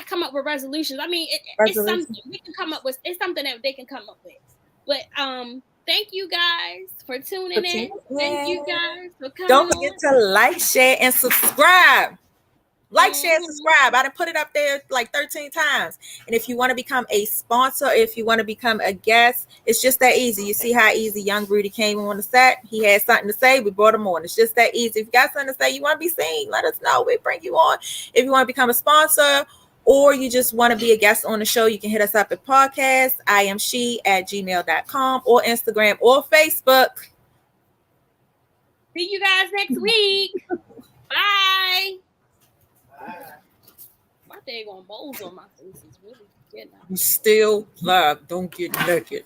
come up with resolutions. I mean, it's something we can come up with. It's something that they can come up with. But thank you guys for tuning in. Thank you guys for coming. Don't forget to like, share, and subscribe. Like, share, and subscribe. I done put it up there like 13 times. And if you want to become a sponsor, if you want to become a guest, it's just that easy. You see how easy Young Rudy came on the set? He had something to say. We brought him on. It's just that easy. If you got something to say, you want to be seen, let us know. We bring you on. If you want to become a sponsor, or you just want to be a guest on the show, you can hit us up at PodcastIAmShe@gmail.com or Instagram or Facebook. See you guys next week. Bye. My daggone moles on my face is really getting out. You still live. Don't get naked.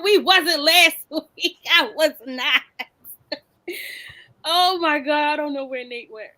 We wasn't last week. I was not. Oh my God. I don't know where Nate went.